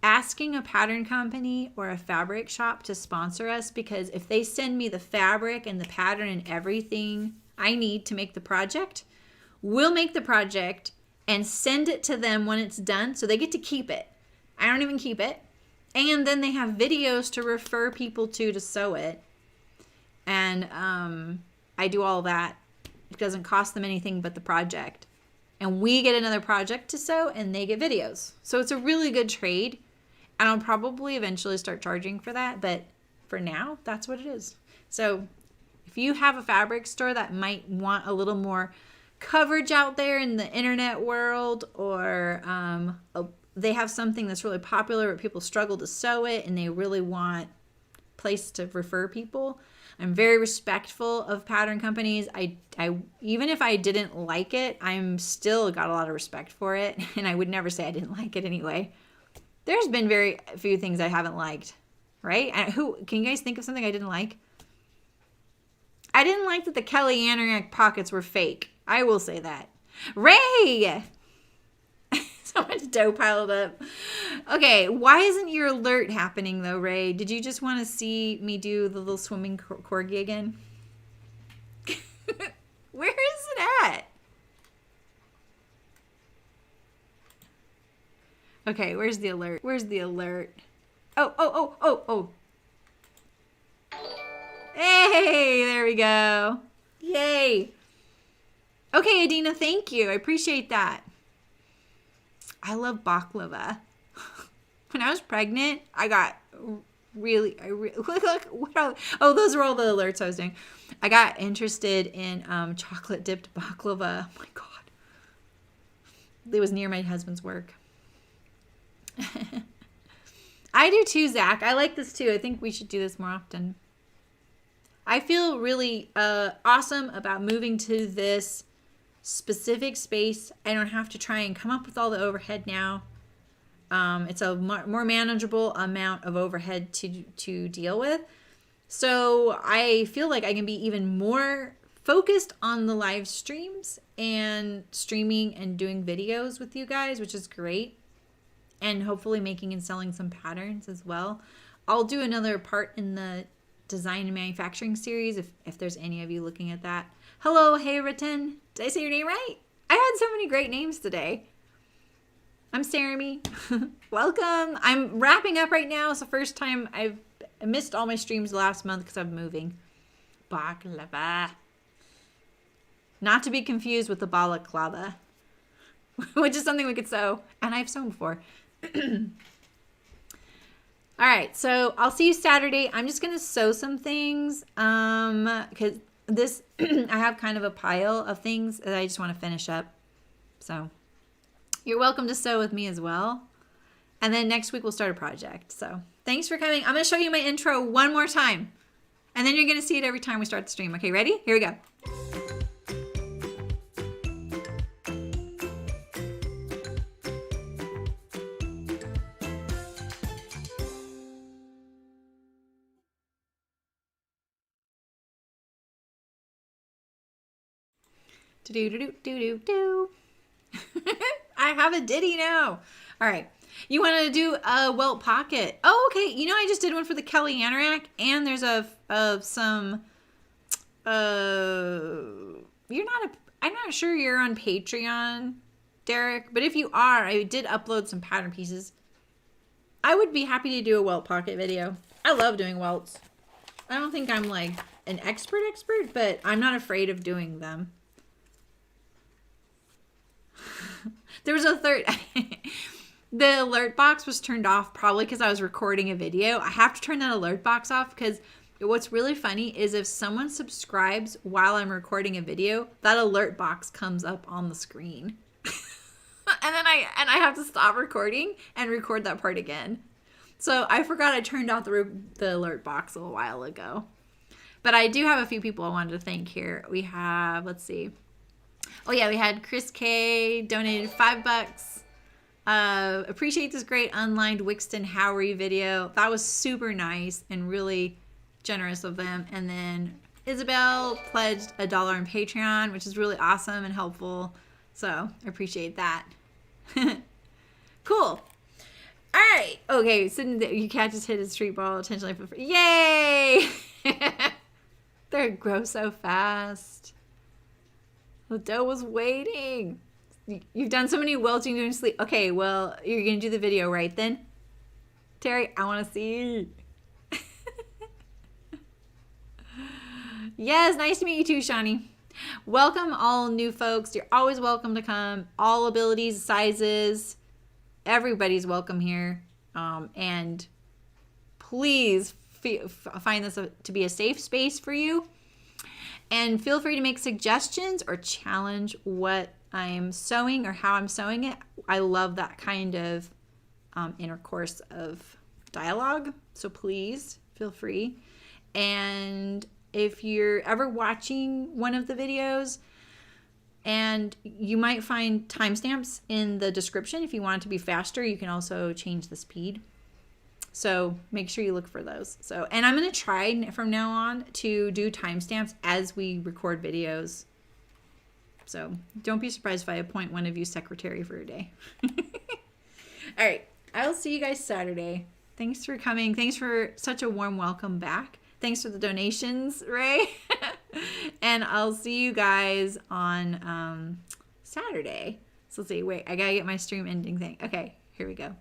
asking a pattern company or a fabric shop to sponsor us, because if they send me the fabric and the pattern and everything I need to make the project, we'll make the project and send it to them when it's done, so they get to keep it. I don't even keep it. And then they have videos to refer people to sew it. And I do all that. It doesn't cost them anything but the project. And we get another project to sew and they get videos. So it's a really good trade. And I'll probably eventually start charging for that. But for now, that's what it is. So if you have a fabric store that might want a little more coverage out there in the internet world, or they have something that's really popular but people struggle to sew it and they really want a place to refer people, I'm very respectful of pattern companies. I even if I didn't like it, I'm still got a lot of respect for it, and I would never say I didn't like it anyway. There's been very few things I haven't liked, right? And can you guys think of something I didn't like? I didn't like that the Kelly Anorak pockets were fake. I will say that. Ray! So much dough piled up. Okay, why isn't your alert happening though, Ray? Did you just want to see me do the little swimming corgi again? Where is it at? Okay, where's the alert? Where's the alert? Oh. Hey, there we go. Yay. Okay, Adina, thank you. I appreciate that. I love baklava. When I was pregnant, I got really look, those are all the alerts I was doing. I got interested in chocolate dipped baklava. Oh my God. It was near my husband's work. I do too, Zach. I like this too. I think we should do this more often. I feel really awesome about moving to this specific space. I don't have to try and come up with all the overhead now. It's a more manageable amount of overhead to deal with. So I feel like I can be even more focused on the live streams and streaming and doing videos with you guys, which is great. And hopefully making and selling some patterns as well. I'll do another part in the design and manufacturing series if there's any of you looking at that. Hello, hey Ritten. Did I say your name right? I had so many great names today. I'm Sarami. Welcome. I'm wrapping up right now. It's the first time I missed all my streams last month because I'm moving. Baklava. Not to be confused with the balaclava, which is something we could sew. And I've sewn before. All right, so I'll see you Saturday. I'm just gonna sew some things because this I have kind of a pile of things that I just want to finish up. So you're welcome to sew with me as well. And then next week we'll start a project. So thanks for coming. I'm gonna show you my intro one more time, and then you're gonna see it every time we start the stream. Okay, ready? Here we go. Do. I have a ditty now. All right. You want to do a welt pocket? Oh, okay. You know, I just did one for the Kelly Anorak, and there's some. I'm not sure you're on Patreon, Derek, but if you are, I did upload some pattern pieces. I would be happy to do a welt pocket video. I love doing welts. I don't think I'm like an expert, but I'm not afraid of doing them. There was a third. The alert box was turned off probably because I was recording a video. I have to turn that alert box off because what's really funny is if someone subscribes while I'm recording a video, that alert box comes up on the screen. and I have to stop recording and record that part again. So I forgot I turned off the alert box a little while ago. But I do have a few people I wanted to thank here. We have, let's see. Oh yeah, we had Chris K donated $5. Appreciate this great unlined Wixton Howery video. That was super nice and really generous of them. And then Isabel pledged $1 on Patreon, which is really awesome and helpful. So I appreciate that. Cool. All right. Okay. So you can't just hit a street ball intentionally for free. Yay! They grow so fast. The dough was waiting. You've done so many welting during sleep. Okay, well, you're going to do the video, right then? Terry, I want to see. Yes, nice to meet you too, Shawnee. Welcome all new folks. You're always welcome to come. All abilities, sizes, everybody's welcome here. And please find this to be a safe space for you. And feel free to make suggestions or challenge what I'm sewing or how I'm sewing it. I love that kind of intercourse of dialogue. So please feel free. And if you're ever watching one of the videos, and you might find timestamps in the description. If you want it to be faster, you can also change the speed. So make sure you look for those. So, and I'm going to try from now on to do timestamps as we record videos. So don't be surprised if I appoint one of you secretary for a day. All right. I will see you guys Saturday. Thanks for coming. Thanks for such a warm welcome back. Thanks for the donations, Ray. And I'll see you guys on Saturday. So let's see. Wait, I got to get my stream ending thing. Okay, here we go.